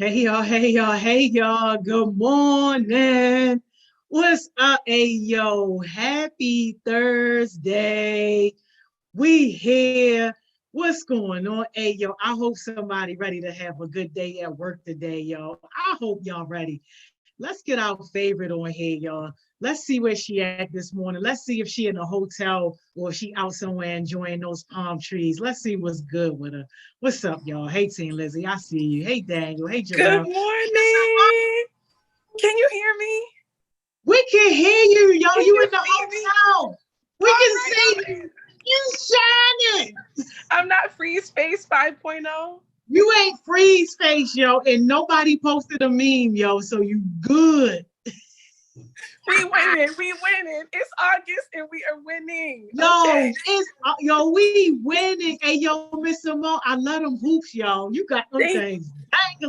Hey y'all, hey y'all, hey y'all. Good morning. What's up? Hey yo, happy Thursday. We here. What's going on? Hey yo, I hope somebody ready to have a good day at work today, yo. I hope y'all ready. Let's get our favorite on here, y'all. Let's see where she at this morning. Let's see if she in a hotel or if she out somewhere enjoying those palm trees. Let's see what's good with her. What's up, y'all? Hey, Team Lizzie, I see you. Hey, Daniel. Hey, Good Jarrell. morning. Can you hear me? We can hear you, yo. Can You you in the see me? hotel. We All can right, see all right. you. You shining. I'm not free space 5.0. You ain't freeze face, yo, and nobody posted a meme, yo. So you good. We winning. We winning. It's August and we are winning. Yo, Okay. we winning. Hey, yo, Miss Simone, I love them hoops, yo. You got them Thank things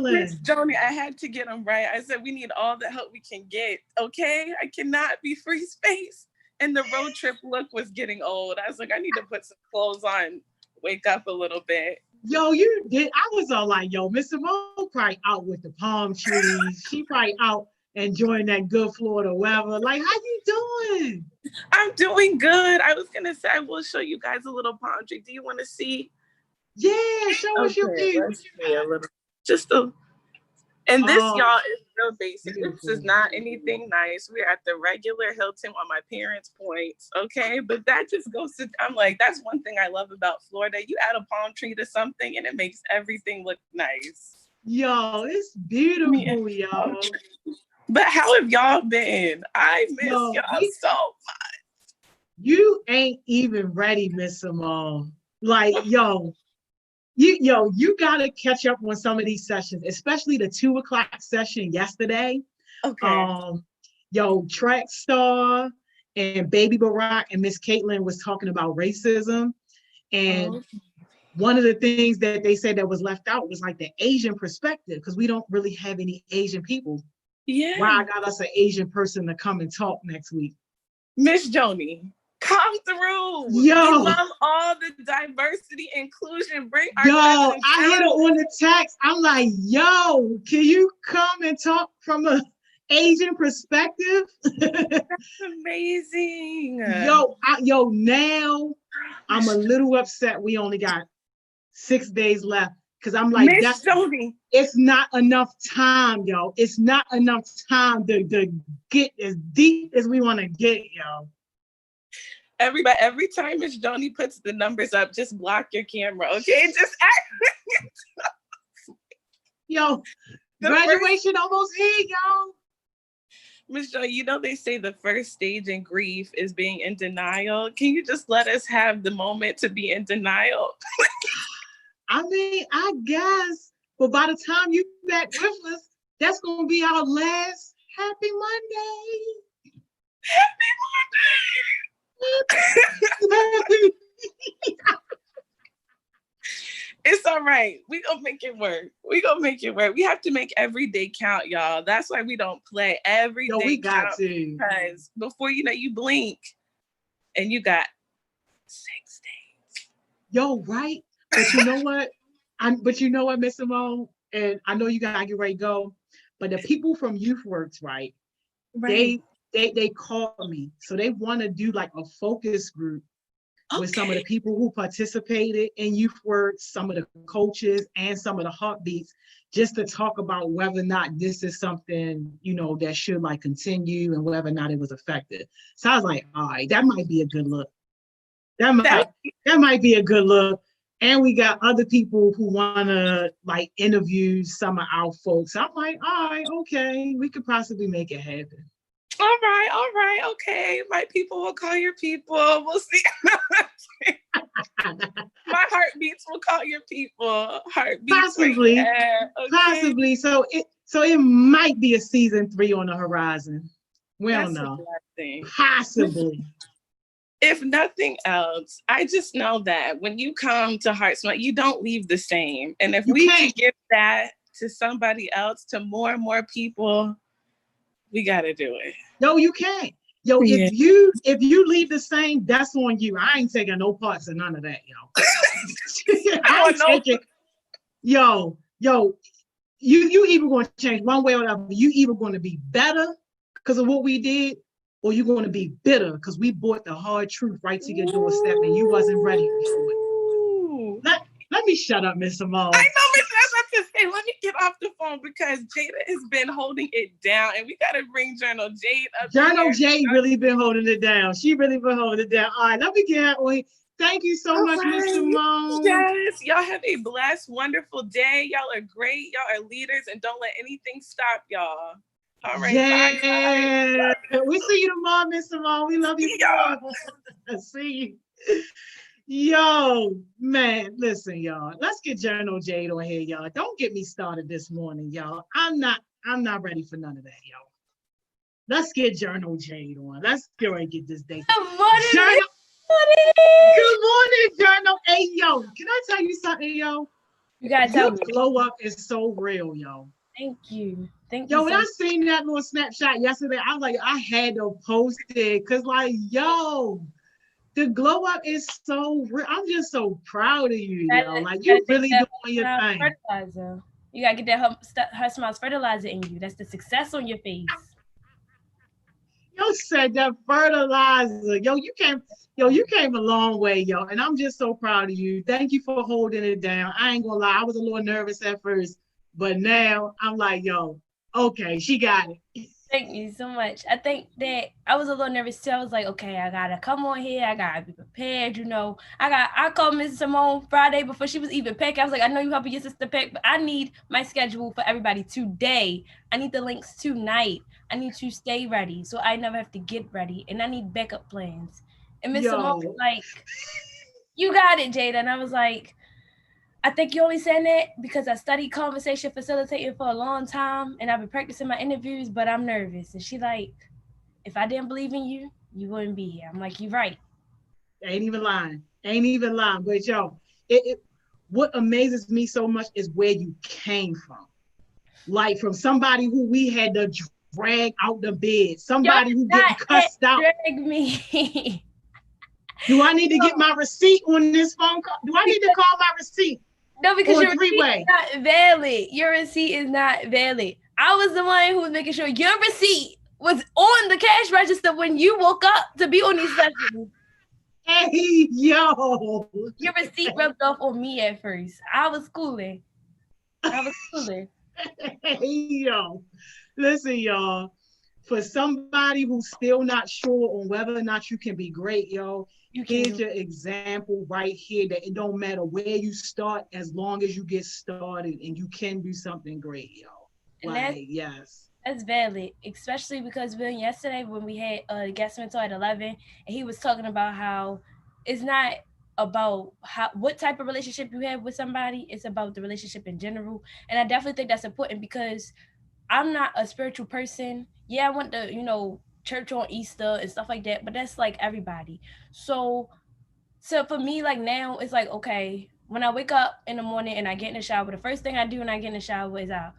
Miss dangling. Joni. I had to get them right. I said we need all the help we can get. Okay. I cannot be free space. And the road trip look was getting old. I was like, I need to put some clothes on, wake up a little bit. Yo, you did. I was all like, yo, Miss Simone probably out with the palm trees. She probably out enjoying that good Florida weather. Like, how you doing? I'm doing good. I was gonna say I will show you guys a little palm tree. Do you want to see? Yeah, show us your Okay, view. let's see a little. Just a. And this, Oh, y'all, is real basic. This is beautiful. not anything nice. We're at the regular Hilton on my parents' points, okay? But that just goes to. I'm like, that's one thing I love about Florida. You add a palm tree to something, and it makes everything look nice. Yo, it's Yeah. beautiful, yo. But how have y'all been? I miss Yo, y'all so you ain't even ready, Miss Simone. Like, much. you gotta catch up on some of these sessions, especially the 2 o'clock session yesterday. Okay. Um, Track Star and Baby Barack and Miss Caitlin was talking about racism. And Oh, one of the things that they said that was left out was like the Asian perspective, because we don't really have any Asian people. Why yeah. I got us an Asian person to come and talk next week. Miss Joni, come through. We Yo, love all the diversity, inclusion. Bring our yo, cousin I hit her through. on the text. I'm like, yo, can you come and talk from a Asian perspective? Amazing. Now I'm a little upset. We only got 6 days left because I'm like, Miss Joni. it's not enough time, yo. It's not enough time to get as deep as we want to get, yo. Everybody, every time Miss Joni puts the numbers up, just block your camera, okay? Just act. Yo, The graduation almost here, yo. Miss Joni, you know they say the first stage in grief is being in denial. Can you just let us have the moment to be in denial? I mean, I guess, but by the time you back with us, that's gonna be our last Happy Monday. It's all right. We gonna make it work. We gonna make it work. We have to make every day count, y'all. That's why we don't play every Yo, we day got count. to. Because before you know, you blink and you got 6 days. Yo, right? But you know what? But you know what, Miss Simone? And I know you gotta get ready to go. But the people from Youth Works, right? Right. They called me. So they want to do like a focus group with some of the Okay. people who participated in Youth Works, some of the coaches, and some of the heartbeats, just to talk about whether or not this is something, that should like continue and whether or not it was effective. So I was like, all right, that might be a good look. That might That that might be a good look. And we got other people who wanna like interview some of our folks. I'm like, all right, okay, we could possibly make it happen. all right, okay. My people will call your people. We'll see. My heartbeats will call your people. Heartbeats right Possibly, there. Okay. possibly. So it might be a season 3 on the horizon. We don't That's a know. blessing. Possibly. If nothing else, I just know that when you come to HeartSmiles, you don't leave the same. And if You we can can't. give that to somebody else, to more and more people, we got to do it. No, you can't. Yo, Yeah. if you leave the same, that's on you. I ain't taking no parts of none of that, yo. I Oh, ain't no. taking. Yo, you either going to change one way or the other. You either going to be better because of what we did, or you're going to be bitter because we brought the hard truth right to your doorstep and you wasn't ready for it. Ooh. Let me shut up, Miss Simone. I know, Miss. I was about to say, let me get off the phone because Jada has been holding it down, and we got to bring Journal Jade up. Journal Jade really been holding it down. She really been holding it down. All right, let me get her on. Thank you so much, Miss Simone. Yes, y'all have a blessed, wonderful day. Y'all are great. Y'all are leaders, and don't let anything stop y'all. All right, yeah. Bye. We see you tomorrow, Miss Simone. We love you. See you. Yo, man, listen, y'all. Let's get Journal Jade on here, y'all. Don't get me started this morning, y'all. I'm not ready for none of that, y'all. Let's get Journal Jade on. Let's get this day. Good morning. Journal. Good morning, Journal. Hey, yo, can I tell you something, yo? You gotta tell me. Glow up is so real, yo. Thank you. Yo, when I seen that little snapshot yesterday, I was like, I had to post it because, like, yo, the glow up is so real. I'm just so proud of you, yo. Like, you really doing your thing. Fertilizer. You gotta get that HeartSmiles fertilizer in you. That's the success on your face. Yo said that fertilizer. Yo, you came a long way, yo. And I'm just so proud of you. Thank you for holding it down. I ain't gonna lie, I was a little nervous at first, but now I'm like, yo, okay, she got it. Thank you so much. I think that I was a little nervous too. I was like, okay, I gotta come on here. I gotta be prepared. You know, I called Miss Simone Friday before she was even packing. I was like, I know you helping your sister pack, but I need my schedule for everybody today. I need the links tonight. I need to stay ready so I never have to get ready, and I need backup plans. And Miss Simone was like, you got it, Jada. And I was like, I think you only saying that because I studied conversation facilitating for a long time and I've been practicing my interviews, but I'm nervous. And she like, if I didn't believe in you, you wouldn't be here. I'm like, you're right. Ain't even lying. But yo, what amazes me so much is where you came from. Like from somebody who we had to drag out the bed, somebody who getting cussed out. Drag me. Do I need to get my receipt on this phone call? Do I need to call my receipt? No, because your receipt is not valid. Your receipt is not valid. I was the one who was making sure your receipt was on the cash register when you woke up to be on these sessions. Hey, yo. Your receipt rubbed off on me at first. I was schooling. Hey, yo. Listen, y'all. For somebody who's still not sure on whether or not you can be great, yo, here's your example right here that it don't matter where you start as long as you get started and you can do something great, yo. Like, yes. That's valid, especially because yesterday when we had a guest mentor at 11 and he was talking about how it's not about what type of relationship you have with somebody, it's about the relationship in general. And I definitely think that's important because I'm not a spiritual person. Yeah, I went to, church on Easter and stuff like that, but that's like everybody. So for me, like now, it's like, okay, when I wake up in the morning and I get in the shower, the first thing I do when I get in the shower is I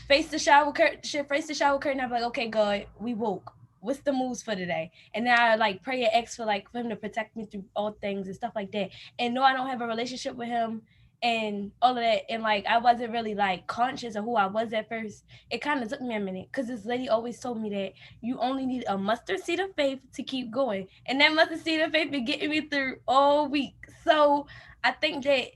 face the shower curtain. I'm like, okay, God, we woke. What's the moves for today? And then I like pray and ask for him to protect me through all things and stuff like that. And no, I don't have a relationship with him and all of that, and like I wasn't really like conscious of who I was at first. It kind of took me a minute because this lady always told me that you only need a mustard seed of faith to keep going, and that mustard seed of faith been getting me through all week. So I think that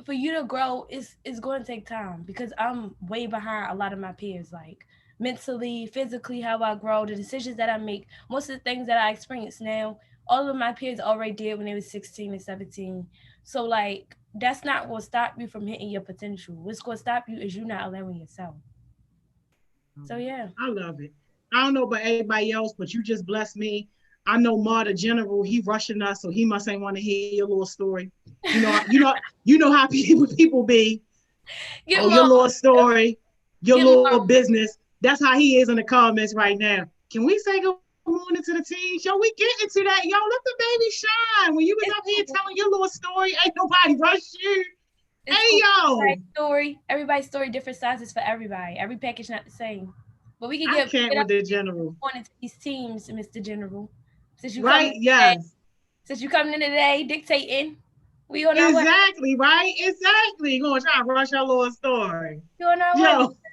for you to grow is going to take time because I'm way behind a lot of my peers, like mentally, physically, how I grow, the decisions that I make, most of the things that I experience now, all of my peers already did when they was 16 and 17. So like that's not going to stop you from hitting your potential. What's going to stop you is you not allowing yourself. So yeah. I love it. I don't know about everybody else, but you just blessed me. I know Marta General, he rushing us, so he must ain't want to hear your little story. You know how people be. Your little story, your little business. That's how he is in the comments right now. Can we say good morning to the team? Yo, we getting to that. Yo, let the baby shine. When you was up here telling your little story, ain't nobody rushed you. Everybody's story, different sizes for everybody. Every package not the same. But we can get with the general. Into these teams, Mr. General. Since you right, yes. Since you coming in today, dictating. We on our way. Exactly, right? Exactly. You gonna try to rush our little story. We on our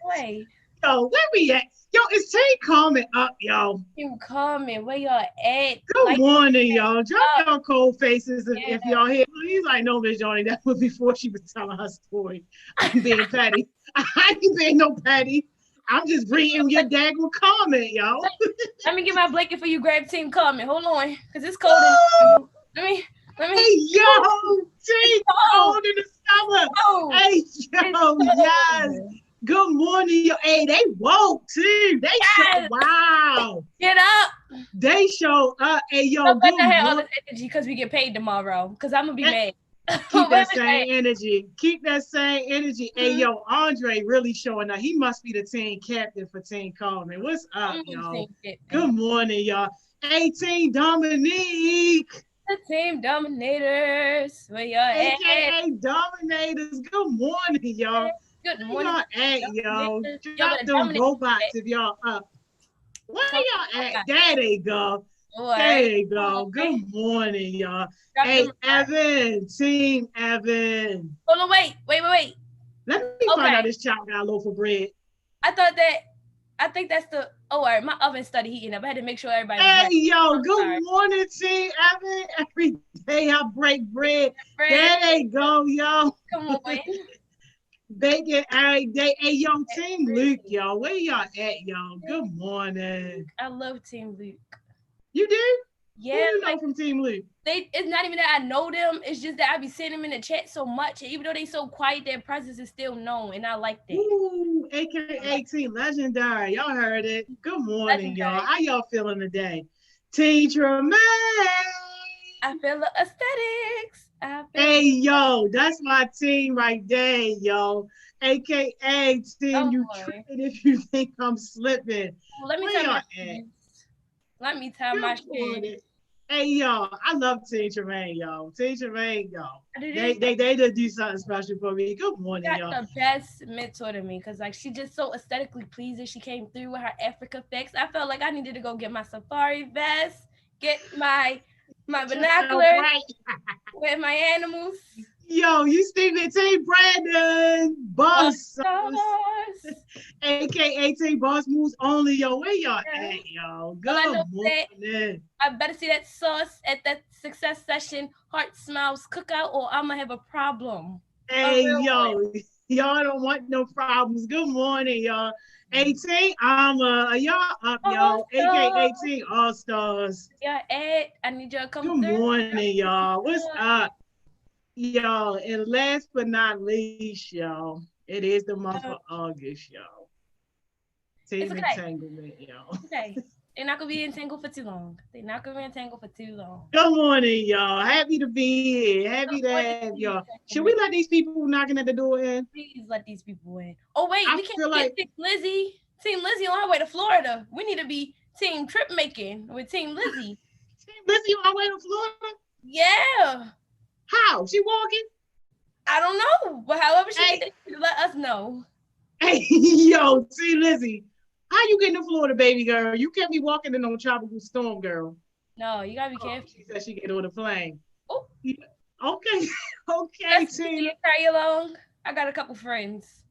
way. Yo, where we at? Yo, is Tay coming up, yo? You coming? Where y'all at? Good morning, y'all. Drop up. y'all cold faces if y'all here. He's like, no, Miss Johnny, that was before she was telling her story. I'm being petty. I ain't being no petty. I'm just reading your daggone comment, yo. Let me get my blanket for you. Grab team comment. Hold on, cause it's cold. Let me. Hey, yo, Tay, cold in the summer. Oh, hey, yo, yes. Good morning, yo. Hey, they woke too. They show, wow. Get up. They show up. Hey, yo, Don't good have all morning. this energy because we get paid tomorrow. Cause I'm gonna be mad. Keep that same energy. Keep that same energy. Hey, yo, Andre really showing up. He must be the team captain for Team Coleman. What's up, y'all? Good morning, y'all. Hey, Team Dominique. The Team Dominators. Where y'all at? AKA Dominators. Good morning, y'all. Good morning. Where y'all at, yo? Drop them robots if y'all up. Where y'all at? There they go. There you go. Good morning, y'all. Hey, Evan, Team Evan. Hold on, wait. Let me find out this child got a loaf of bread. I think that's the. Oh, all right. My oven started heating up. I had to make sure everybody. Hey, yo, good morning, Team Evan. Every day I break bread. There they go, yo. Come on, wait. Bacon every day. Hey, yo, Team Luke, y'all. Where y'all at, y'all? Good morning. I love Team Luke. You do? Yeah. Who you know from Team Luke? It's not even that I know them. It's just that I be seeing them in the chat so much. And even though they so quiet, their presence is still known. And I like that. Ooh, AKA Team Legendary. Y'all heard it. Good morning, y'all. How y'all feeling today? Team Tremaine. I feel the aesthetics. Hey, yo, that's my team right there, yo. AKA Team You tripping if you think I'm slipping. Let me tell my shit. Hey, y'all, I love Team Tremaine, y'all. Team Tremaine, y'all. They just do something special for me. Good morning, y'all. The best mentor to me because like she just so aesthetically pleasing. She came through with her Africa fix. I felt like I needed to go get my safari vest, get my binoculars with my animals. Yo, you speaking to Team Brandon Boss, AKA Team Boss Moves Only. Yo, where y'all at, y'all? Good morning. I better see that sauce at that success session, HeartSmiles cookout, or I'm gonna have a problem. Hey, yo, y'all don't want no problems. Good morning, y'all. 18, y'all up, y'all. AKA Team All Stars. Yeah, Ed, I need y'all to come through. Good morning, y'all. What's up? Y'all, and last but not least, y'all, it is the month of August, y'all. Team Entanglement, y'all. Okay. They're not going to be entangled for too long. Good morning, y'all. Happy to be here. Happy to have y'all. Should we let these people knocking at the door in? Please let these people in. Oh, wait. We can't get Team Lizzie. Team Lizzie on her way to Florida. We need to be team trip making with Team Lizzie. Team Lizzie on her way to Florida? Yeah. How? She walking? I don't know. But however she gets there, let us know. Hey, yo, Team Lizzie. How you getting to Florida, baby girl? You can't be walking in no tropical storm, girl. No, you gotta be careful. She said she get on the plane. Oh, yeah. Okay, Team. You carry along. I got a couple friends.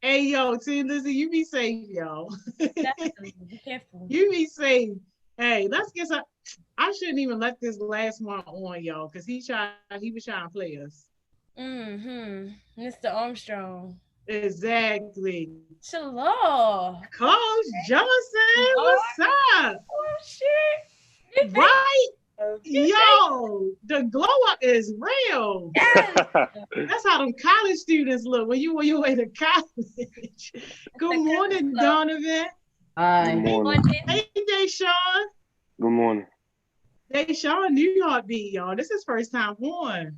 Hey, yo, Team Lizzie, you be safe, yo. Definitely, be careful. You be safe. Hey, let's get some. I shouldn't even let this last one on, y'all, because he was trying to play us. Mr. Armstrong. Exactly. Shalom. Coach Johnson, what's up? Oh, shit. Right? Yo, the glow up is real. Yes. That's how them college students look when you on your way to college. Good morning, Donovan. Hi. Good morning. Hey, Deshaun. Good morning. Deshaun, New York beat, y'all. This is first time on.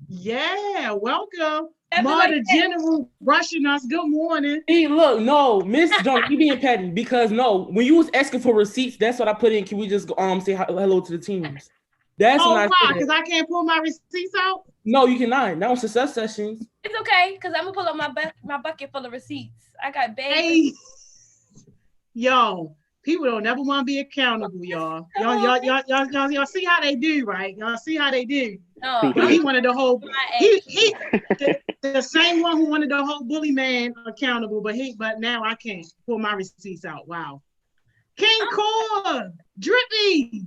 Yeah, welcome. Mother General rushing us. Good morning. Hey, look, no, Miss John, you being petty because no, when you was asking for receipts, that's what I put in. Can we just say hello to the teams? That's why? Because I can't pull my receipts out? No, you cannot. That was success sessions. It's okay, because I'm gonna pull up my bucket full of receipts. I got bags. Hey, yo, People don't never want to be accountable, y'all. Y'all see how they do, right? Y'all see how they do. No, He wanted the whole my the same one who wanted the whole bully man accountable, but now I can't pull my receipts out. Wow. King Core, Drippy.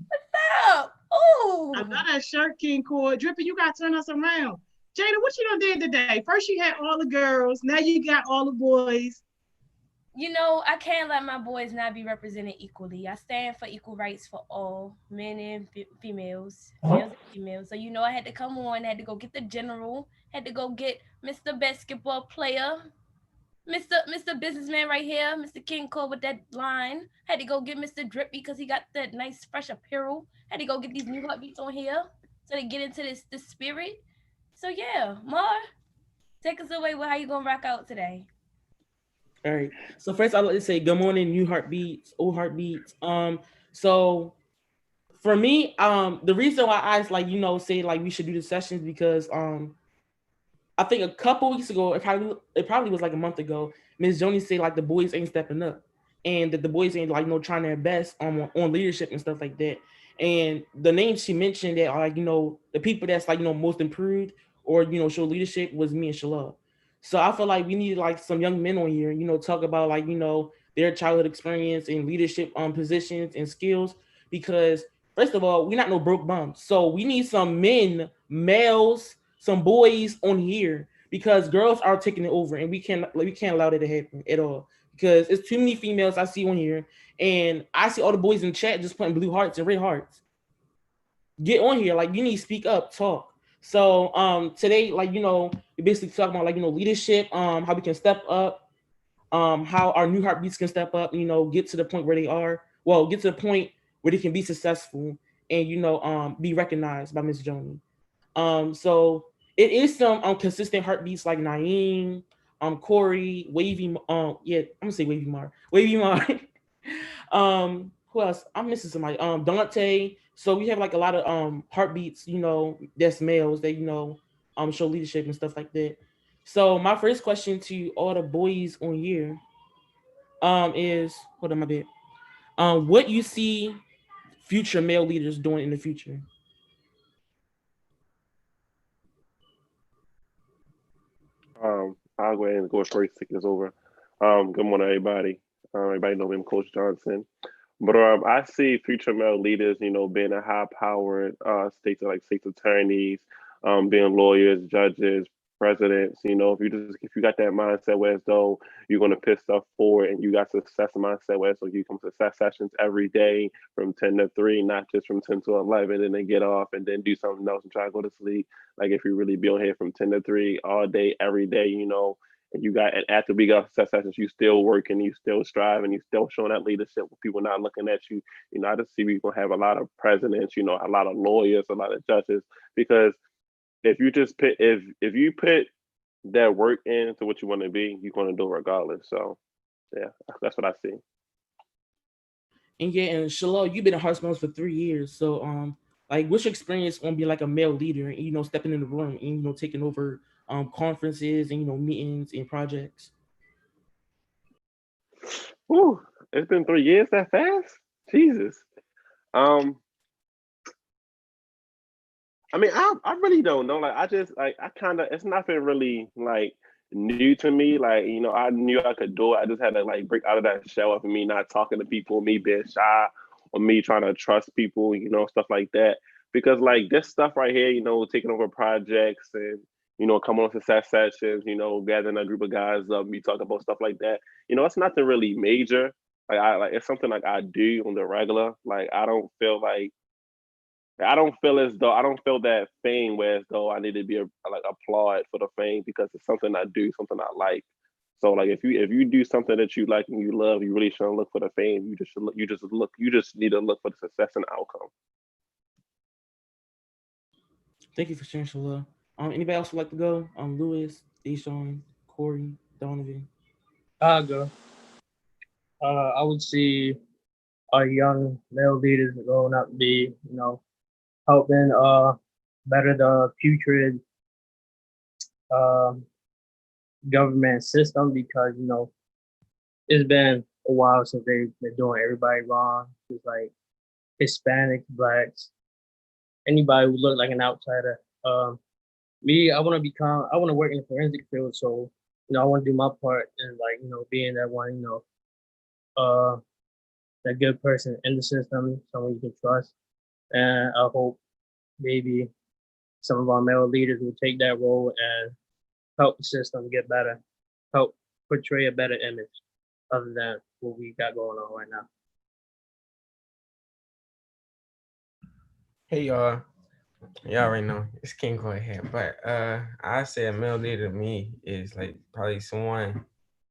up. Ooh. I love that shirt, King Core. Drippy, you gotta turn us around. Jada, what you done did today? First you had all the girls, now you got all the boys. You know, I can't let my boys not be represented equally. I stand for equal rights for all men and females, males and females. So, you know, I had to come on, had to go get the general, had to go get Mr. Basketball Player, Mr. Businessman right here, Mr. King Cole with that line. Had to go get Mr. Drippy because he got that nice fresh apparel. Had to go get these new heartbeats on here so they get into this spirit. So yeah, Mar, take us away with how you gonna rock out today. All right. So first, I'd like to say good morning, new heartbeats, old heartbeats. So for me, the reason why I like say like we should do the sessions because I think a couple weeks ago, it probably was like a month ago, Miss Joni said like the boys ain't stepping up, and that the boys ain't like trying their best on leadership and stuff like that. And the names she mentioned that are like the people that's like most improved or show leadership was me and Shalab. So I feel like we need like some young men on here, talk about like their childhood experience and leadership positions and skills because first of all, we're not no broke bums. So we need some men, males, some boys on here because girls are taking it over and we can't allow that to happen at all because it's too many females I see on here and I see all the boys in the chat just putting blue hearts and red hearts. Get on here, like you need to speak up, talk. So today, like we basically talking about like leadership, how we can step up, how our new heartbeats can step up, get to the point where they are. Well, get to the point where they can be successful and be recognized by Miss Joni. So it is some consistent heartbeats like Naeem, Corey, Wavy, yeah, I'm gonna say Wavy Mar. Who else? I'm missing somebody. Dante. So we have like a lot of heartbeats, that's males that show leadership and stuff like that. So my first question to all the boys on here, is hold on my bit. What you see future male leaders doing in the future? I'll go ahead and go first, take this over. Good morning, everybody. Everybody know me, I'm Coach Johnson. But I see future male leaders, being a high-powered states attorneys, being lawyers, judges, presidents. If you got that mindset where as though you're going to piss stuff forward, and you got success mindset where so you come to success sessions every day from 10 to 3, not just from 10 to 11, and then get off and then do something else and try to go to sleep. Like if you really be on here from 10 to 3 all day, every day, and you got, and after we got success sessions, you still working, you still striving, you still showing that leadership with people not looking at you. I just see we're gonna have a lot of presidents, a lot of lawyers, a lot of judges, because if you just put if you put that work into what you want to be, you're gonna do it regardless. So yeah, that's what I see. And yeah, and Shalal, you've been in HeartSmiles for 3 years. So like what's your experience on being like a male leader and stepping in the room and taking over conferences and meetings and projects? Ooh, it's been 3 years that fast? Jesus. I mean, I really don't know. Like, I just like I kind of it's nothing really like new to me. Like, I knew I could do it. I just had to like break out of that shell of me not talking to people, me being shy, or me trying to trust people, stuff like that. Because like this stuff right here, taking over projects and coming on success sessions, gathering a group of guys up, me talking about stuff like that. It's nothing really major. Like it's something like I do on the regular. Like I don't feel that fame where as though I need to be like applaud for the fame because it's something I do, something I like. So like if you do something that you like and you love, you really shouldn't look for the fame. You just need to look for the success and outcome. Thank you for sharing, Shalal. Anybody else would like to go? Lewis, Deshaun, Corey, Donovan. I'll go. I would see our young male leaders growing up be, helping better the future uh, government system because it's been a while since they've been doing everybody wrong. Just like Hispanics, blacks, anybody who look like an outsider. Me, I want to work in the forensic field, so I want to do my part and like being that one, uh, that good person in the system, someone you can trust, and I hope maybe some of our male leaders will take that role and help the system get better, help portray a better image other than what we got going on right now. Hey y'all already know it's King go ahead, but I say a male leader to me is like probably someone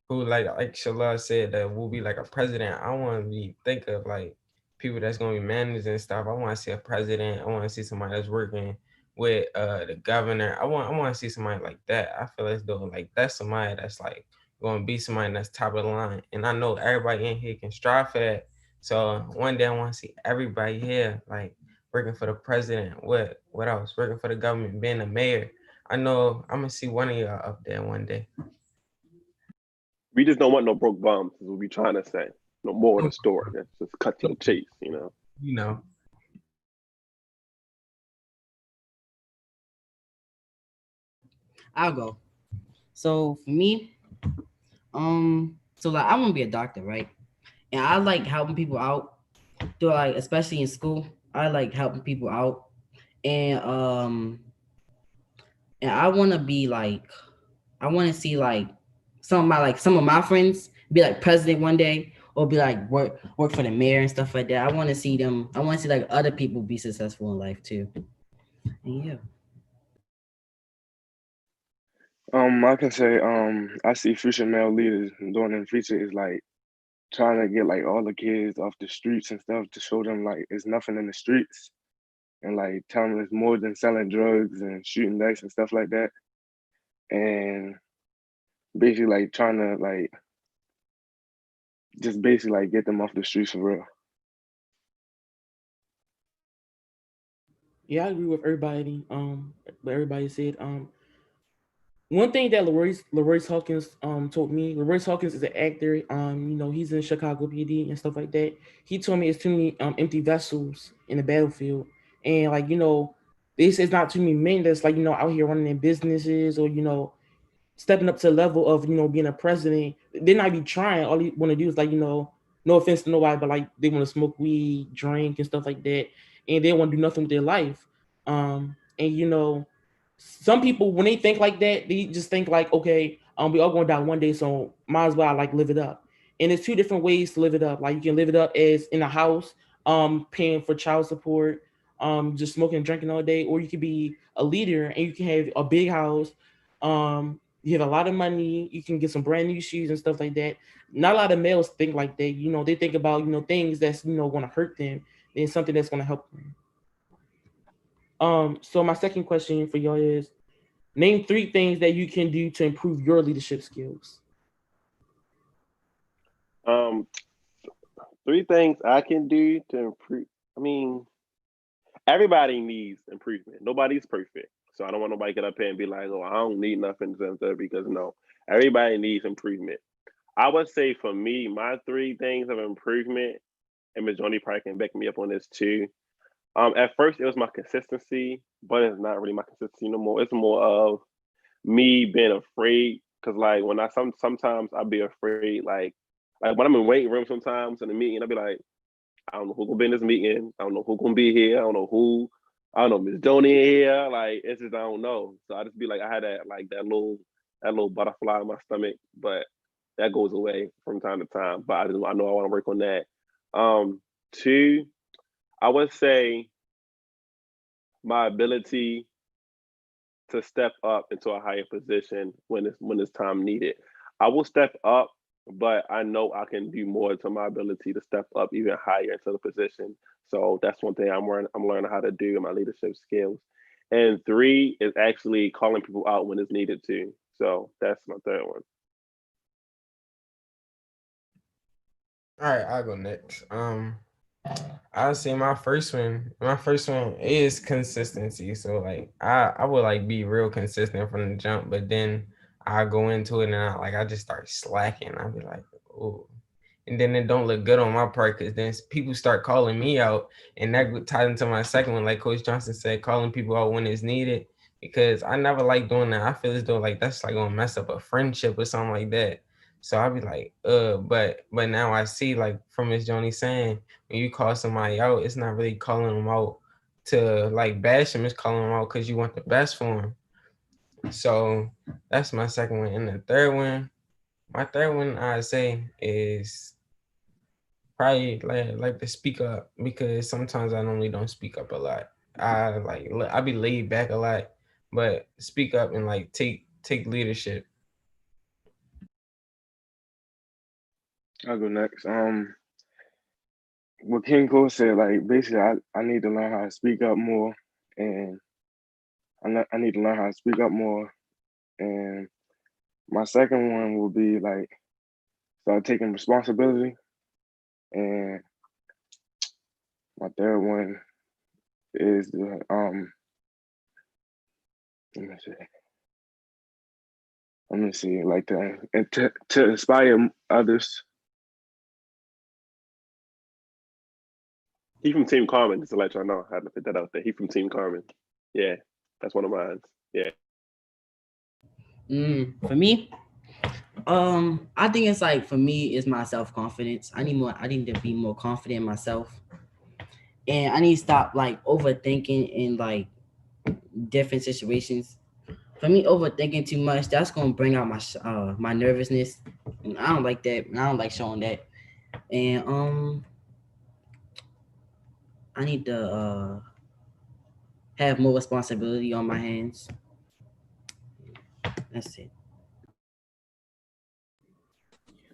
who like Shala said that will be like a president. I want to be think of like people that's gonna be managers and stuff. I want to see a president. I want to see somebody that's working with the governor. I want to see somebody like that. I feel as though like that's somebody that's like gonna be somebody that's top of the line. And I know everybody in here can strive for that. So one day I want to see everybody here like working for the president. What else? Working for the government, being a mayor. I know I'm gonna see one of y'all up there one day. We just don't want no broke bums, is what we trying to say. No more of the story. Let's just cut to the chase, you know. You know. I'll go. So for me, so like I want to be a doctor, right? And I like helping people out. Through like especially in school, I like helping people out, and I want to be like, I want to see like some of my friends be like president one day, or be like work for the mayor and stuff like that. I want to see them. I want to see like other people be successful in life too. And yeah. I can say, I see future male leaders doing in the future is like trying to get like all the kids off the streets and stuff to show them like it's nothing in the streets and like tell them it's more than selling drugs and shooting dice and stuff like that. And basically like trying to like just basically like get them off the streets for real. Yeah, I agree with everybody. What everybody said. One thing that Leroy Hawkins told me, Leroy Hawkins is an actor. He's in Chicago PD and stuff like that. He told me it's too many empty vessels in the battlefield, and like this is not too many men that's like out here running their businesses or stepping up to the level of being a president. They not be trying. All they want to do is like no offense to nobody, but like they want to smoke weed, drink, and stuff like that, and they want to do nothing with their life. And some people when they think like that, they just think like, okay, we all gonna die one day, so might as well like live it up. And there's two different ways to live it up. Like you can live it up as in a house, paying for child support, just smoking and drinking all day, or you could be a leader and you can have a big house, you have a lot of money, you can get some brand new shoes and stuff like that. Not a lot of males think like that. They think about things that's going to hurt them than something that's going to help them. So my second question for y'all is, name 3 things that you can do to improve your leadership skills. Um, 3 things I can do to improve. I mean, everybody needs improvement. Nobody's perfect. So I don't want nobody to get up here and be like, oh, I don't need nothing because no, everybody needs improvement. I would say for me, my 3 things of improvement, and Ms. Johnny probably can back me up on this too. At first it was my consistency, but it's not really my consistency no more. It's more of me being afraid. Cause like when sometimes I'll be afraid, like when I'm in waiting room sometimes in the meeting, I'll be like, I don't know who's gonna be in this meeting. I don't know who's gonna be here. I don't know who. I don't know Miss Joni in here. Like it's just I don't know. So I just be like I had that little butterfly in my stomach, but that goes away from time to time. But I know I want to work on that. 2, I would say my ability to step up into a higher position when it's time needed. I will step up, but I know I can do more to my ability to step up even higher into the position. So that's one thing I'm learning how to do in my leadership skills. And 3 is actually calling people out when it's needed to. So that's my third one. All right, I'll go next. I'll say my first one. My first one is consistency. So like I would like be real consistent from the jump, but then I go into it and I just start slacking. I'll be like, oh, and then it don't look good on my part because then people start calling me out, and that ties into my second one, like Coach Johnson said, calling people out when it's needed. Because I never like doing that. I feel as though like that's like gonna mess up a friendship or something like that. So I'll be like, but now I see like from Miss Joni saying when you call somebody out, it's not really calling them out to like bash them, it's calling them out because you want the best for them. So that's my second one. And the third one, my third one I say is probably like to speak up because sometimes I normally don't speak up a lot. I be laid back a lot, but speak up and like take leadership. I'll go next. What King Cole said, like basically, I need to learn how to speak up more, and I need to learn how to speak up more. And my second one will be like start taking responsibility, and my third one is let me see. Let me see, like to inspire others. He from Team Carmen, just to let y'all know. I had to put that out there. He from Team Carmen. Yeah, that's one of mine. Yeah. For me, I think it's like for me it's my self confidence. I need to be more confident in myself, and I need to stop like overthinking in like different situations. For me, overthinking too much, that's gonna bring out my nervousness, and I don't like that. And I don't like showing that. And I need to have more responsibility on my hands. That's it.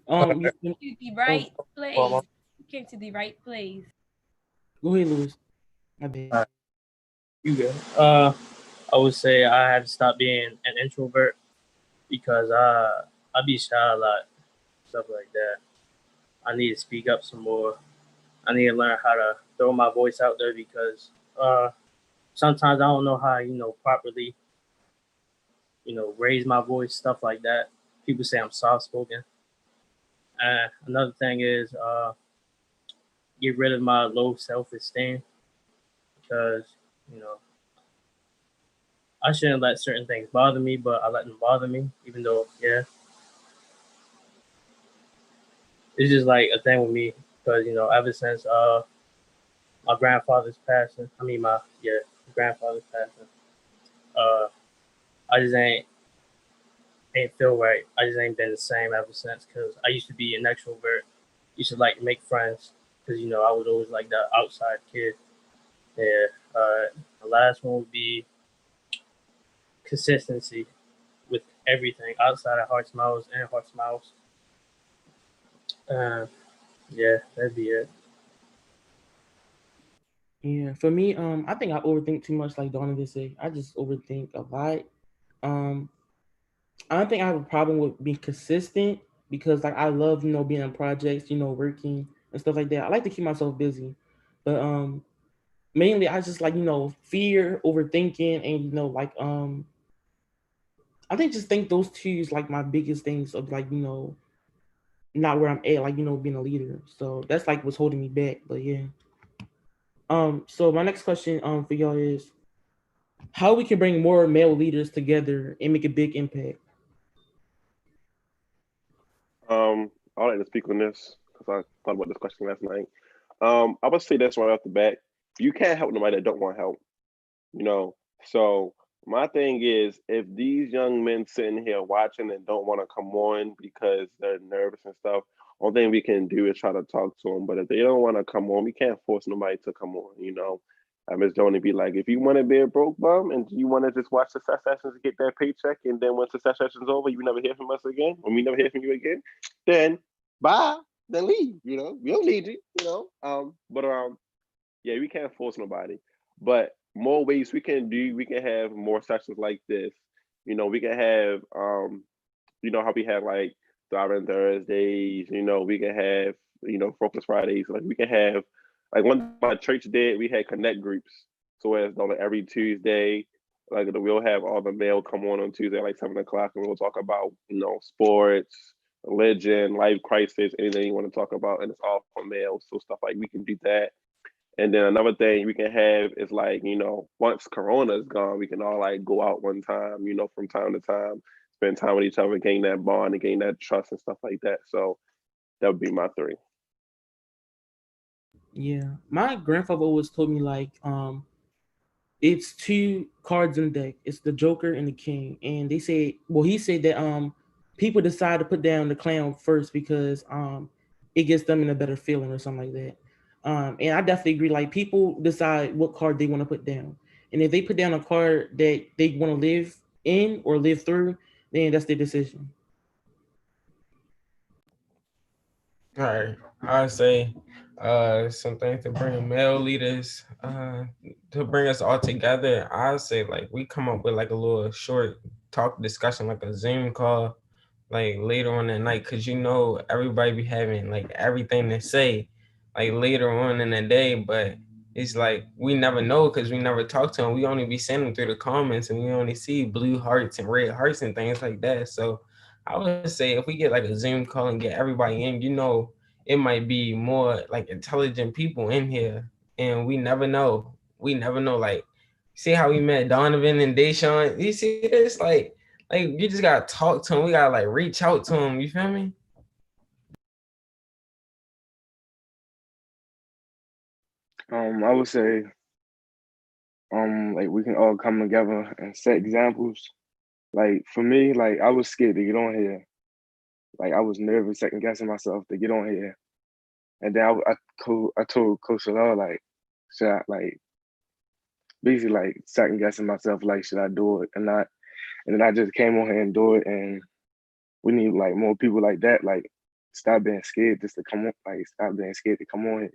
You, To the right place. You came to the right place. go ahead, Lewis. My bad. You good? I would say I had to stop being an introvert because I be shy a lot, stuff like that. I need to speak up some more. I need to learn how to throw my voice out there because sometimes I don't know how properly raise my voice, stuff like that. People say I'm soft spoken. And another thing is get rid of my low self esteem because you know I shouldn't let certain things bother me, but I let them bother me, even though it's just like a thing with me because ever since my grandfather's passing, my grandfather's passing, uh I just ain't feel right. I just ain't been the same ever since because I used to be an extrovert, used to like to make friends because I was always like the outside kid. Yeah. The last one would be consistency with everything outside of HeartSmiles and HeartSmiles. Yeah, that'd be it. Yeah, for me, I think I overthink too much. Like Donovan said, I just overthink a lot. Um, I don't think I have a problem with being consistent because like I love being on projects, working and stuff like that. I like to keep myself busy, but mainly I just like fear, overthinking, and like I think just think those two is like my biggest things of like not where I'm at, like being a leader. So that's like what's holding me back. But yeah. So my next question for y'all is how we can bring more male leaders together and make a big impact. I'd like to speak on this because I thought about this question last night. I would say this right off the bat: you can't help nobody that don't want help. You know, so my thing is, if these young men sitting here watching and don't want to come on because they're nervous and stuff, only thing we can do is try to talk to them. But if they don't want to come on, we can't force nobody to come on. Miss Joni be like, if you want to be a broke bum and you want to just watch Success Sessions and get that paycheck, and then when Success Sessions over, you never hear from us again, or we never hear from you again, then bye, then leave. We don't need you. But yeah, we can't force nobody. But more ways we can do, we can have more sessions like this. We can have how we have like Thriving Thursdays, we can have, Focus Fridays. Like we can have like one my church did, we had connect groups. So as though like every Tuesday, like we'll have all the male come on Tuesday at like 7 o'clock and we'll talk about, sports, religion, life crisis, anything you want to talk about, and it's all for males. So stuff like we can do that. And then another thing we can have is like, once Corona is gone, we can all like go out one time, from time to time, spend time with each other, gain that bond and gain that trust and stuff like that. So that would be my three. Yeah, my grandfather always told me like it's two cards in the deck. It's the Joker and the King. And they say, well, he said that people decide to put down the clown first because it gets them in a better feeling or something like that. And I definitely agree. Like people decide what card they want to put down, and if they put down a card that they want to live in or live through, then that's their decision. All right. I say something to bring male leaders to bring us all together. I say like we come up with like a little short talk discussion, like a Zoom call, like later on at night, because everybody be having like everything to say like later on in the day, but it's like we never know because we never talk to them. We only be sending through the comments and we only see blue hearts and red hearts and things like that. So I would say if we get like a Zoom call and get everybody in, it might be more like intelligent people in here, and we never know. We never know. Like, see how we met Donovan and Deshaun. You see this? Like you just gotta talk to him. We gotta like reach out to him. You feel me? I would say, like we can all come together and set examples. Like for me, like I was scared to get on here. Like I was nervous, second guessing myself to get on here. And then I told Coach Law like, should I like basically like second guessing myself, like should I do it or not? And then I just came on here and do it. And we need like more people like that. Like stop being scared just to come on. Like stop being scared to come on here.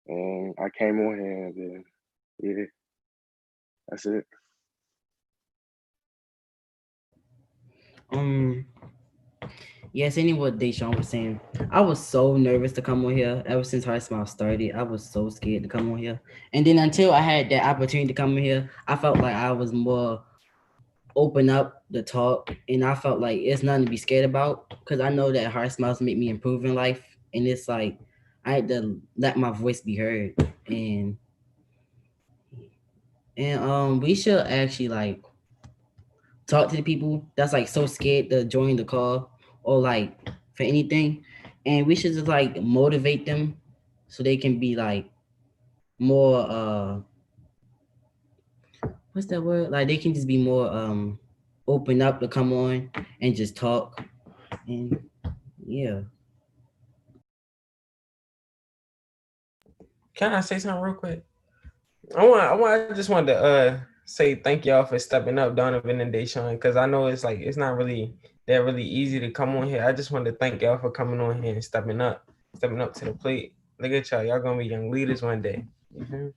And I came on here and then yeah, that's it. Um, yes, any what Deshaun was saying. I was so nervous to come on here ever since HeartSmiles started. I was so scared to come on here. And then until I had that opportunity to come in here, I felt like I was more open up the talk, and I felt like it's nothing to be scared about because I know that HeartSmiles make me improve in life. And it's like I had to let my voice be heard. And we should actually like talk to the people that's like so scared to join the call or like for anything, and we should just like motivate them so they can be like more what's that word, like they can just be more open up to come on and just talk. And yeah. Can I say something real quick? I just wanted to say thank y'all for stepping up, Donovan and Deshaun, because I know it's not really that really easy to come on here. I just wanted to thank y'all for coming on here and stepping up to the plate. Look at y'all gonna be young leaders one day. Mm-hmm.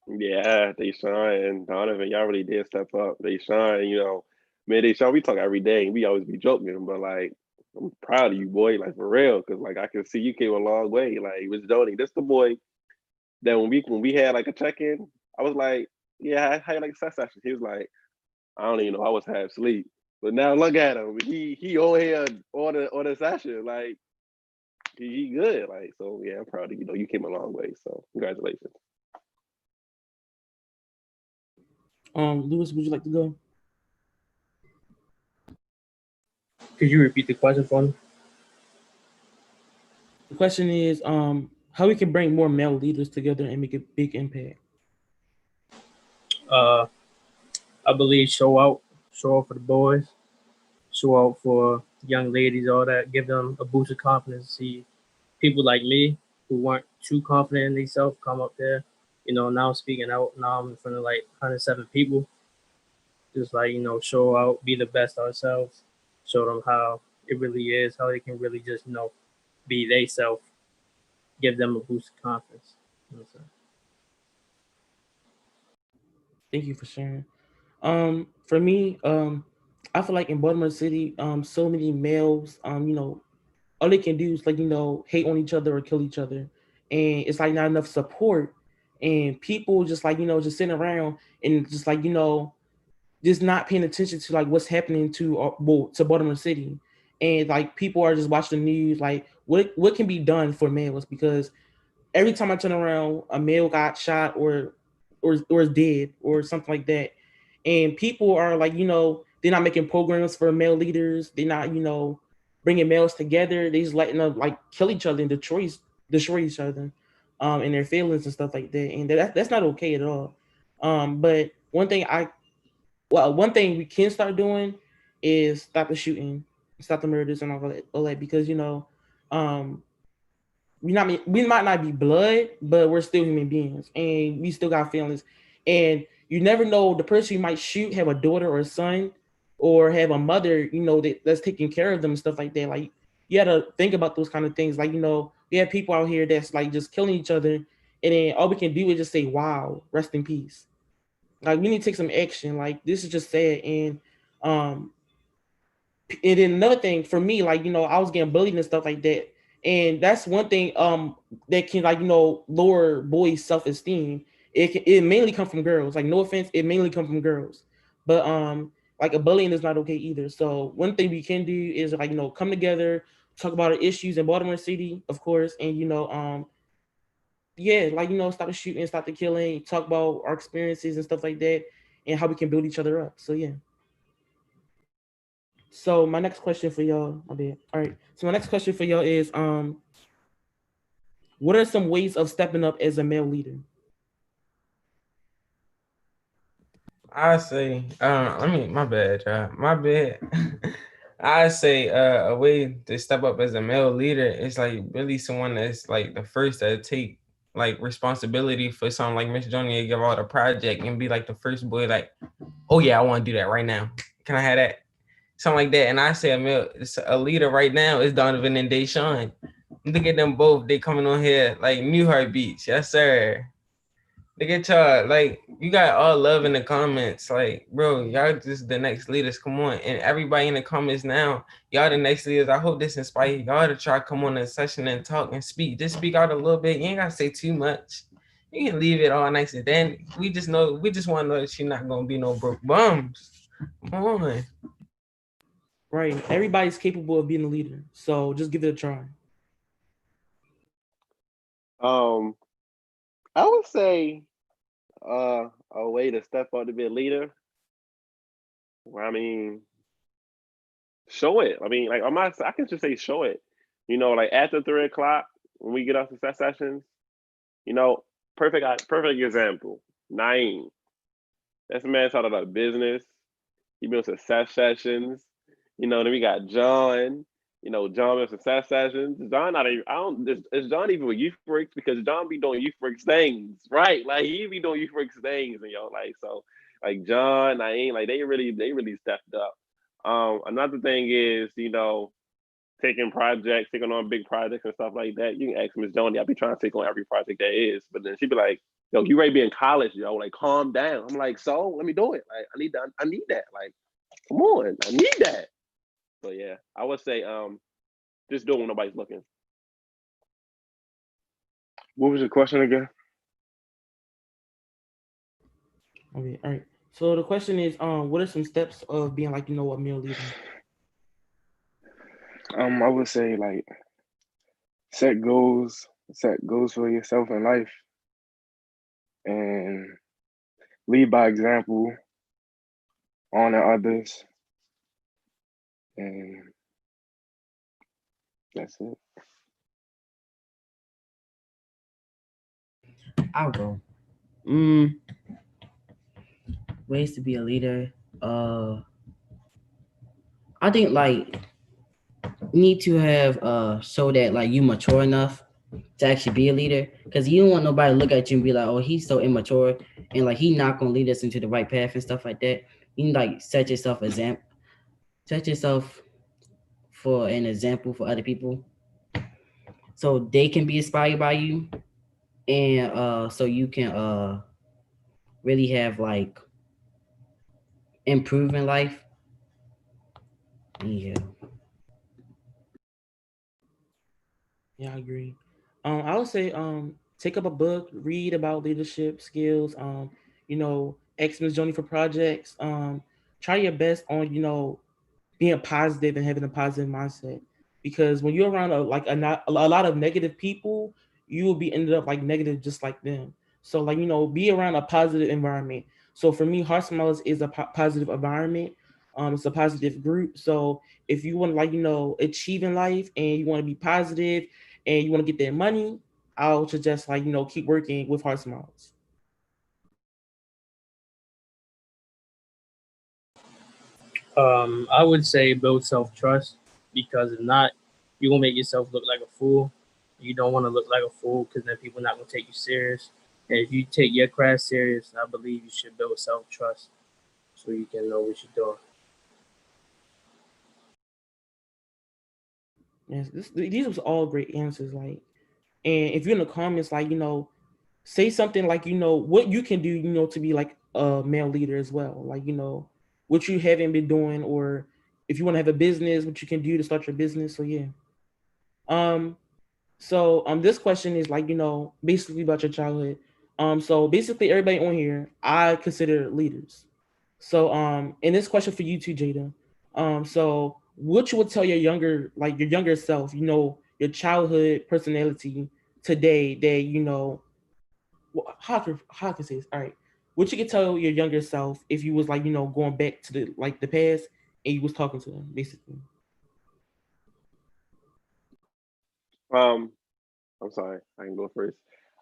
Yeah, Deshaun and Donovan, y'all really did step up. Deshaun, man, Deshaun, we talk every day and we always be joking, but like, I'm proud of you, boy, like for real, because like I can see you came a long way. Like, it was Donnie, this the boy that when we had like a check in, I was like, yeah, how you like sex session? He was like, I don't even know, I was half asleep. But now look at him, he over here on the session, like he good, like so. Yeah, I'm proud of you. You came a long way, so congratulations. Lewis, would you like to go? Could you repeat the question for me? The question is how we can bring more male leaders together and make a big impact. Uh, I believe show out for the boys, show out for young ladies, all that. Give them a boost of confidence. See people like me who weren't too confident in themselves come up there. Now I'm speaking out. Now I'm in front of like 107 people. Just like show out, be the best ourselves. Show them how it really is, how they can really just be they self. Give them a boost of confidence. You know what I'm saying? Thank you for sharing. For me, I feel like in Baltimore City, so many males, all they can do is like, hate on each other or kill each other. And it's like not enough support. And people just like, just sitting around and just like, just not paying attention to like what's happening to to Baltimore City, and like people are just watching the news. Like what can be done for males? Because every time I turn around, a male got shot or is dead or something like that, and people are like, they're not making programs for male leaders. They're not, bringing males together. They just letting them like kill each other and destroy each other, and their feelings and stuff like that. And that's not okay at all. But one thing we can start doing is stop the shooting, stop the murders, and all that because um, we might not be blood, but we're still human beings, and we still got feelings. And you never know, the person you might shoot have a daughter or a son, or have a mother, that's taking care of them and stuff like that. Like you got to think about those kind of things. Like we have people out here that's like just killing each other, and then all we can do is just say, "Wow, rest in peace." Like we need to take some action. Like this is just sad. Um and then another thing for me, like, I was getting bullied and stuff like that. And that's one thing that can like, lower boys' self-esteem. It mainly come from girls. Like no offense, it mainly come from girls. But like a bullying is not okay either. So one thing we can do is like, come together, talk about our issues in Baltimore City, of course, and yeah, like stop the shooting, stop the killing, talk about our experiences and stuff like that, and how we can build each other up. So yeah. So my next question for y'all, my bad. All right. So my next question for y'all is, what are some ways of stepping up as a male leader? I say, my bad, my bad. I say, a way to step up as a male leader is like really someone that's like the first to take like responsibility for something. Like Miss Junior give out a project and be like the first boy, like, oh yeah, I want to do that right now. Can I have that? Something like that. And I say a leader right now is Donovan and Deshaun. Look at them both. They coming on here like new heartbeats. Yes, sir. Look at y'all. Like, you got all love in the comments. Like, bro, y'all just the next leaders. Come on. And everybody in the comments now, y'all the next leaders. I hope this inspires y'all to try to come on a session and talk and speak. Just speak out a little bit. You ain't gotta say too much. You can leave it all nice and then we just want to know that you're not gonna be no broke bums. Come on. Right. Everybody's capable of being a leader. So just give it a try. I would say a way to step up to be a leader. I mean, show it. I mean, like I can just say show it. Like after 3 o'clock when we get off the sessions, perfect example. Naeem. That's a man talking about business. He been success sessions. Then we got John. John been success sessions. John not even. I don't. Is John even with youth works? Because John be doing youth works things, right? Like he be doing youth works things, and like so, like John, Naeem, like they really stepped up. Another thing is, taking on big projects and stuff like that. You can ask Miss Joni. I be trying to take on every project there is, but then she'd be like, "Yo, you ready to be in college, yo? Like, calm down." I'm like, "So, let me do it. Like, I need that. Like, come on, I need that." So yeah, I would say, just do it when nobody's looking. What was your question again? Okay. All right. So the question is, what are some steps of being like, a male leader? I would say like set goals for yourself in life, and lead by example, honor others, and that's it. I'll go. Ways to be a leader. I think like you need to have show that like you mature enough to actually be a leader, because you don't want nobody to look at you and be like, oh, he's so immature and like he not gonna lead us into the right path and stuff like that. You need like set yourself for an example for other people so they can be inspired by you, and so you can really have like improve in life. Yeah. Yeah, I agree. I would say take up a book, read about leadership skills, Ask Miss Joni for projects. Try your best on being positive and having a positive mindset, because when you're around a lot of negative people, you will be ended up like negative just like them. So like be around a positive environment. So for me, HeartSmiles is a positive environment. It's a positive group. So if you want to achieve in life and you want to be positive and you want to get that money, I'll suggest keep working with HeartSmiles. I would say build self trust, because if not, you gonna make yourself look like a fool. You don't want to look like a fool, because then people not gonna take you serious. And if you take your craft serious, I believe you should build self trust so you can know what you're doing. Yes, these was all great answers. And if you're in the comments, say something like what you can do, to be like a male leader as well. What you haven't been doing, or if you want to have a business, what you can do to start your business. So yeah. Um. This question is basically about your childhood. So basically, everybody on here, I consider leaders. So and this question for you too, Jada. So what you would tell your younger self, your childhood personality today that how can I say this? All right. What you could tell your younger self if you was going back to the past and you was talking to them, basically. Um, I'm sorry, I can go first.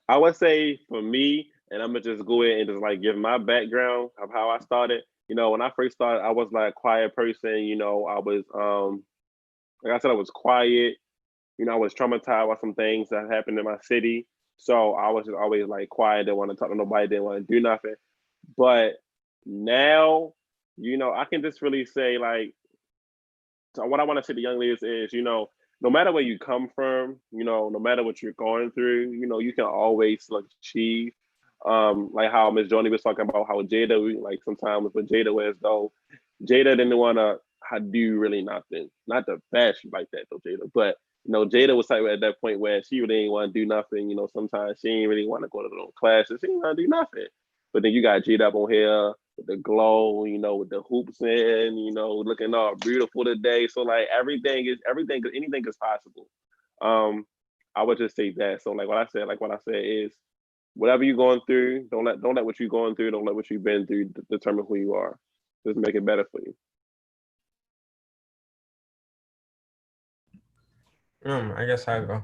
I would say for me, and I'm gonna just go in and just like give my background of how I started. When I first started, I was like a quiet person. I was like I said, I was quiet. I was traumatized by some things that happened in my city. So I was just always like quiet, didn't want to talk to nobody, didn't want to do nothing. But now, I can just really say like, so what I want to say to young leaders is, no matter where you come from, no matter what you're going through, you can always like achieve. Like how Miss Joni was talking about how Jada, like sometimes with Jada was though, Jada didn't want to do really nothing. Not the best like that though, Jada. But Jada was like at that point where she really didn't want to do nothing. Sometimes she didn't really want to go to no classes. She didn't want to do nothing. But then you got Jada up on here with the glow, with the hoops in, looking all beautiful today. So like everything, anything is possible. Um, I would just say that. So like what I said is whatever you're going through, don't let what you're going through, don't let what you've been through determine who you are. Just make it better for you. I guess I go.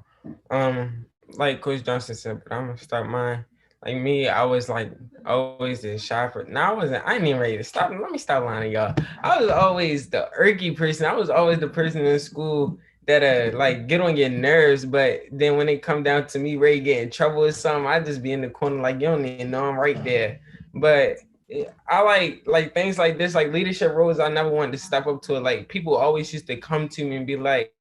Like Coach Johnson said, but I'm gonna start mine. Like me, I was like always the shopper. Now I wasn't. I ain't even ready to stop. Let me stop lying to y'all. I was always the irky person. I was always the person in school that like get on your nerves. But then when it come down to me ready to get in trouble with something, I just be in the corner like you don't even know I'm right there. But I like things like this, like leadership roles. I never wanted to step up to it. Like people always used to come to me and be like,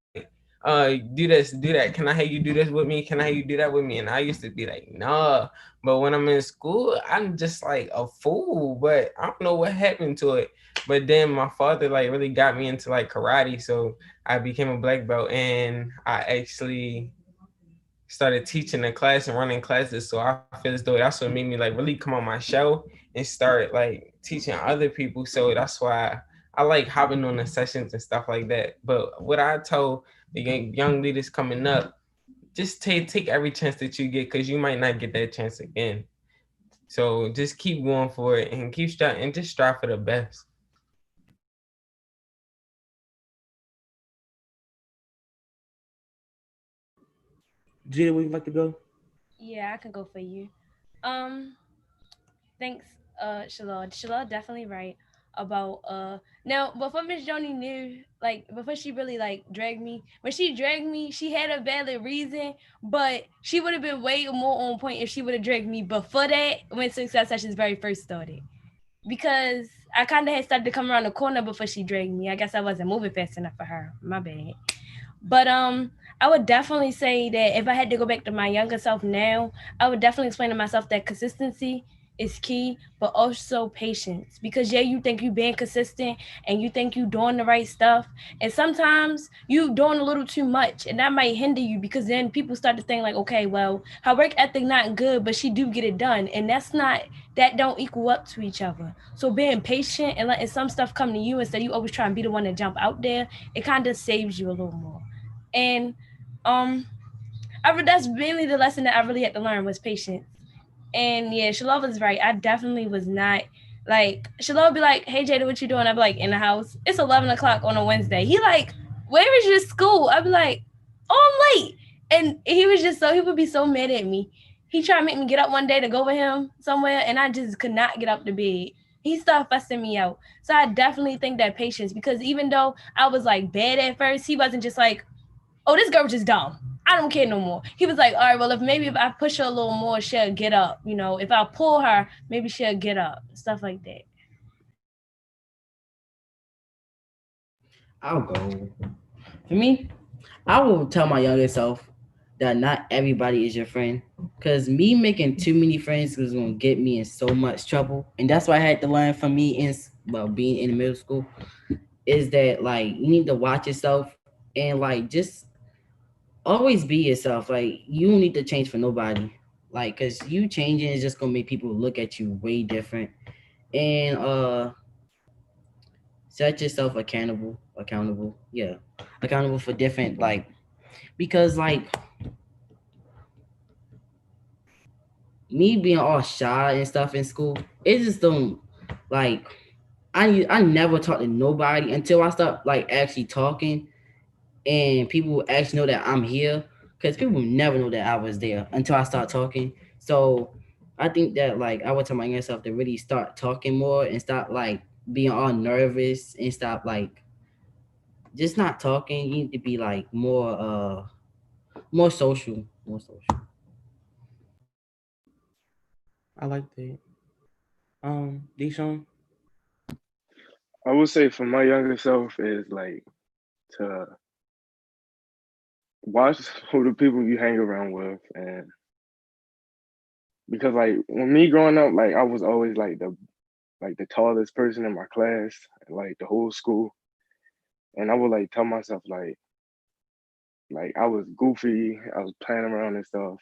do this, do that. Can I have you do this with me? Can I have you do that with me? And I used to be like, nah. But when I'm in school, I'm just like a fool. But I don't know what happened to it. But then my father like really got me into like karate, so I became a black belt, and I actually started teaching a class and running classes. So I feel as though that's what made me like really come on my show and start like teaching other people. So that's why I like hopping on the sessions and stuff like that. But what I told the young leaders coming up, just take every chance that you get, because you might not get that chance again. So just keep going for it and keep striving and just strive for the best. Jada, would you like to go? Yeah, I can go for you. Um, Thanks, Shalal. Shalal definitely right about now before Miss Joni knew, like before she really like dragged me. When she dragged me, she had a valid reason, but she would have been way more on point if she would have dragged me before that when Success Sessions very first started. Because I kind of had started to come around the corner before she dragged me. I guess I wasn't moving fast enough for her. My bad. But I would definitely say that if I had to go back to my younger self now, I would definitely explain to myself that consistency is key, but also patience. Because yeah, you think you being consistent and you think you doing the right stuff, and sometimes you doing a little too much, and that might hinder you because then people start to think like, okay, well, her work ethic not good, but she do get it done, and that don't equal up to each other. So being patient and letting some stuff come to you instead of you always trying to be the one to jump out there, it kind of saves you a little more. And um that's mainly the lesson that I really had to learn was patience. And yeah, Shalom was right. I definitely was not like Shalom would be like, "Hey Jada, what you doing?" I'd be like, "In the house." It's 11 o'clock on a Wednesday. He like, "Where is your school?" I'd be like, "Oh, I'm late." And he would be so mad at me. He tried to make me get up one day to go with him somewhere, and I just could not get up to bed. He started fussing me out. So I definitely think that patience, because even though I was like bad at first, he wasn't just like, "Oh, this girl just dumb. I don't care no more." He was like, "All right, well, if I push her a little more, she'll get up. You know, if I pull her, maybe she'll get up." Stuff like that. I'll go. For me, I will tell my younger self that not everybody is your friend. Cause me making too many friends is gonna get me in so much trouble, and that's what I had to learn from me being in middle school is that like you need to watch yourself and like just always be yourself. Like you don't need to change for nobody. Like, cause you changing is just gonna make people look at you way different. And set yourself accountable. Yeah, accountable for different because me being all shy and stuff in school, it just don't like I never talk to nobody until I start like actually talking and people actually know that I'm here because people never know that I was there until I start talking. So I think that like I would tell myself to really start talking more and stop like being all nervous and stop like just not talking. You need to be like more social, more social. I like that. Deshaun. I would say for my younger self is like to watch who the people you hang around with, and because like when me growing up, like I was always like the tallest person in my class, like the whole school, and I would like tell myself like I was goofy, I was playing around and stuff.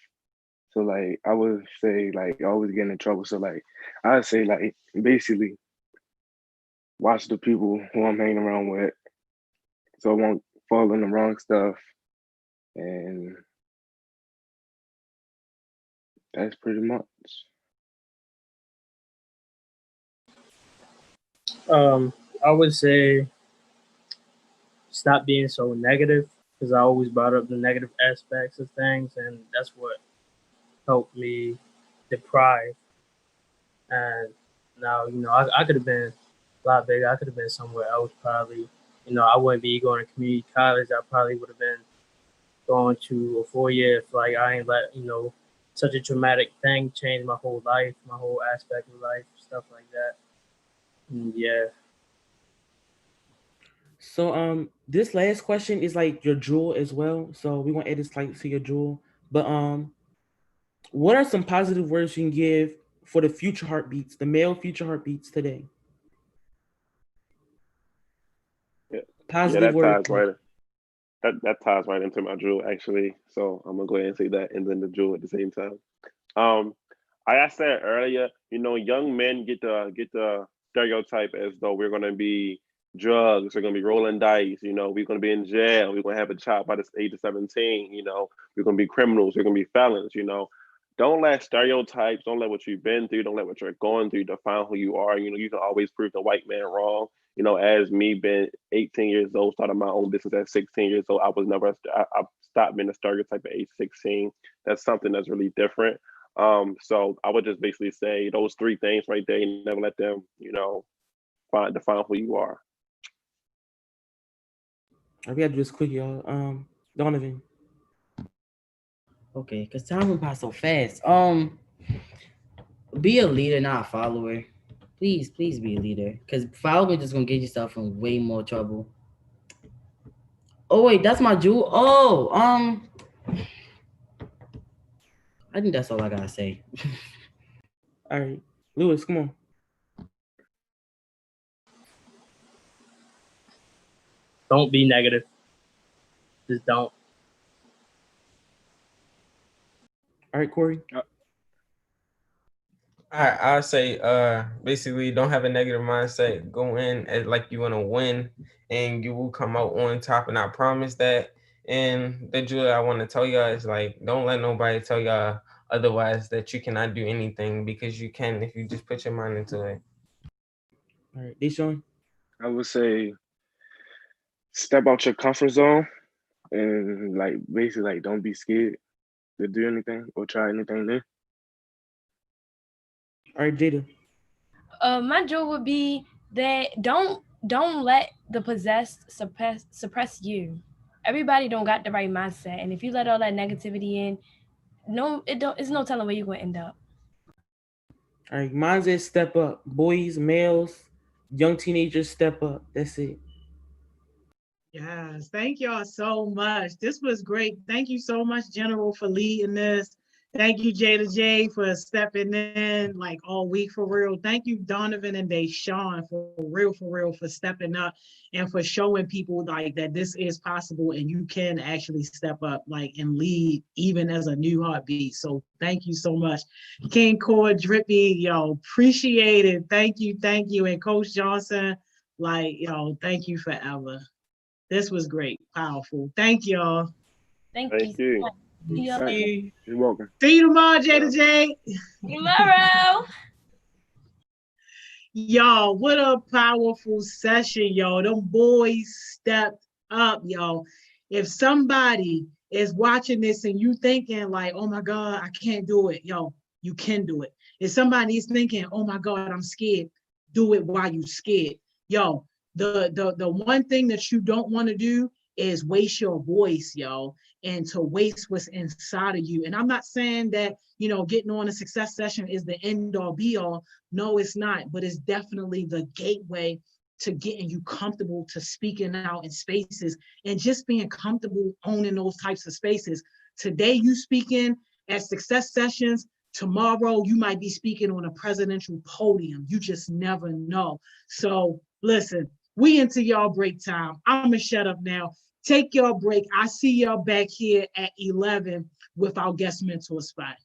So like I would say like I always getting in trouble. So like I'd say like basically watch the people who I'm hanging around with, so I won't fall in the wrong stuff. And that's pretty much. I would say stop being so negative because I always brought up the negative aspects of things, and that's what helped me deprive. And now, I could have been a lot bigger. I could have been somewhere else probably. I wouldn't be going to community college. I probably would have been going to a 4 year if like I ain't let, such a traumatic thing change my whole life, my whole aspect of life, stuff like that. And yeah. So this last question is like your jewel as well. So we want to add this like to your jewel. But what are some positive words you can give for the future heartbeats, the male future heartbeats today? Yeah, yeah, Positive that word. ties right. That ties right into my jewel actually. So I'm gonna go ahead and say that and then the jewel at the same time. Um, I said earlier, young men get the stereotype as though we're gonna be drugs, we're gonna be rolling dice, we're gonna be in jail, we're gonna have a child by the age of 17, we're gonna be criminals, we're gonna be felons. Don't let stereotypes, don't let what you've been through, don't let what you're going through define who you are. You can always prove the white man wrong. As me being 18 years old, started my own business at 16 years old, I was never, I stopped being a stereotype at age 16. That's something that's really different. So I would just basically say those three things right there. You never let them, define who you are. We gotta do this quick, y'all. Donovan. Okay, because time went by so fast. Be a leader, not a follower. Please be a leader. Because following just gonna get yourself in way more trouble. Oh wait, that's my jewel. Oh, I think that's all I gotta say. All right. Lewis, come on. Don't be negative. Just don't. All right, Corey. I'll say basically don't have a negative mindset. Go in as like you want to win and you will come out on top, and I promise that. And the Julia I want to tell y'all is like don't let nobody tell y'all otherwise that you cannot do anything, because you can if you just put your mind into it. All right, Deshaun. I would say step out your comfort zone and like basically like don't be scared to do anything or try anything new. All right, Jada. My joke would be that don't let the possessed suppress you. Everybody don't got the right mindset, and if you let all that negativity in, no, it don't. It's no telling where you're gonna end up. All right, mine says step up. Boys, males, young teenagers, step up. That's it. Yes, thank y'all so much. This was great. Thank you so much, General, for leading this. Thank you, Jada J, for stepping in like all week for real. Thank you, Donovan and Deshaun, for real, for stepping up and for showing people like that this is possible and you can actually step up like and lead even as a new heartbeat. So thank you so much. King Core Drippy, yo, appreciate it. Thank you, thank you. And Coach Johnson, like, yo, thank you forever. This was great, powerful. Thank y'all. Thank Thank you. you. See y'all See you. You're welcome. See you tomorrow, Jada J. tomorrow. Y'all, what a powerful session, y'all. Them boys stepped up, y'all. If somebody is watching this and you thinking like, oh my God, I can't do it, yo, you can do it. If somebody is thinking, oh my God, I'm scared, do it while you scared. Yo, the one thing that you don't want to do is waste your voice, yo, and to waste what's inside of you. And I'm not saying that, getting on a success session is the end all be all. No, it's not, but it's definitely the gateway to getting you comfortable to speaking out in spaces and just being comfortable owning those types of spaces. Today, you speaking at success sessions. Tomorrow, you might be speaking on a presidential podium. You just never know. So listen, we into y'all break time. I'm going to shut up now. Take your break. I see y'all back here at 11 with our guest mentor spot.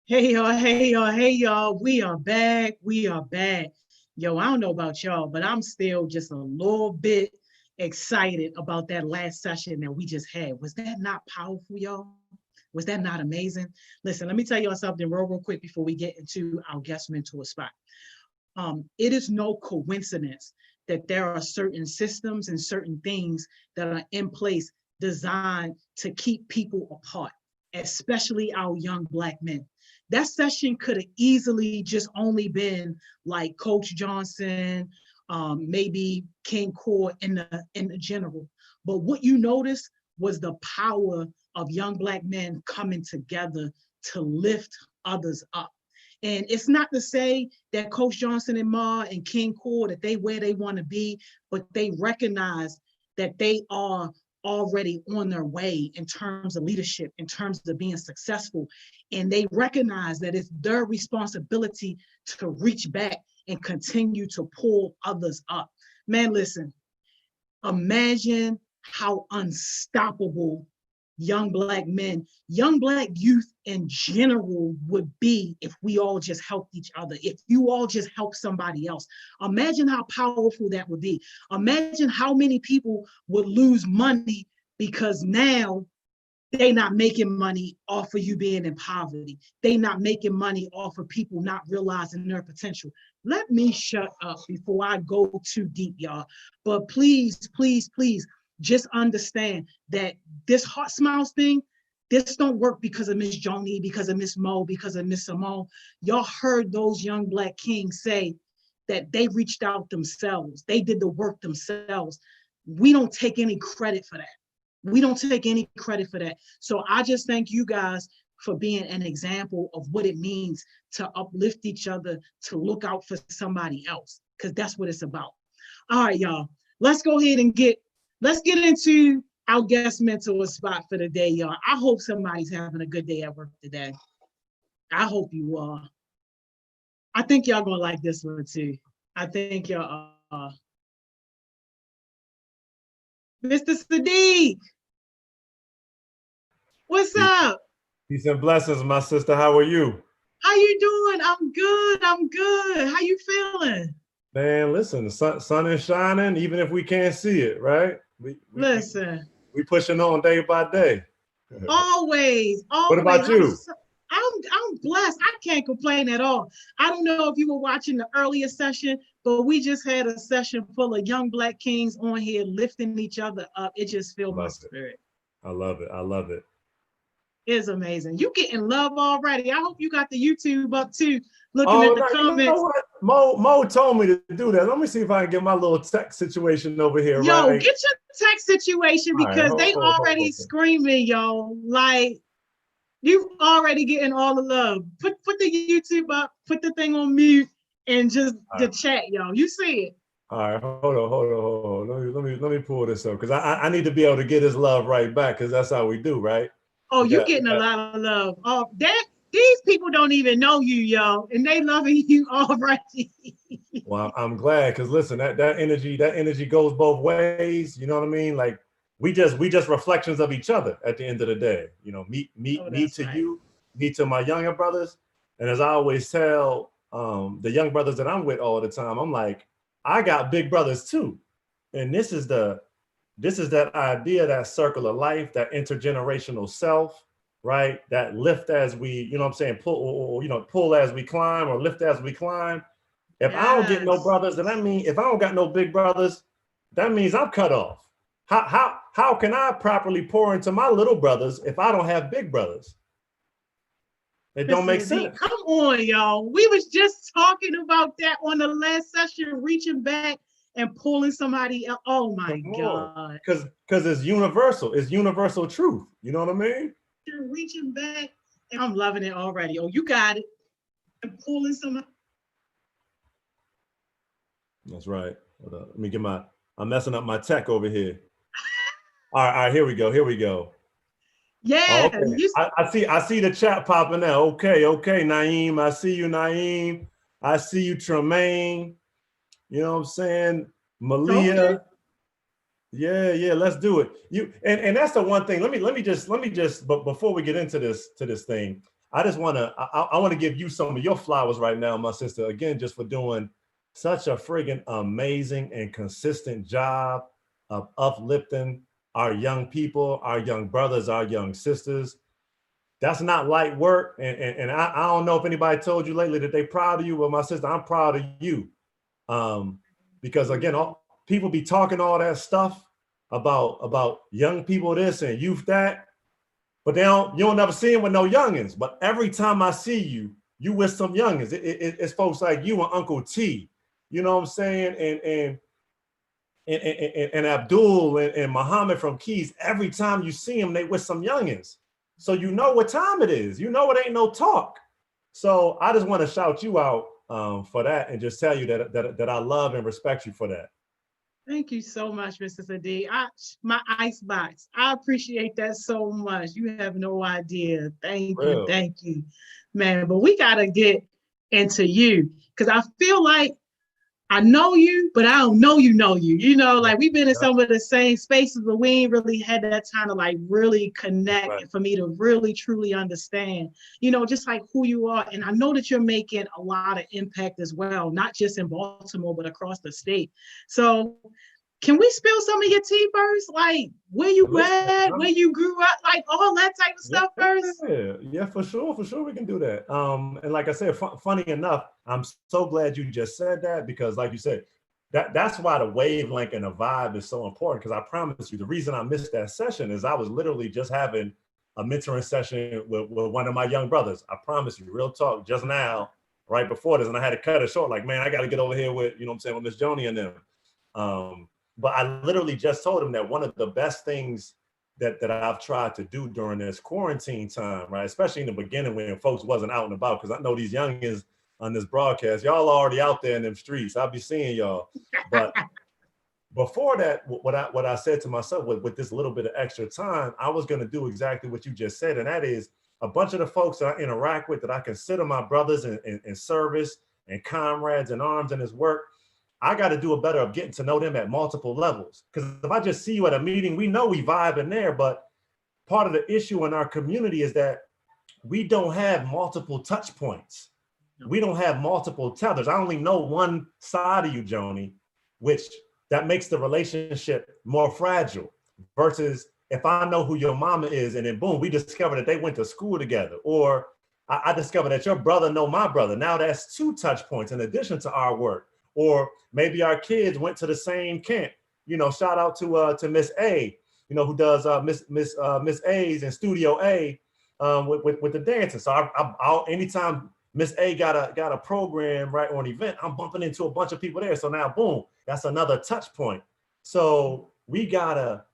Hey y'all, hey y'all, hey y'all. We are back. We are back. Yo, I don't know about y'all, but I'm still just a little bit excited about that last session that we just had. Was that not powerful, y'all? Was that not amazing? Listen, let me tell y'all something real quick before we get into our guest mentor spot. It is no coincidence that there are certain systems and certain things that are in place designed to keep people apart, especially our young Black men. That session could have easily just only been like Coach Johnson, maybe King Core in the general. But what you noticed was the power of young Black men coming together to lift others up. And it's not to say that Coach Johnson and Ma and King Core, that they where they want to be, but they recognize that they are already on their way in terms of leadership, in terms of being successful. And they recognize that it's their responsibility to reach back and continue to pull others up. Man, listen, imagine how unstoppable young Black men, young Black youth in general would be if we all just helped each other, if you all just help somebody else. Imagine how powerful that would be. Imagine how many people would lose money because now they not making money off of you being in poverty. They not making money off of people not realizing their potential. Let me shut up before I go too deep, y'all. But please, please, please, just understand that this HeartSmiles thing, this don't work because of Miss Joni, because of Miss Mo, because of Miss Simone. Y'all heard those young Black kings say that they reached out themselves. They did the work themselves. We don't take any credit for that. We don't take any credit for that. So I just thank you guys for being an example of what it means to uplift each other, to look out for somebody else, because that's what it's about. All right, y'all. Let's go ahead and let's get into our guest mentor spot for the day, y'all. I hope somebody's having a good day at work today. I hope you are. I think y'all gonna like this one too. I think y'all are. Mr. Sadiq, what's up? Peace and blessings, my sister. How are you? How you doing? I'm good. I'm good. How you feeling? Man, listen, the sun is shining, even if we can't see it, right? Listen. We pushing on day by day. Always. What about you? I'm blessed. I can't complain at all. I don't know if you were watching the earlier session, but we just had a session full of young Black kings on here lifting each other up. It just filled my spirit. I love it. I love it. It's amazing. You getting love already. I hope you got the YouTube up too, looking at the comments. You know what? Mo told me to do that. Let me see if I can get my little tech situation over here. Yo, right? Get your tech situation because they already screaming, yo. Like, you already getting all the love. Put the YouTube up, put the thing on mute, and just the chat, yo. You see it. All right, hold on. Let me pull this up because I need to be able to get his love right back because that's how we do, right? Oh, you getting a lot of love. Oh, these people don't even know you, yo, and they loving you already. Well, I'm glad because listen, that energy goes both ways. You know what I mean? Like we just reflections of each other at the end of the day. You know, me to right. You, me to my younger brothers, and as I always tell the young brothers that I'm with all the time, I'm like, I got big brothers too, and this is that idea, that circle of life, that intergenerational self, right? That lift as we, you know what I'm saying, pull as we climb or lift as we climb. If I don't get no brothers, then that means if I don't got no big brothers, that means I'm cut off. How can I properly pour into my little brothers if I don't have big brothers? It don't make sense. Come on, y'all. We was just talking about that on the last session, reaching back and pulling somebody else. Oh my God. Because it's universal. It's universal truth. You know what I mean? You're reaching back, and I'm loving it already. Oh, you got it. And pulling somebody. That's right. Let me get I'm messing up my tech over here. All right, here we go. Yeah. Okay. I see the chat popping out. Okay, Naeem. I see you, Naeem. I see you, Tremaine. You know what I'm saying? Malia. Okay. Yeah, let's do it. And that's the one thing. Let me just, but before we get into this thing, I just want to, I want to give you some of your flowers right now, my sister, again, just for doing such a friggin' amazing and consistent job of uplifting our young people, our young brothers, our young sisters. That's not light work. And I don't know if anybody told you lately that they proud of you, but my sister, I'm proud of you. Because again, people be talking all that stuff about young people this and youth that, but you don't never see them with no youngins. But every time I see you, you with some youngins. It's folks like you and Uncle T, you know what I'm saying? And Abdul and Muhammad from Keys. Every time you see them, they with some youngins. So you know what time it is. You know it ain't no talk. So I just want to shout you out for that and just tell you that I love and respect you for that. Thank you so much, Mr. Sadiq. My icebox. I appreciate that so much. You have no idea. Thank you, man. But we gotta get into you because I feel like I know you, but I don't know you know you. You know, like we've been in some of the same spaces, but we ain't really had that time to like really connect and for me to really truly understand, you know, just like who you are. And I know that you're making a lot of impact as well, not just in Baltimore, but across the state. So can we spill some of your tea first? Like where you at, where you grew up, like all that type of stuff first? Yeah, for sure we can do that. And like I said, funny enough, I'm so glad you just said that because like you said, that's why the wavelength and the vibe is so important because I promise you, the reason I missed that session is I was literally just having a mentoring session with one of my young brothers. I promise you, real talk, just now, right before this, and I had to cut it short, like, man, I got to get over here with, you know what I'm saying, with Miss Joni and them. But I literally just told him that one of the best things that I've tried to do during this quarantine time, right? Especially in the beginning when folks wasn't out and about, because I know these youngins on this broadcast, y'all already out there in them streets. I'll be seeing y'all. But before that, what I said to myself with this little bit of extra time, I was gonna do exactly what you just said, and that is a bunch of the folks that I interact with that I consider my brothers in service and comrades in arms in this work, I got to do a better of getting to know them at multiple levels. Because if I just see you at a meeting, we know we vibe in there, but part of the issue in our community is that we don't have multiple touch points. We don't have multiple tethers. I only know one side of you, Joni, which that makes the relationship more fragile versus if I know who your mama is and then boom, we discover that they went to school together, or I discover that your brother know my brother. Now that's two touch points in addition to our work. Or maybe our kids went to the same camp. You know, shout out to Miss A, you know, who does Miss A's in Studio A with the dancing. So I'll anytime Miss A got a program, right, or an event, I'm bumping into a bunch of people there. So now, boom, that's another touch point. So we gotta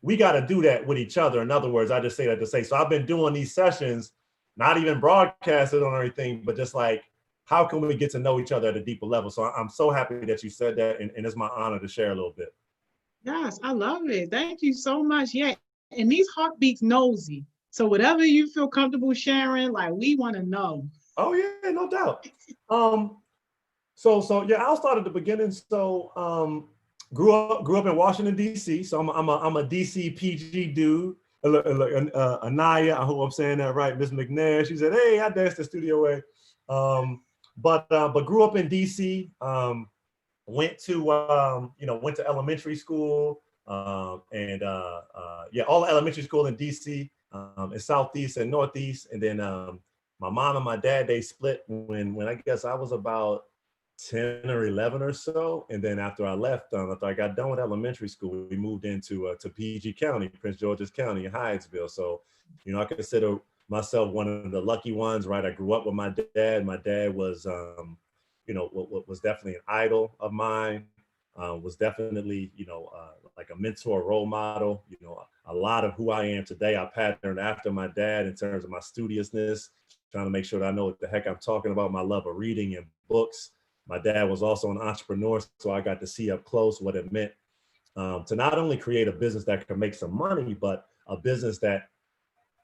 do that with each other. In other words, I just say that to say. So I've been doing these sessions, not even broadcasted on anything, but just like, how can we get to know each other at a deeper level? So I'm so happy that you said that, and it's my honor to share a little bit. Yes, I love it. Thank you so much. Yeah, and these heartbeats nosy. So whatever you feel comfortable sharing, like we want to know. Oh yeah, no doubt. So yeah, I'll start at the beginning. So grew up in Washington D.C. So I'm a D.C. PG dude. Anaya, I hope I'm saying that right. Miss McNair, she said, "Hey, I danced at Studio A." But grew up in DC, went to elementary school, and all elementary school in DC, in Southeast and Northeast. And then my mom and my dad, they split when I guess I was about 10 or 11 or so. And then after I left, after I got done with elementary school, we moved into to PG County, Prince George's County in Hyattsville. So, you know, I consider myself one of the lucky ones, right? I grew up with my dad. My dad was, was definitely an idol of mine, was definitely, like a mentor, role model. You know, a lot of who I am today, I patterned after my dad in terms of my studiousness, trying to make sure that I know what the heck I'm talking about, my love of reading and books. My dad was also an entrepreneur, so I got to see up close what it meant to not only create a business that could make some money, but a business that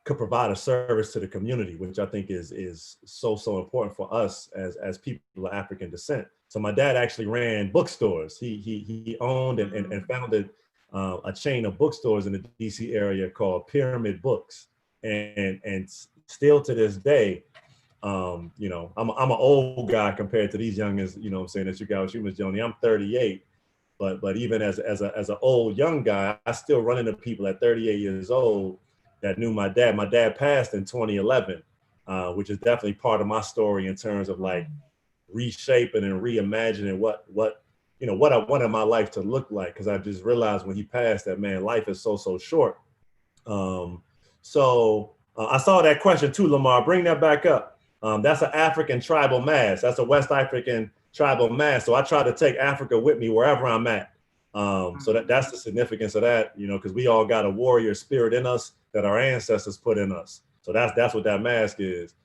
could provide a service to the community, which I think is so important for us as people of African descent. So my dad actually ran bookstores. He owned and founded a chain of bookstores in the DC area called Pyramid Books, and still to this day, You know, I'm an old guy compared to these youngins, you know what I'm saying, that you got, you, Miss Joni. I'm 38, but even as an old young guy, I still run into people at 38 years old that knew my dad. My dad passed in 2011, which is definitely part of my story in terms of like reshaping and reimagining what you know, what I wanted my life to look like. Because I just realized when he passed that, man, life is so short. I saw that question too, Lamar. Bring that back up. That's an African tribal mask. That's a West African tribal mask. So I try to take Africa with me wherever I'm at. So that's the significance of that, you know, because we all got a warrior spirit in us that our ancestors put in us. So that's what that mask is.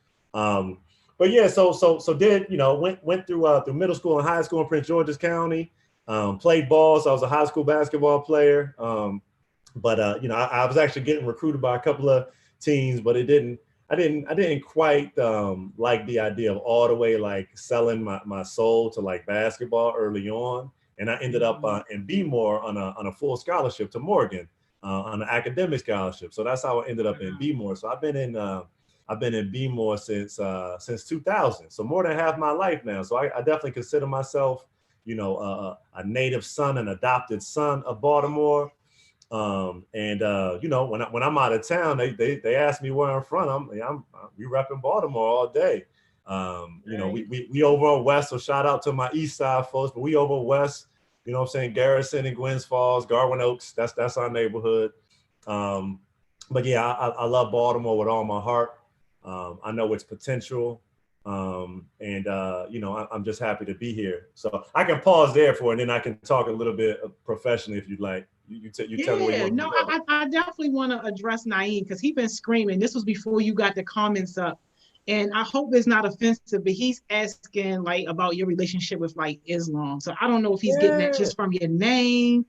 But yeah, so did, you know, went through middle school and high school in Prince George's County. Played ball, so I was a high school basketball player. But you know, I was actually getting recruited by a couple of teams, but I didn't quite like the idea of all the way like selling my soul to like basketball early on. And I ended up in B-More on a full scholarship to Morgan on an academic scholarship. So that's how I ended up in B-More. So I've been in B-More since 2000. So more than half my life now. So I definitely consider myself, you know, a native son, an adopted son of Baltimore. You know, when I'm out of town, they ask me where I'm from. We repping Baltimore all day. You know, we over on West, so shout out to my East Side folks, but we over West, you know what I'm saying, Garrison and Gwynns Falls, Garwin Oaks, that's our neighborhood. But yeah, I love Baltimore with all my heart. I know its potential. You know, I'm just happy to be here. So I can pause there for, and then I can talk a little bit professionally if you'd like. You tell me what you want. No, I definitely want to address Naeem because he's been screaming. This was before you got the comments up. And I hope it's not offensive, but he's asking like about your relationship with like Islam. So I don't know if he's getting that just from your name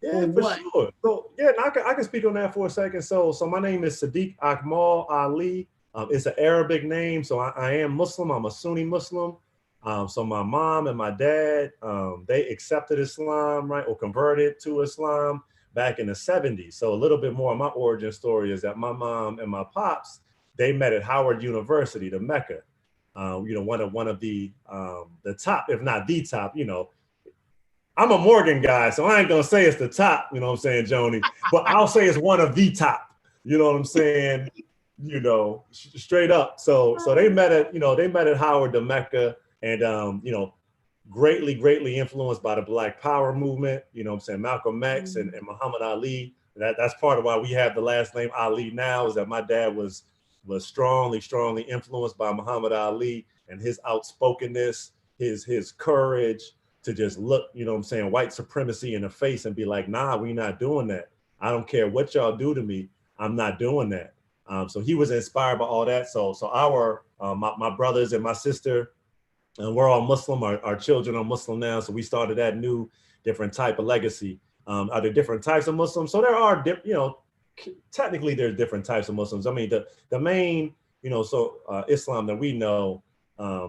or what. Sure. So yeah, I can speak on that for a second. So my name is Sadiq Akmal Ali. It's an Arabic name, so I am Muslim. I'm a Sunni Muslim. So my mom and my dad, they accepted Islam, right, or converted to Islam back in the 70s. So a little bit more of my origin story is that my mom and my pops, they met at Howard University, the Mecca. You know, one of the top, if not the top, you know. I'm a Morgan guy, so I ain't gonna say it's the top, you know what I'm saying, Joni, but I'll say it's one of the top, you know what I'm saying? You know, straight up. So they met at Howard, the Mecca, and you know, greatly influenced by the Black Power movement, you know what I'm saying, Malcolm X and Muhammad Ali. That's part of why we have the last name Ali now, is that my dad was strongly influenced by Muhammad Ali and his outspokenness, his courage to just look, you know what I'm saying, white supremacy in the face and be like, nah, we not doing that. I don't care what y'all do to me, I'm not doing that. So he was inspired by all that. So our my brothers and my sister, and we're all Muslim. Our children are Muslim now. So we started that new different type of legacy. Are there different types of Muslims? So there are, you know, technically there's different types of Muslims. I mean, the main, you know, Islam that we know,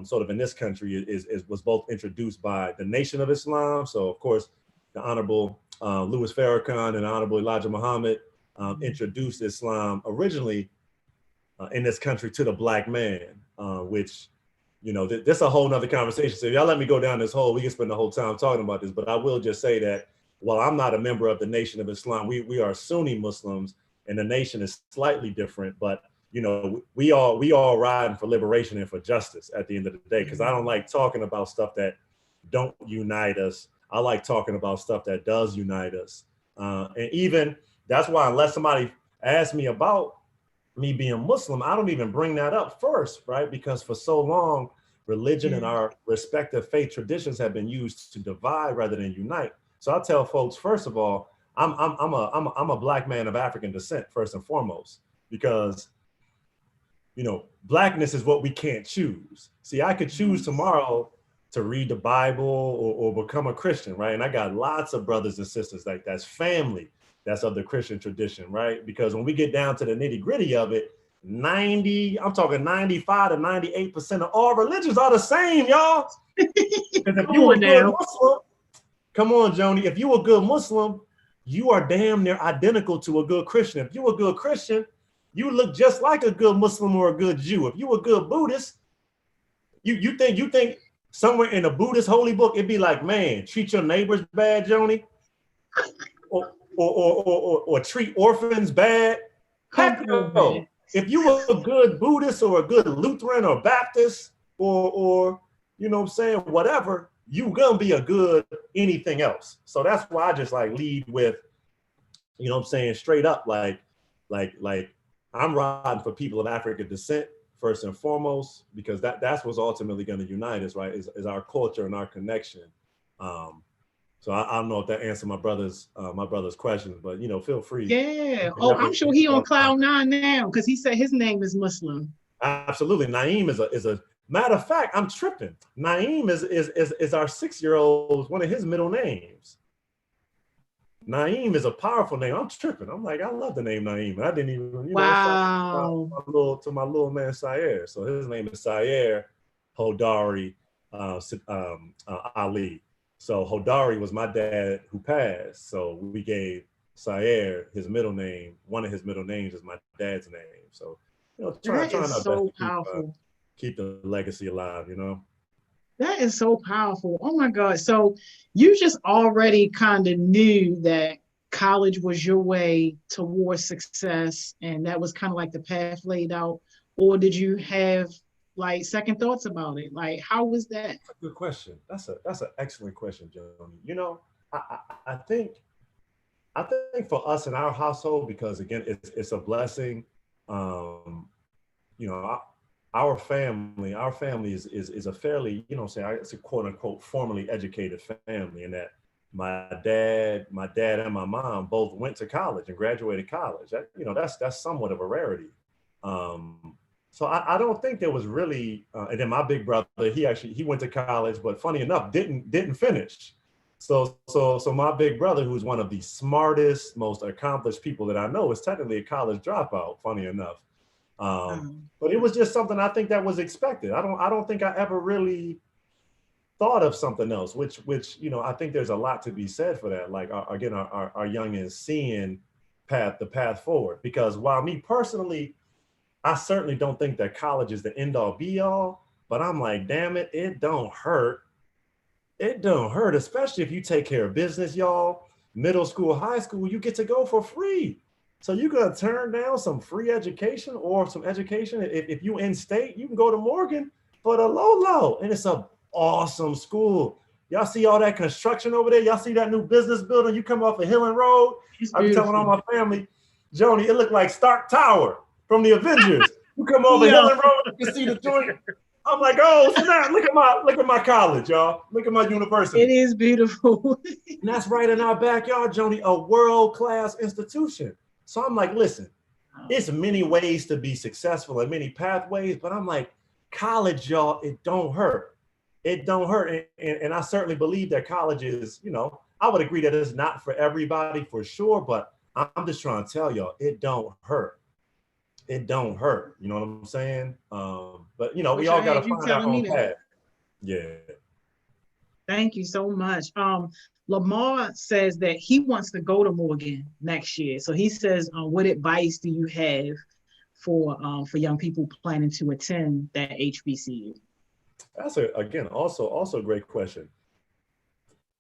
sort of in this country was both introduced by the Nation of Islam. So of course, the Honorable Louis Farrakhan and Honorable Elijah Muhammad introduced Islam originally in this country to the Black man, which, you know, this is a whole nother conversation. So if y'all let me go down this hole, we can spend the whole time talking about this, but I will just say that while I'm not a member of the Nation of Islam, we are Sunni Muslims, and the nation is slightly different, but you know, we all riding for liberation and for justice at the end of the day, because I don't like talking about stuff that don't unite us. I like talking about stuff that does unite us. And even that's why, unless somebody asks me about me being Muslim, I don't even bring that up first, right? Because for so long, religion and our respective faith traditions have been used to divide rather than unite. So I tell folks, first of all, I'm a Black man of African descent, first and foremost, because, you know, Blackness is what we can't choose. See, I could choose tomorrow to read the Bible or become a Christian, right? And I got lots of brothers and sisters like that's family that's of the Christian tradition, right? Because when we get down to the nitty gritty of it, I'm talking 95 to 98% of all religions are the same, y'all. Because if you were a good Muslim, come on, Joni, if you a good Muslim, you are damn near identical to a good Christian. If you a good Christian, you look just like a good Muslim or a good Jew. If you a good Buddhist, you think somewhere in a Buddhist holy book it'd be like, man, treat your neighbors bad, Joni, or treat orphans bad? Heck no. If you were a good Buddhist or a good Lutheran or Baptist or you know what I'm saying, whatever, you gonna be a good anything else. So that's why I just like lead with, you know what I'm saying, straight up, like I'm riding for people of African descent first and foremost, because that's what's ultimately going to unite us, right? Is our culture and our connection. So I don't know if that answered my brother's questions, but you know, feel free. Yeah. Oh, I'm sure he on cloud nine now because he said his name is Muslim. Absolutely, Naeem is a matter of fact. I'm tripping. Naeem is our 6-year-old, one of his middle names. Naeem is a powerful name. I'm tripping. I'm like, I love the name Naeem. I didn't even, you know, to my little man Sayer. So his name is Sayer Hodari Ali. So Hodari was my dad who passed. So we gave Sayer his middle name. One of his middle names is my dad's name. So, you know, trying our best to keep the legacy alive, you know. That is so powerful. Oh my God. So you just already kind of knew that college was your way towards success, and that was kind of like the path laid out, or did you have like second thoughts about it? Like, how was that? That's a good question. That's an excellent question, Joni. You know, I think for us in our household, because again, it's a blessing. You know, our family is a fairly, you know, it's a quote unquote formally educated family, in that my dad and my mom both went to college and graduated college. That, you know, that's somewhat of a rarity. So I don't think there was really, and then my big brother, he went to college, but funny enough, didn't finish. So my big brother, who's one of the smartest, most accomplished people that I know, is technically a college dropout, funny enough. But it was just something I think that was expected. I don't think I ever really thought of something else, which you know, I think there's a lot to be said for that. Like our youngins seeing the path forward. Because while me personally, I certainly don't think that college is the end all be all, but I'm like, damn it, it don't hurt. It don't hurt, especially if you take care of business, y'all. Middle school, high school, you get to go for free. So you're gonna turn down some free education or some education. If you in state, you can go to Morgan for the low, and it's a awesome school. Y'all see all that construction over there? Y'all see that new business building? You come off of Hill and Road. I be telling all my family, Joni, it looked like Stark Tower from the Avengers. You come over Hill and Road, you can see the joint. I'm like, oh snap! Look at my college, y'all. Look at my university. It is beautiful. And that's right in our backyard, Joni, a world-class institution. So I'm like, listen, it's many ways to be successful and many pathways, but I'm like, college, y'all, it don't hurt. It don't hurt. And I certainly believe that college is, you know, I would agree that it's not for everybody for sure, but I'm just trying to tell y'all, it don't hurt. It don't hurt. You know what I'm saying? But, you know, we all got to find our own path. Yeah. Thank you so much. Lamar says that he wants to go to Morgan next year. So he says, what advice do you have for young people planning to attend that HBCU? That's also a great question.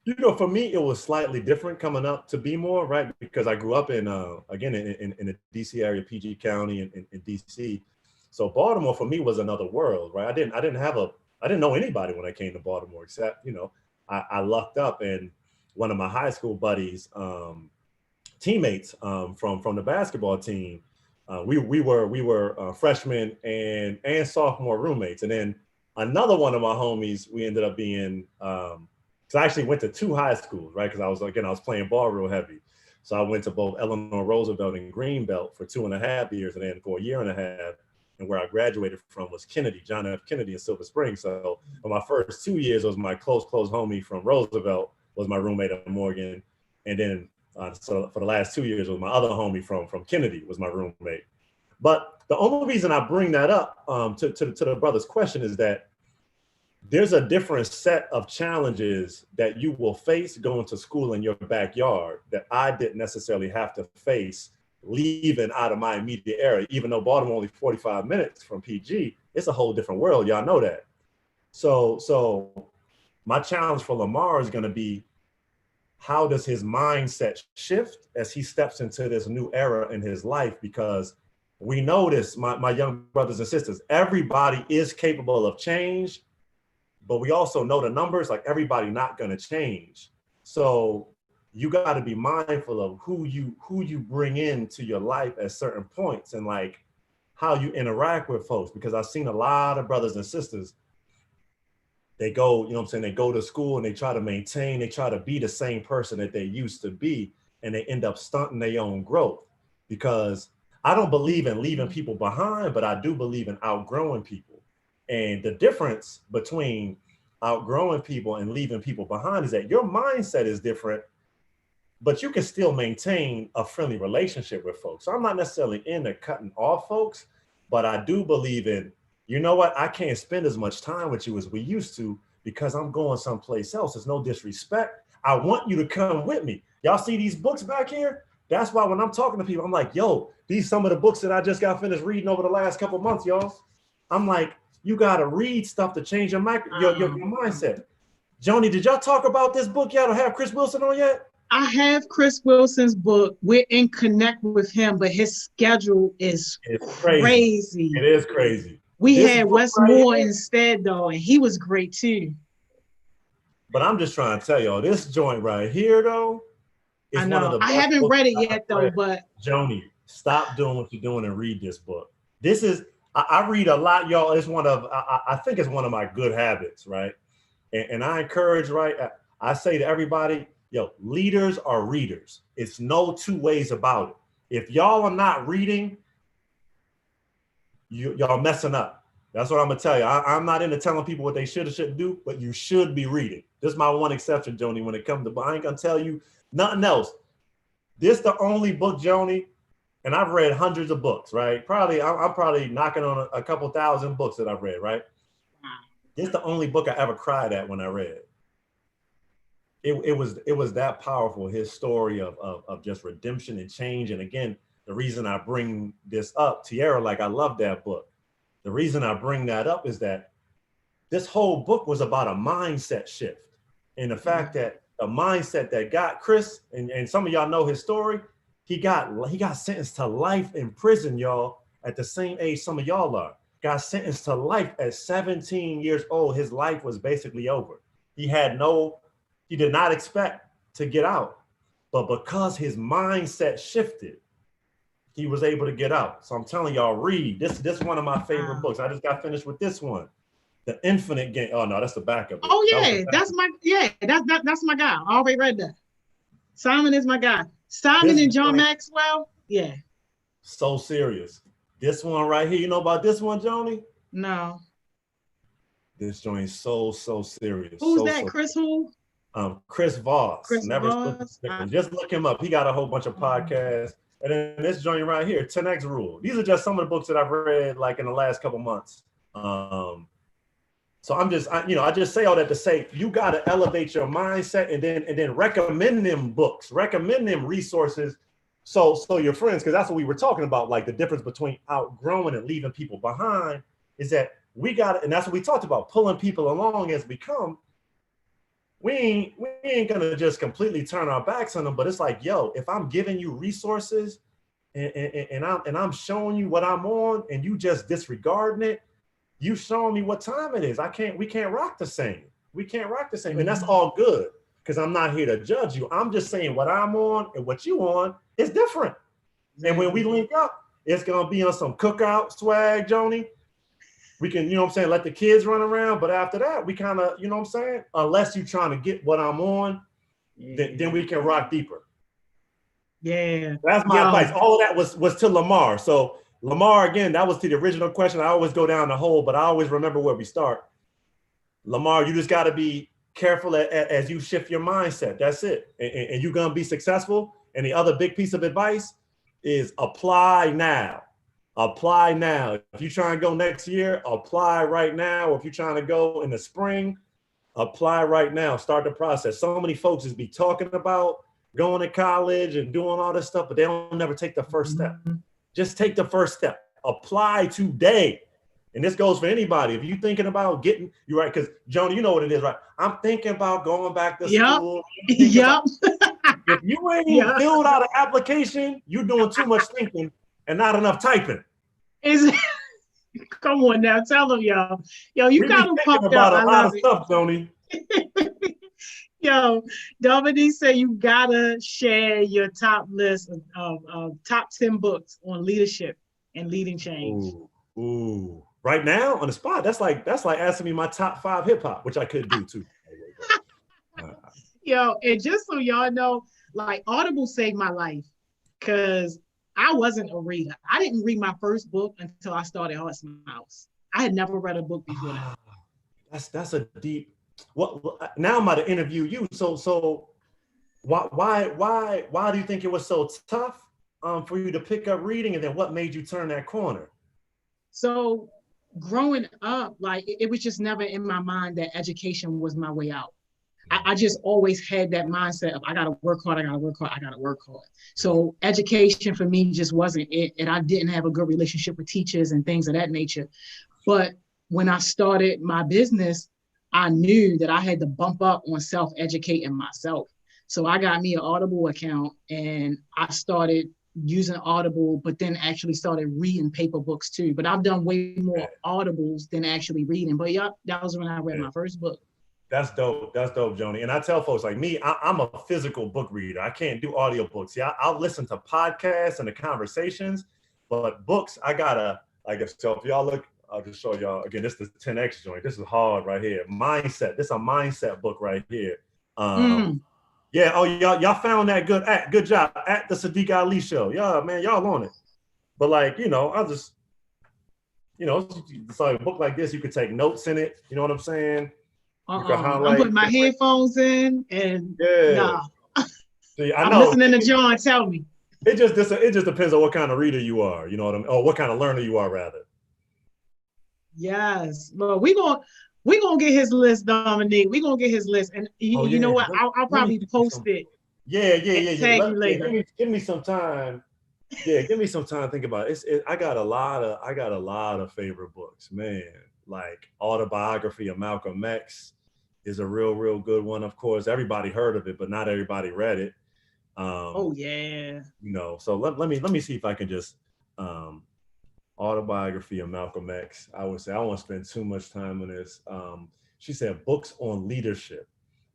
You know, for me, it was slightly different coming up to Bmore, right? Because I grew up in the DC area, PG County, in DC. So Baltimore for me was another world, right? I didn't know anybody when I came to Baltimore, except, you know, I lucked up, and one of my high school buddies, teammates from the basketball team, we were freshmen and sophomore roommates, and then another one of my homies, we ended up being. So I actually went to 2 high schools, right? Because I was playing ball real heavy. So I went to both Eleanor Roosevelt and Greenbelt for 2.5 years, and then for a year and a half. And where I graduated from was Kennedy, John F. Kennedy in Silver Spring. So for my first 2 years, it was my close homie from Roosevelt was my roommate at Morgan. And then so for the last 2 years, it was my other homie from Kennedy was my roommate. But the only reason I bring that up to the brother's question is that there's a different set of challenges that you will face going to school in your backyard that I didn't necessarily have to face leaving out of my immediate area. Even though Baltimore only 45 minutes from PG, it's a whole different world. Y'all know that. So my challenge for Lamar is going to be, how does his mindset shift as he steps into this new era in his life? Because we know this, my young brothers and sisters, everybody is capable of change, but we also know the numbers, like everybody not going to change. So you got to be mindful of who you bring into your life at certain points, and like how you interact with folks. Because I've seen a lot of brothers and sisters, they go, you know what I'm saying, they go to school and they try to maintain, they try to be the same person that they used to be, and they end up stunting their own growth. Because I don't believe in leaving people behind, but I do believe in outgrowing people. And the difference between outgrowing people and leaving people behind is that your mindset is different, but you can still maintain a friendly relationship with folks. So I'm not necessarily into cutting off folks, but I do believe in, you know what, I can't spend as much time with you as we used to because I'm going someplace else. There's no disrespect. I want you to come with me. Y'all see these books back here? That's why when I'm talking to people, I'm like, yo, these some of the books that I just got finished reading over the last couple of months, y'all. I'm like, you got to read stuff to change your mindset. Joni, did y'all talk about this book yet or have Chris Wilson on yet? I have Chris Wilson's book. We're in connect with him, but his schedule is crazy. It is crazy. We had Wes Moore instead, though, and he was great too. But I'm just trying to tell y'all, this joint right here, though, is one of the best. I haven't read it yet, though, but Joni, stop doing what you're doing and read this book. This is, I read a lot, y'all. It's one of, I think it's one of my good habits, right? And I encourage, right? I say to everybody, yo, leaders are readers. It's no two ways about it. If y'all are not reading, y'all messing up. That's what I'm gonna tell you. I'm not into telling people what they should or shouldn't do, but you should be reading. This is my one exception, Joni, when it comes to, I ain't gonna tell you nothing else. This the only book, Joni, and I've read hundreds of books, right? I'm probably knocking on a couple thousand books that I've read, right? This is the only book I ever cried at when I read. It was that powerful, his story of just redemption and change. And again, the reason I bring this up, Tierra, like I love that book. The reason I bring that up is that this whole book was about a mindset shift. And the fact that the mindset that got Chris, and some of y'all know his story, he got sentenced to life in prison, y'all, at the same age some of y'all are. Got sentenced to life at 17 years old. His life was basically over. He did not expect to get out. But because his mindset shifted, he was able to get out. So I'm telling y'all, read. This is one of my favorite books. I just got finished with this one. The Infinite Game. Oh no, that's the backup. Oh yeah, that's my guy. I already read that. Simon is my guy. Simon and John Maxwell. Yeah. So serious. This one right here. You know about this one, Joni? No. This joint is so serious. Who's that? Chris who? Chris Voss. Chris Voss. Just look him up. He got a whole bunch of podcasts. And then this joint right here, 10X Rule. These are just some of the books that I've read like in the last couple months. So I just say all that to say, you got to elevate your mindset and then recommend them books, recommend them resources. So your friends, because that's what we were talking about, like the difference between outgrowing and leaving people behind is that we got it. And that's what we talked about, pulling people along as we come. We ain't gonna just completely turn our backs on them, but it's like, yo, if I'm giving you resources and I'm showing you what I'm on and you just disregarding it, you showing me what time it is. We can't rock the same. We can't rock the same. And that's all good, because I'm not here to judge you. I'm just saying what I'm on and what you on is different. And when we link up, it's gonna be on some cookout swag, Joni. We can, let the kids run around. But after that, we kind of, unless you're trying to get what I'm on, then we can rock deeper. Yeah. That's my advice. All of that was to Lamar. So Lamar, again, that was to the original question. I always go down the hole, but I always remember where we start. Lamar, you just got to be careful as you shift your mindset. That's it. And you're going to be successful. And the other big piece of advice is apply now. Apply now. If you're trying to go next year, apply right now. If you're trying to go in the spring, apply right now. Start the process. So many folks just be talking about going to college and doing all this stuff, but they don't never take the first step. Just take the first step. Apply today. And this goes for anybody. If you're thinking about getting, you're right, because Joni, you know what it is, right? I'm thinking about going back to school. Yep. If you ain't Yeah. filled out an application, you're doing too much thinking and not enough typing. Come on now, tell them, y'all. Yo, you We got be them thinking pumped about up. a I lot love of it. stuff, Joni. Yo, Dominique said you gotta share your top list of top 10 books on leadership and leading change. Ooh. Right now on the spot, that's like asking me my top 5 hip hop, which I could do too. Yo, and just so y'all know, like Audible saved my life because I wasn't a reader. I didn't read my first book until I started HeartSmiles. I had never read a book before that. That's a deep. What now? I'm about to interview you. So why do you think it was so tough for you to pick up reading, and then what made you turn that corner? So growing up, like it was just never in my mind that education was my way out. I just always had that mindset of I gotta work hard, I gotta work hard, I gotta work hard. So education for me just wasn't it, and I didn't have a good relationship with teachers and things of that nature. But when I started my business, I knew that I had to bump up on self-educating myself. So I got me an Audible account and I started using Audible, but then actually started reading paper books too. But I've done way more Audibles than actually reading. But yeah, that was when I read my first book. That's dope. That's dope, Joni. And I tell folks like me, I'm a physical book reader. I can't do audiobooks. Yeah, I'll listen to podcasts and the conversations, but books, I gotta, like, if y'all look, I'll just show y'all again. This is the 10X joint. This is hard right here. Mindset. This is a mindset book right here. Yeah. Oh, y'all found that good. Good job at the Sadiq Ali show. Yeah, man, y'all on it. But like, I'll just, it's like a book like this. You could take notes in it. You know what I'm saying? You can highlight. I'm putting my headphones in and nah. See, I'm listening to John tell me. It just depends on what kind of reader you are. You know what I mean? Or what kind of learner you are, rather. Yes, but we gonna get his list, Dominique. We gonna get his list, and you know what? I'll probably post it. Yeah. Tag you later. Give me some time. Yeah, give me some time to think about it. I got a lot of favorite books, man. Like Autobiography of Malcolm X is a real good one. Of course, everybody heard of it, but not everybody read it. Oh yeah. So let me see if I can just Autobiography of Malcolm X. I would say I won't spend too much time on this. She said books on leadership.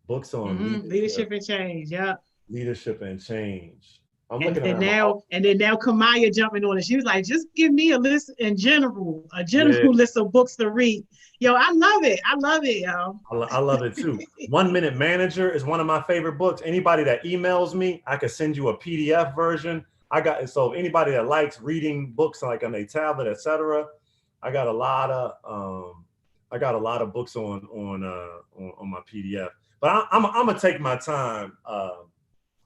Books on leadership and change. Yeah. Leadership and change. And then now Kamaya jumping on it. She was like, just give me a list in general, list of books to read. Yo, I love it. I love it, yo. I love it too. 1 Minute Manager is one of my favorite books. Anybody that emails me, I could send you a PDF version. So anybody that likes reading books like on a tablet, etc., I got a lot of books on my PDF. But I'm gonna take my time.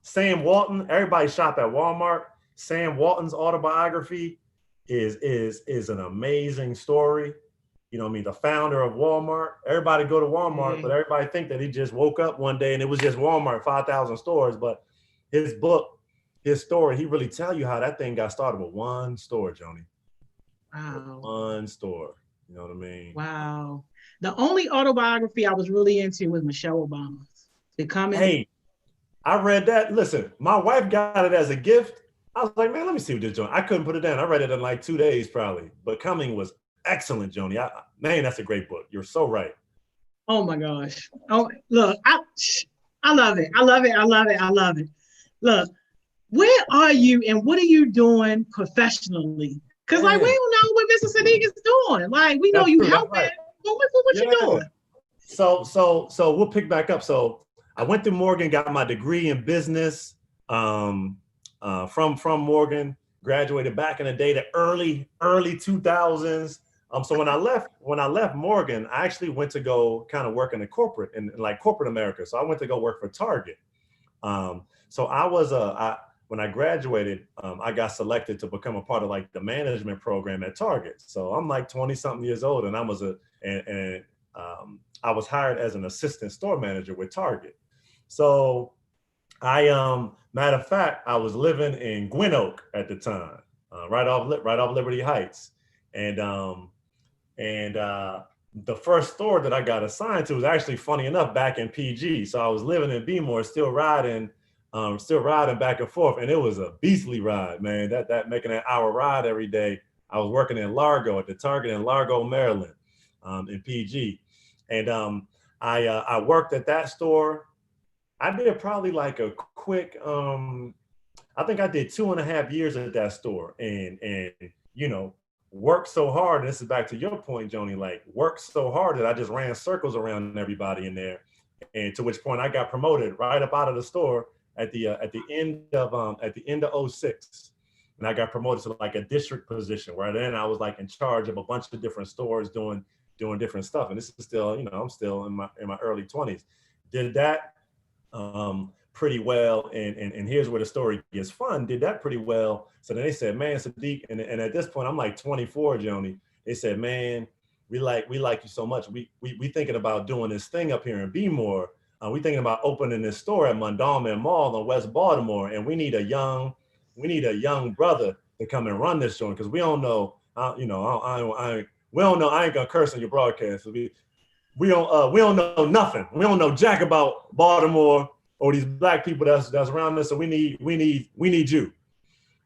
Sam Walton, everybody shop at Walmart. Sam Walton's autobiography is an amazing story. The founder of Walmart. Everybody go to Walmart, but everybody think that he just woke up one day and it was just Walmart, 5,000 stores. But his book, his story, he really tell you how that thing got started with one store, Joni. Wow. One store. You know what I mean? Wow. The only autobiography I was really into was Michelle Obama's. Hey, I read that. Listen, my wife got it as a gift. I was like, man, let me see what this joint. I couldn't put it down. I read it in like 2 days probably. But Coming was excellent, Joni. Man, that's a great book. You're so right. Oh my gosh. Oh, look, I love it. I love it. I love it. I love it. Look, where are you and what are you doing professionally? Because like we don't know what Mr. Sadiq is doing. Like we know you helping. Right. What you doing? So we'll pick back up. So I went to Morgan, got my degree in business from Morgan, graduated back in the day, the early 2000s. So when I left Morgan, I actually went to go kind of work in corporate America. So I went to go work for Target. So I was when I graduated, I got selected to become a part of like the management program at Target. So I'm like 20 something years old, and I was hired as an assistant store manager with Target. So I, matter of fact, I was living in Gwynn Oak at the time, right off Liberty Heights. And And the first store that I got assigned to was actually, funny enough, back in PG. So I was living in Bmore, still riding back and forth, and it was a beastly ride, man. That making an hour ride every day. I was working in Largo at the Target in Largo, Maryland, in PG, and I worked at that store. I did probably like a quick, I think I did 2.5 years at that store, and worked so hard. And this is back to your point, Joni. Like, worked so hard that I just ran circles around everybody in there, and to which point I got promoted right up out of the store at the end of 06, and I got promoted to like a district position where then I was like in charge of a bunch of different stores doing different stuff. And this is still, I'm still in my early 20s. Did that pretty well, and here's where the story gets fun. Did that pretty well. So then they said, man, Sadiq, and at this point I'm like 24, Joni. They said, man, we like you so much. We thinking about doing this thing up here in Bmore. We thinking about opening this store at Mondawmin Mall in West Baltimore, and we need a young brother to come and run this joint, because we don't know, we don't know. I ain't gonna curse on your broadcast. We don't know nothing. We don't know jack about Baltimore or these black people that's around us. So we need you.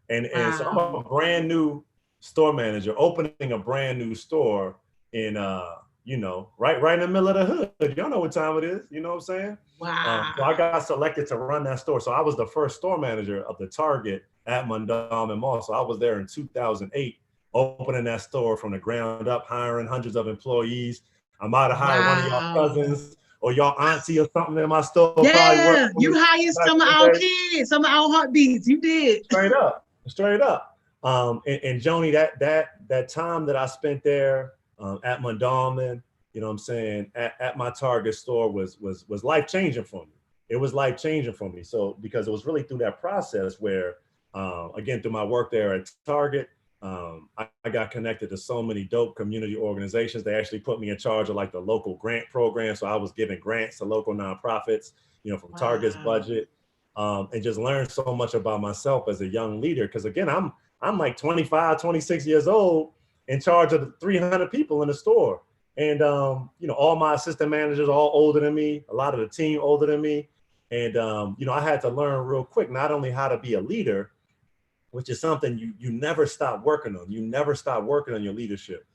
And so I'm a brand new store manager, opening a brand new store in right in the middle of the hood. Y'all know what time it is. You know what I'm saying? Wow. So I got selected to run that store. So I was the first store manager of the Target at Mondawmin Mall. So I was there in 2008, opening that store from the ground up, hiring hundreds of employees. I might have hired one of y'all cousins or y'all auntie or something in my store. Yeah, you hired some of our kids, some of our heartbeats. You did. Straight up. And Joni, that time that I spent there at Mondawmin, you know what I'm saying, at my Target store was life-changing for me. It was life-changing for me. So because it was really through that process where, again, through my work there at Target, I got connected to so many dope community organizations. They actually put me in charge of like the local grant program. So I was giving grants to local nonprofits, from Target's budget, and just learned so much about myself as a young leader. Because again, I'm like 25, 26 years old, in charge of 300 people in the store. And, all my assistant managers all older than me, a lot of the team older than me. And, I had to learn real quick, not only how to be a leader, which is something you never stop working on. You never stop working on your leadership.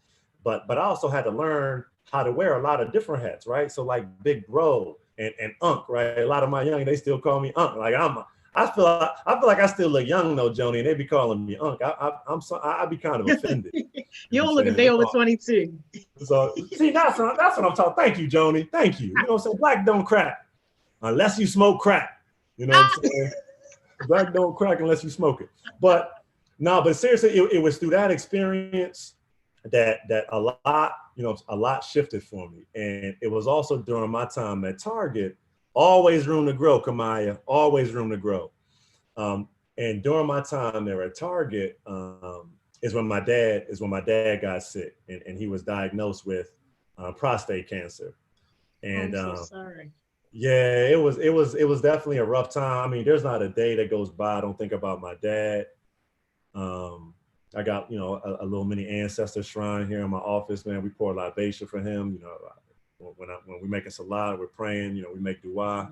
But I also had to learn how to wear a lot of different hats, right? So like big bro and Unc, right? A lot of my young, they still call me Unc. Like I feel like I still look young though, Joni, and they be calling me Unc. I'd be kind of offended. You don't look a day over 22. So see, that's what I'm talking. Thank you, Joni. Thank you. You know what I'm saying? Black don't crack unless you smoke crack. You know what I'm saying? Black don't crack unless you smoke it. But seriously, it was through that experience that a lot shifted for me. And it was also during my time at Target, always room to grow, Kamaya, always room to grow. And during my time there at Target is when my dad got sick, and he was diagnosed with prostate cancer. And I'm so sorry. Yeah, it was definitely a rough time. I mean, there's not a day that goes by I don't think about my dad. I got, a little mini ancestor shrine here in my office, man. We pour libation for him. When we make a salad, we're praying, we make dua,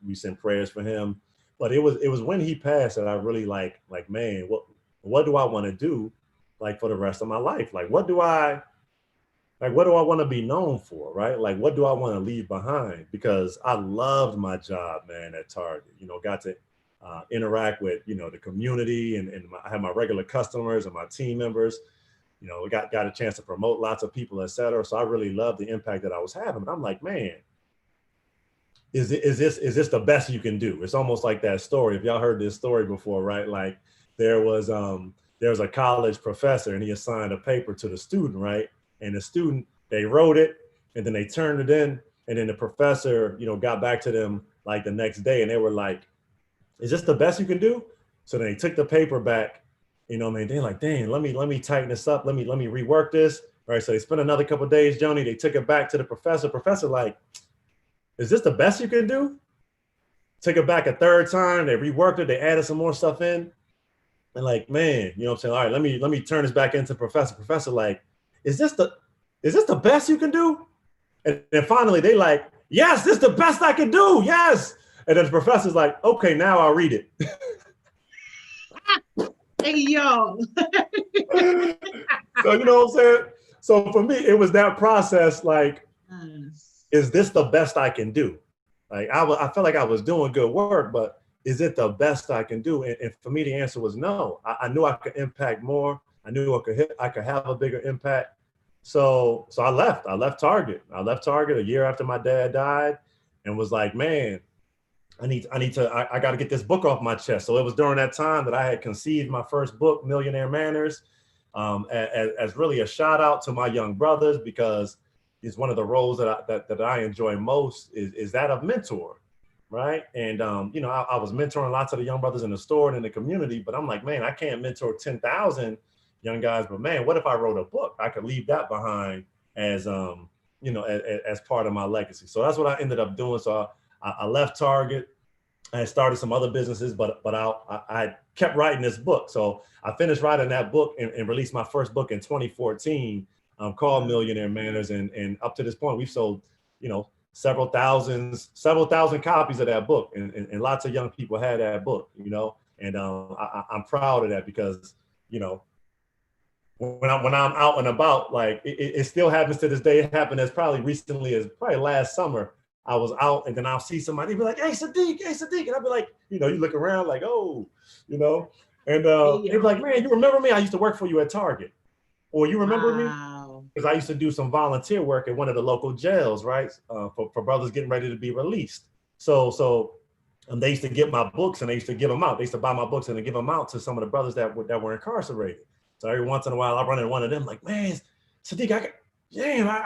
we send prayers for him. But it was when he passed that I really like, man, what do I want to do like for the rest of my life? Like, what do I want to be known for, right? Like, what do I want to leave behind? Because I loved my job, man, at Target. Got to interact with, the community, and I had my regular customers and my team members. We got a chance to promote lots of people, et cetera. So I really loved the impact that I was having. But I'm like, man, is this the best you can do? It's almost like that story. If y'all heard this story before, right? Like there was a college professor, and he assigned a paper to the student, right? And the student, they wrote it, and then they turned it in, and then the professor, got back to them like the next day, and they were like, is this the best you can do? So then they took the paper back, they're like, dang, let me tighten this up. Let me rework this. Right. So they spent another couple of days, Joni, they took it back to the professor. Professor, like, is this the best you can do? Took it back a third time. They reworked it. They added some more stuff in. And like, man, what I'm saying? All right, let me turn this back into professor. Professor, like, is this is this the best you can do? And then finally they like, yes, this is the best I can do. Yes. And then the professor's like, okay, now I'll read it. Hey, yo. So, you know what I'm saying? So for me, it was that process. Like, is this the best I can do? Like, I felt like I was doing good work, but is it the best I can do? And for me, the answer was no. I knew I could impact more. I knew I could have a bigger impact. So I left. I left Target. I left Target a year after my dad died, and was like, man, I got to get this book off my chest. So it was during that time that I had conceived my first book, Millionaire Manners, as really a shout out to my young brothers, because it's one of the roles that I enjoy most is that of mentor, right? And you know, I was mentoring lots of the young brothers in the store and in the community, but I'm like, man, I can't mentor 10,000 young guys, but man, what if I wrote a book? I could leave that behind as you know, as part of my legacy. So that's what I ended up doing. So I left Target. I started some other businesses, but I kept writing this book. So I finished writing that book and released my first book in 2014, called Millionaire Manners. And up to this point, we've sold, you know, several thousand copies of that book, and lots of young people had that book, you know. And I'm proud of that, because, you know, when I'm out and about, like it still happens to this day. It happened as probably recently as probably last summer. I was out, and then I'll see somebody be like, hey, Sadiq, and I'll be like, you know, you look around like, oh, you know, and they'd be like, man, you remember me? I used to work for you at Target. Or you remember me? Because I used to do some volunteer work at one of the local jails, right? For brothers getting ready to be released. So they used to get my books and they used to give them out. They used to buy my books and they give them out to some of the brothers that were incarcerated. So every once in a while, I run into one of them like, man, Sadiq, I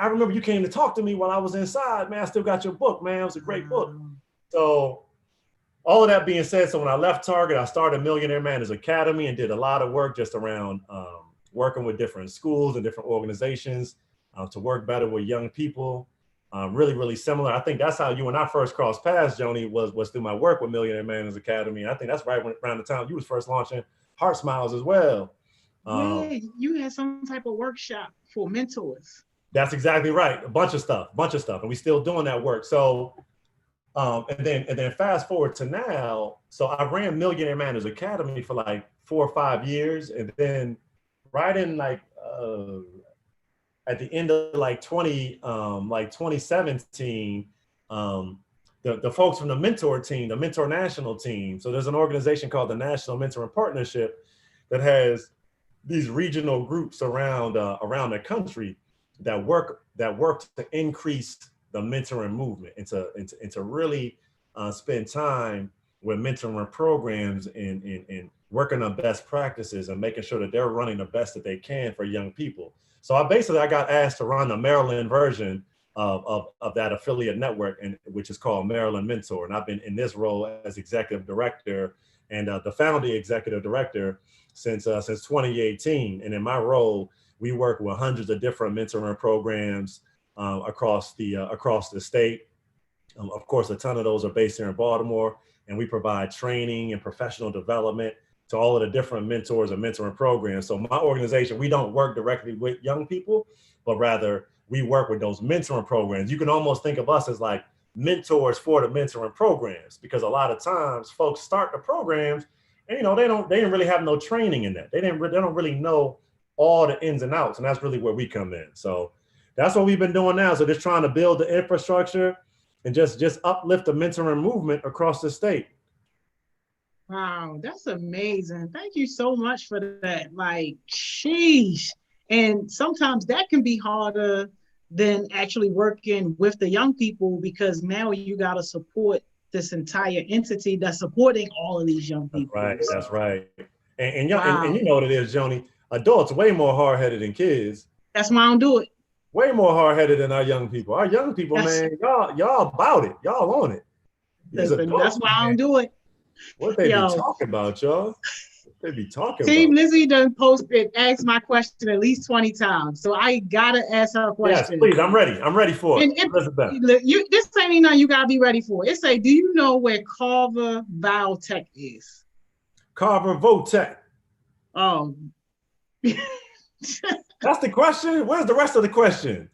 remember you came to talk to me while I was inside, man. I still got your book, man. It was a great book. So all of that being said, so when I left Target, I started Millionaire Manners Academy and did a lot of work just around working with different schools and different organizations to work better with young people. Really, really similar. I think that's how you and I first crossed paths, Joni, was through my work with Millionaire Manners Academy. I think that's right around the time you was first launching HeartSmiles as well. Yeah, you had some type of workshop for mentors. That's exactly right. A bunch of stuff. And we still doing that work. So, and then fast forward to now. So I ran Millionaire Manners Academy for like 4 or 5 years. And then right in like, at the end of like 2017, the folks from the mentor team, the Mentor National team. So there's an organization called the National Mentoring Partnership that has these regional groups around the country that work to increase the mentoring movement and to really spend time with mentoring programs and working on best practices and making sure that they're running the best that they can for young people. So I got asked to run the Maryland version of that affiliate network, and which is called Maryland Mentor. And I've been in this role as executive director and the founding executive director since 2018. And in my role, we work with hundreds of different mentoring programs across the state. Of course, a ton of those are based here in Baltimore, and we provide training and professional development to all of the different mentors and mentoring programs. So my organization, we don't work directly with young people, but rather we work with those mentoring programs. You can almost think of us as like mentors for the mentoring programs, because a lot of times folks start the programs and, you know, they didn't really have no training in that. They don't really know all the ins and outs, and that's really where we come in. So that's what we've been doing now. So just trying to build the infrastructure and just uplift the mentoring movement across the state. Wow, that's amazing. Thank you so much for that. Like, sheesh. And sometimes that can be harder than actually working with the young people, because now you got to support this entire entity that's supporting all of these young people. That's right. And you know what it is, Joni. Adults way more hard-headed than kids. That's why I don't do it. Way more hard-headed than our young people. Our young people, man, y'all about it. Y'all on it. Listen, that's why I don't do it. What they be talking about, y'all? They be talking Team about. Lizzie done posted, asked my question at least 20 times. So I gotta ask her a question. Yes, please, I'm ready. I'm ready for it. This ain't nothing you gotta be ready for. It say, do you know where Carver Biotech is? Carver Votech. Oh. That's the question. Where's the rest of the question?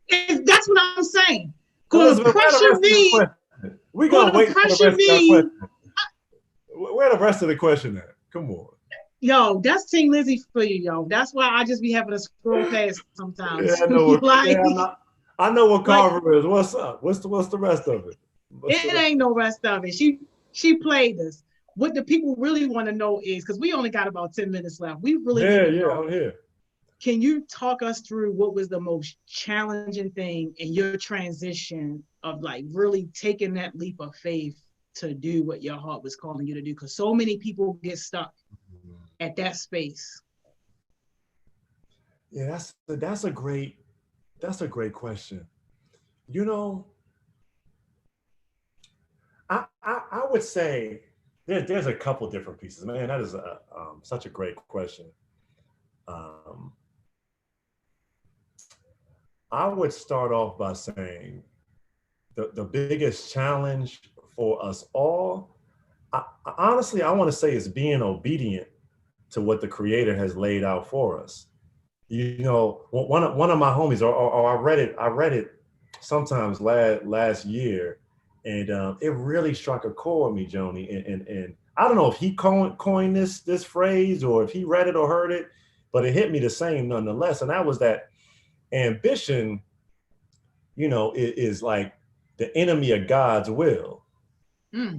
That's what I'm saying. Gonna Elizabeth, pressure me. We're gonna wait for the pressure rest of our me. question. Where the rest of the question at? Come on. Yo, that's Team Lizzie for you, yo. That's why I just be having to scroll past sometimes. Yeah, I know what, like, I know what Carver is. What's up? What's the rest of it? It ain't no rest of it. She played us. What the people really want to know is, because we only got about 10 minutes left. We really need to know. I'm here. Can you talk us through what was the most challenging thing in your transition of like really taking that leap of faith to do what your heart was calling you to do? Because so many people get stuck at that space. Yeah, that's a great question. You know, I would say there's a couple different pieces. Man, that is such a great question. I would start off by saying the biggest challenge for us all, honestly, I want to say is being obedient to what the Creator has laid out for us. You know, one of my homies, or I read it sometimes last year, and it really struck a chord with me, Joni. And I don't know if he coined this phrase or if he read it or heard it, but it hit me the same nonetheless. And that was that ambition, you know, is like the enemy of God's will,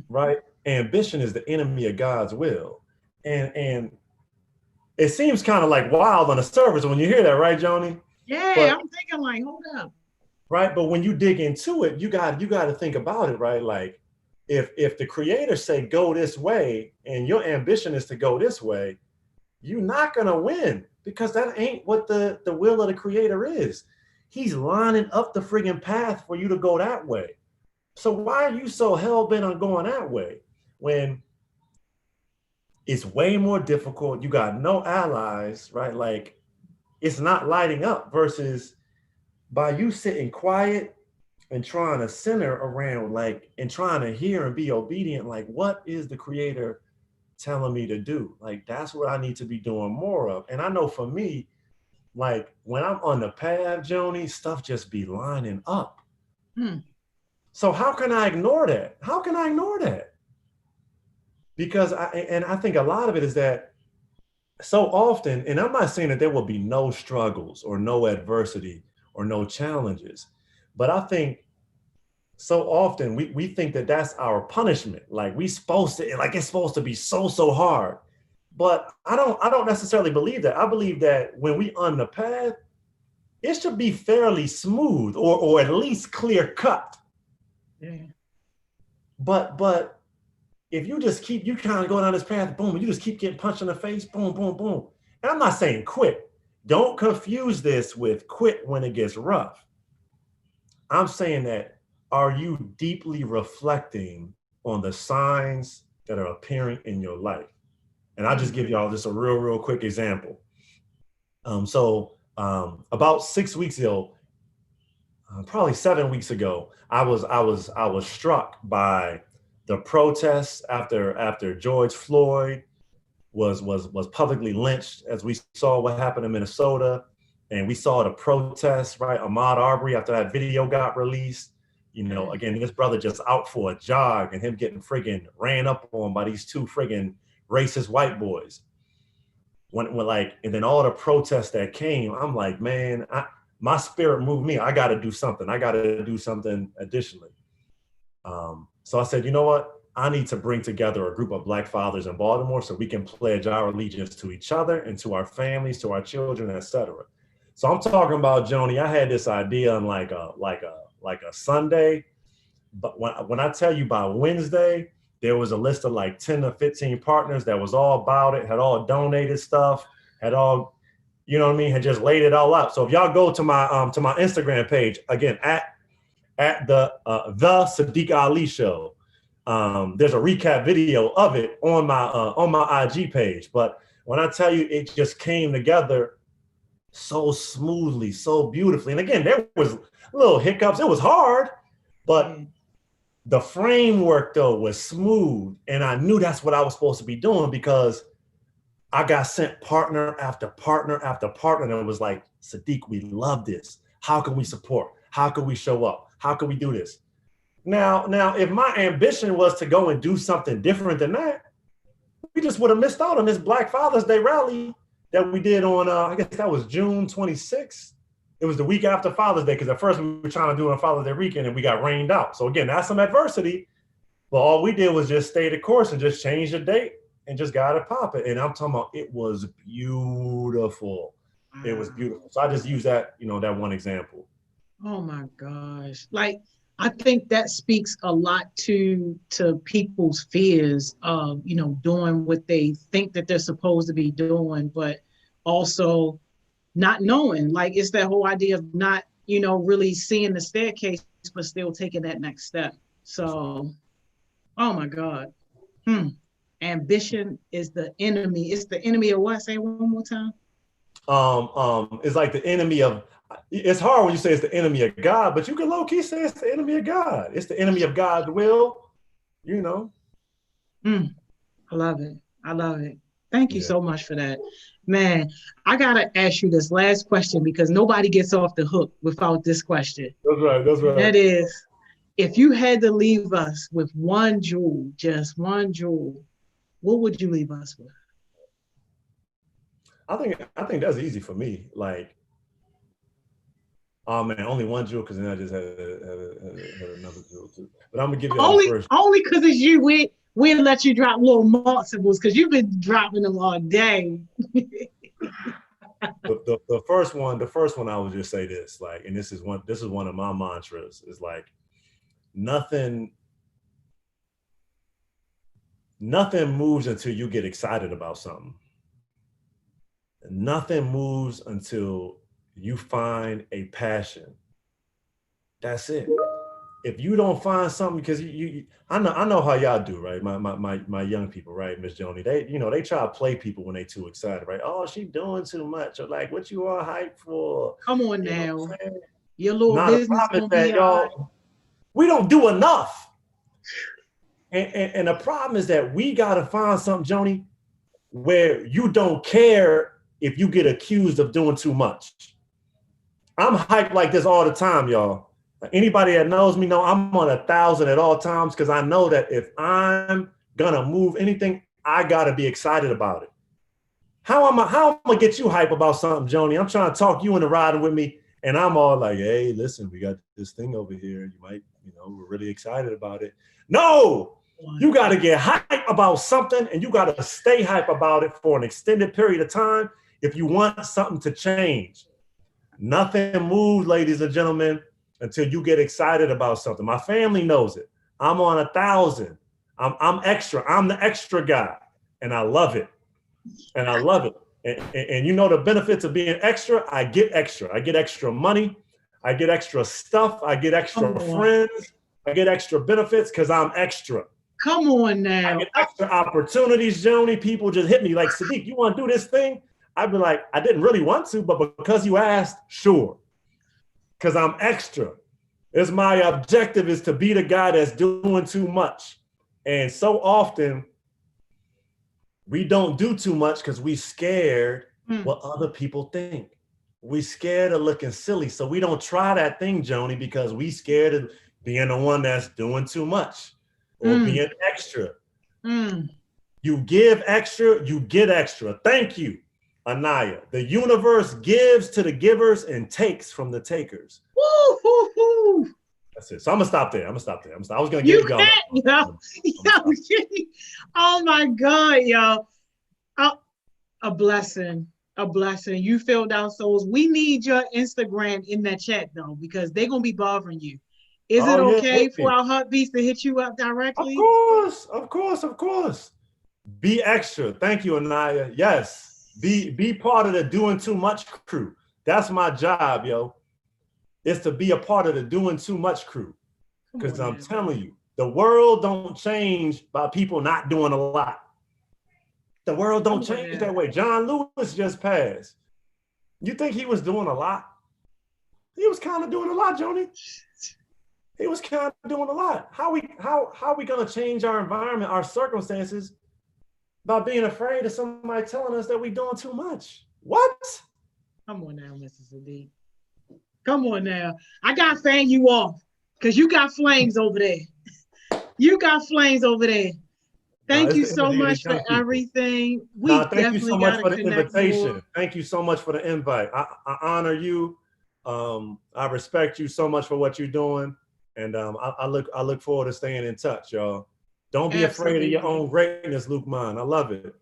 right? Ambition is the enemy of God's will, and it seems kind of like wild on the surface when you hear that, right, Joni? Yeah, but I'm thinking like, hold up. Right, but when you dig into it, you got to think about it, right? Like, if the Creator say go this way, and your ambition is to go this way, you're not gonna win, because that ain't what the will of the Creator is. He's lining up the friggin' path for you to go that way. So why are you so hell-bent on going that way when it's way more difficult? You got no allies, right? Like, it's not lighting up, versus by you sitting quiet and trying to center around, like, and trying to hear and be obedient, like, what is the Creator telling me to do? Like, that's what I need to be doing more of. And I know for me, like, when I'm on the path, Joni, stuff just be lining up. So how can I ignore that? How can I ignore that? Because I think a lot of it is that so often, and I'm not saying that there will be no struggles or no adversity or no challenges, but I think so often we think that that's our punishment. Like, we supposed to, like, it's supposed to be so hard. But I don't necessarily believe that. I believe that when we on the path, it should be fairly smooth, or at least clear cut. Yeah. But if you just keep, you kind of go down this path, boom, and you just keep getting punched in the face, boom, boom, boom. And I'm not saying quit. Don't confuse this with quit when it gets rough. I'm saying that, are you deeply reflecting on the signs that are appearing in your life? And I'll just give y'all just a real quick example. About 6 weeks ago, probably 7 weeks ago, I was struck by the protests after George Floyd was publicly lynched, as we saw what happened in Minnesota, and we saw the protests, right? Ahmaud Arbery, after that video got released, you know, again, this brother just out for a jog and him getting friggin' ran up on by these two friggin' racist white boys. When like, and then all the protests that came, I'm like, man, my spirit moved me. I got to do something. I got to do something additionally. So I said, you know what? I need to bring together a group of Black fathers in Baltimore so we can pledge our allegiance to each other and to our families, to our children, etc. So I'm talking about, Joni, I had this idea on like a Sunday, but when I tell you by Wednesday, there was a list of like 10 to 15 partners that was all about it, had all donated stuff, had all, you know what I mean, had just laid it all out. So if y'all go to my Instagram page, again, at the Sadiq Ali Show, there's a recap video of it on my IG page. But when I tell you, it just came together so smoothly, so beautifully. And again, there was little hiccups. It was hard, but the framework though was smooth. And I knew that's what I was supposed to be doing, because I got sent partner after partner after partner, and it was like, Sadiq, we love this. How can we support? How can we show up? How can we do this? Now, if my ambition was to go and do something different than that, we just would have missed out on this Black Father's Day rally that we did on, I guess that was June 26th. It was the week after Father's Day, because at first we were trying to do it on Father's Day weekend and we got rained out. So again, that's some adversity, but all we did was just stay the course and just change the date and just got it popping. And I'm talking about, it was beautiful. It was beautiful. So I just use that, that one example. Oh my gosh. Like, I think that speaks a lot to people's fears of, doing what they think that they're supposed to be doing, but also not knowing. Like, it's that whole idea of not, really seeing the staircase, but still taking that next step. So, oh my God. Ambition is the enemy. It's the enemy of what? Say it one more time. It's like the enemy of, it's hard when you say it's the enemy of God, but you can low-key say it's the enemy of God. It's the enemy of God's will, I love it. I love it. Thank you so much for that. Man, I got to ask you this last question, because nobody gets off the hook without this question. That's right. That is, if you had to leave us with one jewel, just one jewel, what would you leave us with? I think that's easy for me. Like, oh man, only one jewel, because then I just had another jewel too. But I'm gonna give you all the first. Only because it's you. We'll let you drop little multiples, because you've been dropping them all day. the first one, I would just say this, like, and this is one of my mantras, is like, nothing moves until you get excited about something. Nothing moves until you find a passion. That's it. If you don't find something, because I know how y'all do, right? My young people, right, Miss Joni, they try to play people when they too excited, right? Oh, she doing too much, or like, what you all hyped for? Come on now, your little business gonna be y'all. We don't do enough, and the problem is that we gotta find something, Joni, where you don't care if you get accused of doing too much. I'm hyped like this all the time, y'all. Anybody that knows me know I'm on 1,000 at all times, because I know that if I'm gonna move anything, I gotta be excited about it. How am I gonna get you hype about something, Joni? I'm trying to talk you into riding with me, and I'm all like, hey, listen, we got this thing over here. You might, we're really excited about it. No, you gotta get hype about something, and you gotta stay hype about it for an extended period of time if you want something to change. Nothing moves, ladies and gentlemen, until you get excited about something. My family knows it. I'm on 1,000. I'm extra. I'm the extra guy, and I love it. And I love it. And you know the benefits of being extra? I get extra. I get extra money. I get extra stuff. I get extra friends. I get extra benefits because I'm extra. Come on now. I get extra opportunities, Joni. People just hit me like, Sadiq, you want to do this thing? I'd be like, I didn't really want to, but because you asked, sure. Because I'm extra. It's my objective is to be the guy that's doing too much. And so often, we don't do too much because we scared what other people think. We scared of looking silly. So we don't try that thing, Joni, because we scared of being the one that's doing too much or being extra. You give extra, you get extra. Thank you, Anaya. The universe gives to the givers and takes from the takers. Woo-hoo-hoo. That's it. So I'm gonna stop there. I was gonna give y'all. Oh my God, y'all. A blessing. A blessing. You filled out souls. We need your Instagram in that chat though, because they're gonna be bothering you. Is it okay for our heartbeats to hit you up directly? Of course. Be extra. Thank you, Anaya. Yes. Be part of the doing too much crew. That's my job, yo. It's to be a part of the doing too much crew. Because I'm telling you, the world don't change by people not doing a lot. The world don't change that way. John Lewis just passed. You think he was doing a lot? He was kind of doing a lot, Joni. He was kind of doing a lot. How we gonna change our environment, our circumstances, about being afraid of somebody telling us that we're doing too much. What? Come on now, Mr. Sadiq. Come on now. I got to fan you off because you got flames over there. You got flames over there. Thank It's you the so energy of much these for young people. everything. We Thank you so definitely got much to for the connect more. invitation. Thank you so much for the invite. I honor you. I respect you so much for what you're doing, and I look forward to staying in touch, y'all. Don't be afraid of your Absolutely. own greatness, Luke Mine. I love it.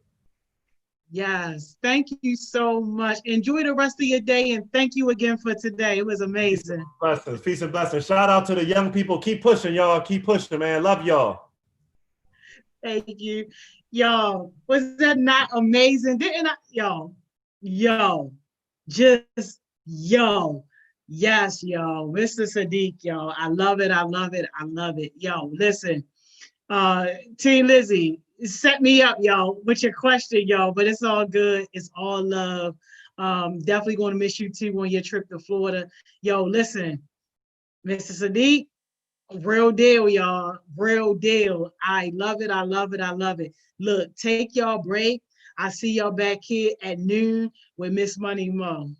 Yes. Thank you so much. Enjoy the rest of your day, and thank you again for today. It was Peace and amazing. blessings. Peace and blessings. Shout out to the young people. Keep pushing, y'all. Keep pushing, man. Love y'all. Thank you. Yo, was that not amazing? Didn't I? Yo, just yo. Yes, yo. Mr. Sadiq, yo. I love it. I love it. I love it. Yo, listen. Team Lizzie, set me up, yo, with your question, yo, but it's all good. It's all love. Definitely going to miss you too on your trip to Florida. Yo, listen, Mr. Sadiq, real deal, y'all. Real deal. I love it. I love it. I love it. Look, take y'all break. I see y'all back here at noon with Miss Money Mo.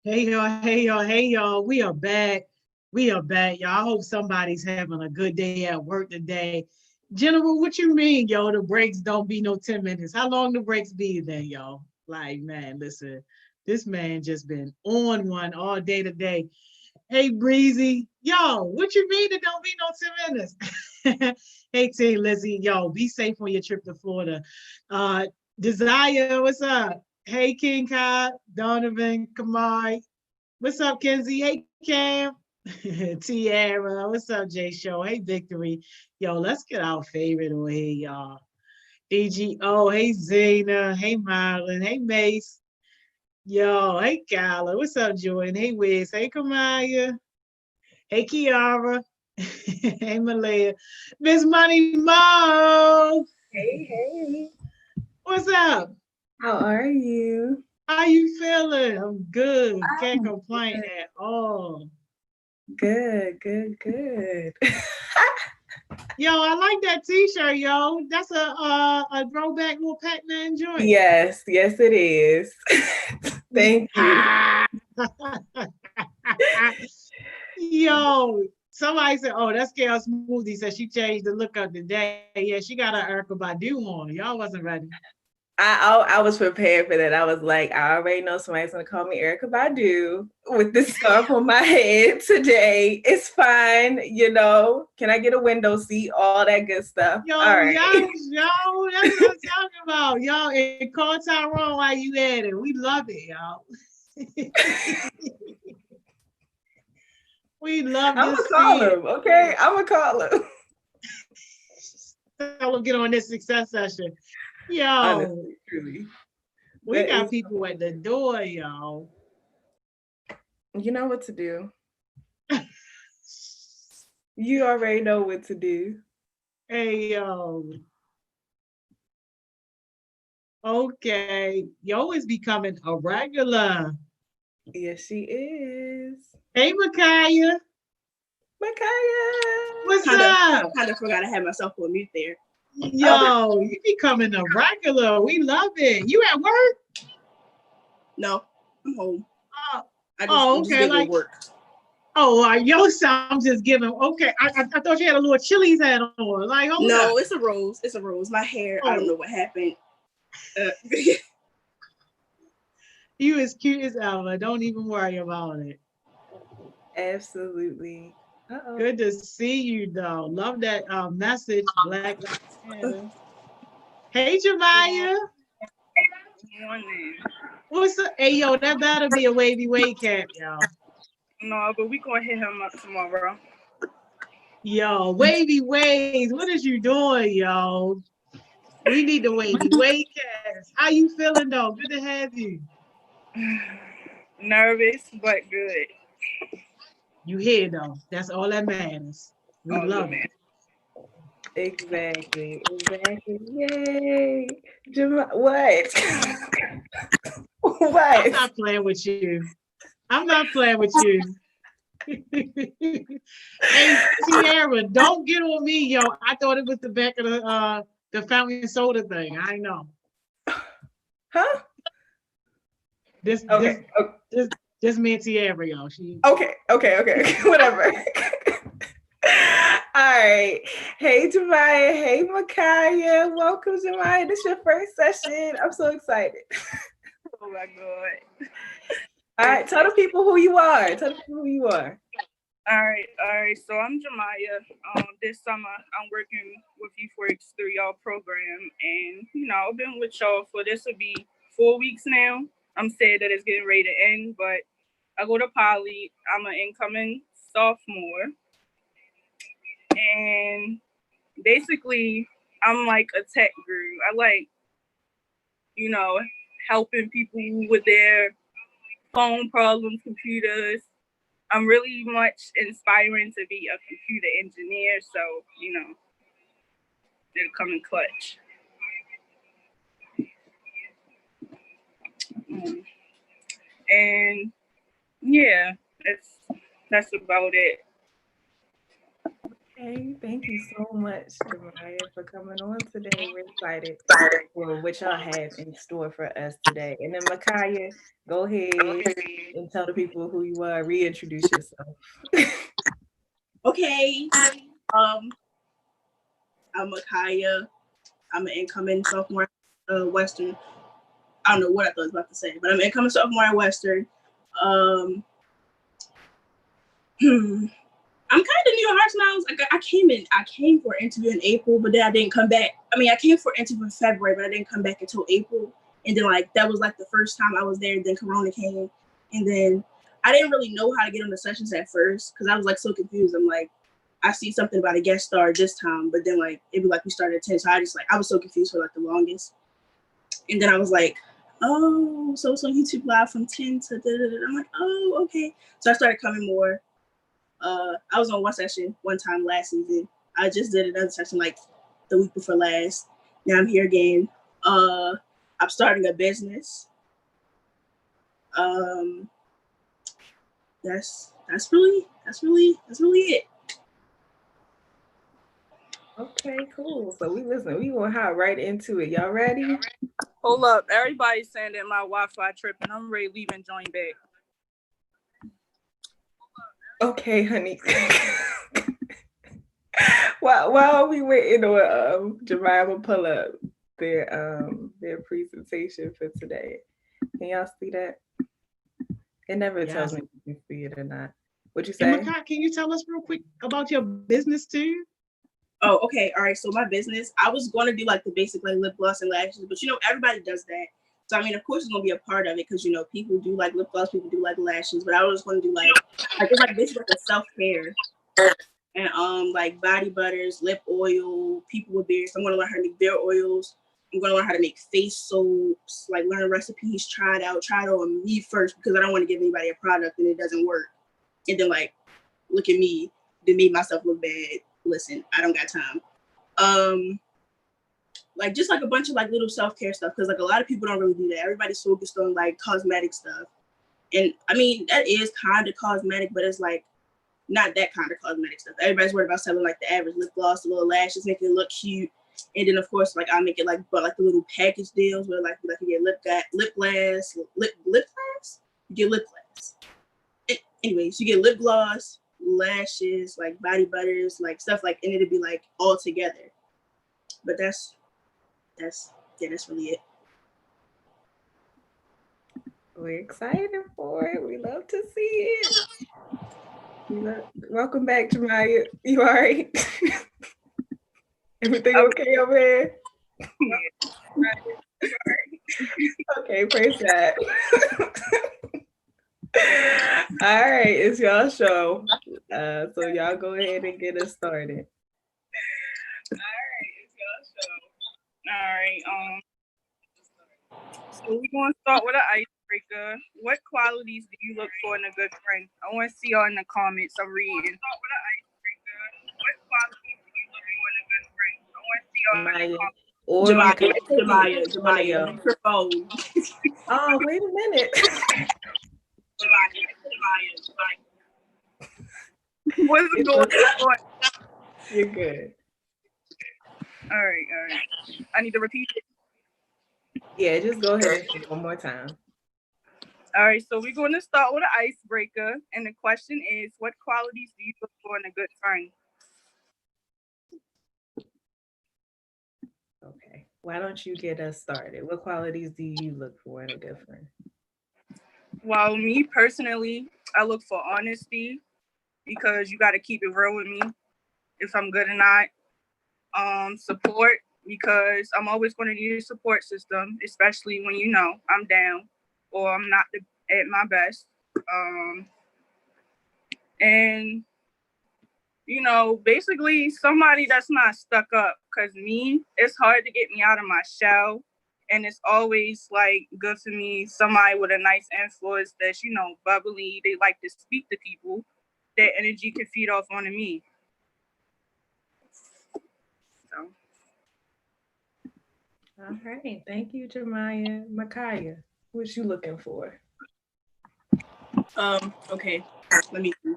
Hey y'all, hey y'all, hey y'all. We are back. We are back, y'all. I hope somebody's having a good day at work today. General, what you mean, yo? The breaks don't be no 10 minutes. How long the breaks be then, y'all? Like, man, listen, this man just been on one all day today. Hey, Breezy, yo, what you mean it don't be no 10 minutes? Hey, Team Lizzie, yo, be safe on your trip to Florida. Desire, what's up? Hey, King Kai, Donovan, Kamai. What's up, Kenzie? Hey, Cam. Tiara. What's up, Jay Show? Hey, Victory. Yo, let's get our favorite on here, y'all. EGO. Hey, Zena. Hey, Marlon. Hey, Mace. Yo, hey, Kyla. What's up, Jordan? Hey, Wiz. Hey, Kamaya. Hey, Kiara. Hey, Malaya. Miss Money Mo. Hey, hey. What's up? How are you? How you feeling? I'm good. Can't complain at all. Good, good, good. Yo, I like that T-shirt, yo. That's a throwback little Pac-Man joint. Yes, yes, it is. Thank you. Yo, somebody said, "Oh, that's Gail Smoothie." Said she changed the look of the day. Yeah, she got her Erykah Badu on. Y'all wasn't ready. I was prepared for that. I was like, I already know somebody's gonna call me Erykah Badu with this scarf on my head today. It's fine, you know. Can I get a window seat? All that good stuff. Yo, All right. yo, that's what I'm talking about. Yo, and call Tyrone while you at it. We love it, y'all. We love I'm this. gonna call him. Okay, I'm gonna call him. Tell him get on this success session. Yo, Honestly, truly. we got people at the door, y'all. You know what to do. You already know what to do. Hey, yo. Okay. Yo is becoming a regular. Yes, she is. Hey, Micaiah. What's up? I kind of forgot I had myself on mute there. Yo, you becoming a regular. We love it. You at work? No, I'm home. I just okay. Like work. Oh, yo sound just giving. Okay, I thought you had a little Chili's hat on. Like, hold no, up. It's a rose. It's a rose. My hair. I don't know what happened. You as cute as ever. Don't even worry about it. Absolutely. Good to see you, though. Love that message, Black Lives Matter. Hey, Jamaya. Good morning. What's up? Hey, yo, that better be a wavy wave cap, y'all. No, but we gonna hit him up tomorrow. Yo, wavy waves. What is you doing, yo? We need the wavy wave cast. How you feeling, though? Good to have you. Nervous, but good. You here, though. That's all that matters. We love it. Exactly. Yay. What? What? I'm not playing with you. I'm not playing with you. Hey, Tiara, don't get on me, yo. I thought it was the back of the fountain soda thing. I know. Huh? This me and Tiara, yo. Okay. Whatever. All right. Hey, Jamaya. Hey, Micaiah. Welcome, Jamaya. This is your first session. I'm so excited. Oh my God. All right. Tell the people who you are. All right. So I'm Jamaya. This summer I'm working with U4X through y'all program, and I've been with y'all for this will be 4 weeks now. I'm sad that it's getting ready to end, but I go to Poly. I'm an incoming sophomore, and basically I'm like a tech guru. I like helping people with their phone problems, computers. I'm really much inspiring to be a computer engineer, so it'll come in clutch. And yeah, that's about it. Okay, thank you so much, Jemiah, for coming on today. We're excited for what y'all have in store for us today. And then Micaiah, go ahead and tell the people who you are. Reintroduce yourself. Okay. I'm Micaiah. I'm an incoming sophomore Western. I don't know what I thought I was about to say, but I'm an incoming sophomore at Western. I'm kind of new to HeartSmiles. I came for an interview in April, but then I didn't come back. I mean, I came for an interview in February, but I didn't come back until April. And then that was the first time I was there. Then Corona came, and then I didn't really know how to get on the sessions at first because I was so confused. I'm I see something about a guest star this time, but then it'd be we started at 10. So I was so confused for the longest. And then I was oh, so it's on YouTube Live from 10 to da-da-da. I'm oh, okay. So I started coming more. I was on one session one time last season. I just did another session the week before last. Now I'm here again. I'm starting a business. That's really it. Okay, cool. So we gonna hop right into it. Y'all ready? Hold up. Everybody's saying that my Wi-Fi tripping. I'm ready to leave and join back. Okay, honey. While we waiting on Jemiah, I'm gonna pull up their presentation for today. Can y'all see that? It never tells me if you can see it or not. What you say? And Makai, can you tell us real quick about your business too? Oh, okay. All right. So my business, I was going to do the basic lip gloss and lashes, but everybody does that. So I mean, of course, it's going to be a part of it because people do lip gloss, people do lashes, but I was going to do it's basically a self-care and body butters, lip oil, people with beards. So I'm going to learn how to make beard oils. I'm going to learn how to make face soaps, learn recipes, try it on me first because I don't want to give anybody a product and it doesn't work. And then look at me, to make myself look bad. Listen, I don't got time. Just a bunch of little self-care stuff because a lot of people don't really do that. Everybody's focused on cosmetic stuff. And I mean, that is kind of cosmetic, but it's not that kind of cosmetic stuff. Everybody's worried about selling the average lip gloss, the little lashes, making it look cute. And then of course, I make it the little package deals where you get lip gloss, you get lip gloss. Anyways, you get lip gloss, lashes, body butters, stuff and it'd be all together. But that's really it. We're excited for it. We love to see it. Welcome back, Jemiah. You all right? Everything okay over here? Okay, praise God. All right, it's y'all show. So y'all go ahead and get us started. All right. So we're going to start with an icebreaker. What qualities do you look for in a good friend? I want to see y'all in the comments. I'm reading. What qualities do you look for in a good friend? I want to see y'all in the comments. Jemiah, microphone. Oh, wait a minute. What's going on? You're good. All right. I need to repeat it. Yeah, just go ahead and say it one more time. All right, so we're going to start with an icebreaker. And the question is, what qualities do you look for in a good friend? Okay. Why don't you get us started? What qualities do you look for in a good friend? Well, me personally, I look for honesty because you got to keep it real with me if I'm good or not. Support because I'm always going to need a support system, especially when I'm down or I'm not at my best. And basically somebody that's not stuck up because it's hard to get me out of my shell. And it's always good for me, somebody with a nice influence that's, bubbly. They like to speak to people. That energy can feed off onto me. So. All right. Thank you, Jemiah. Micaiah, what you looking for? Okay. Let me see.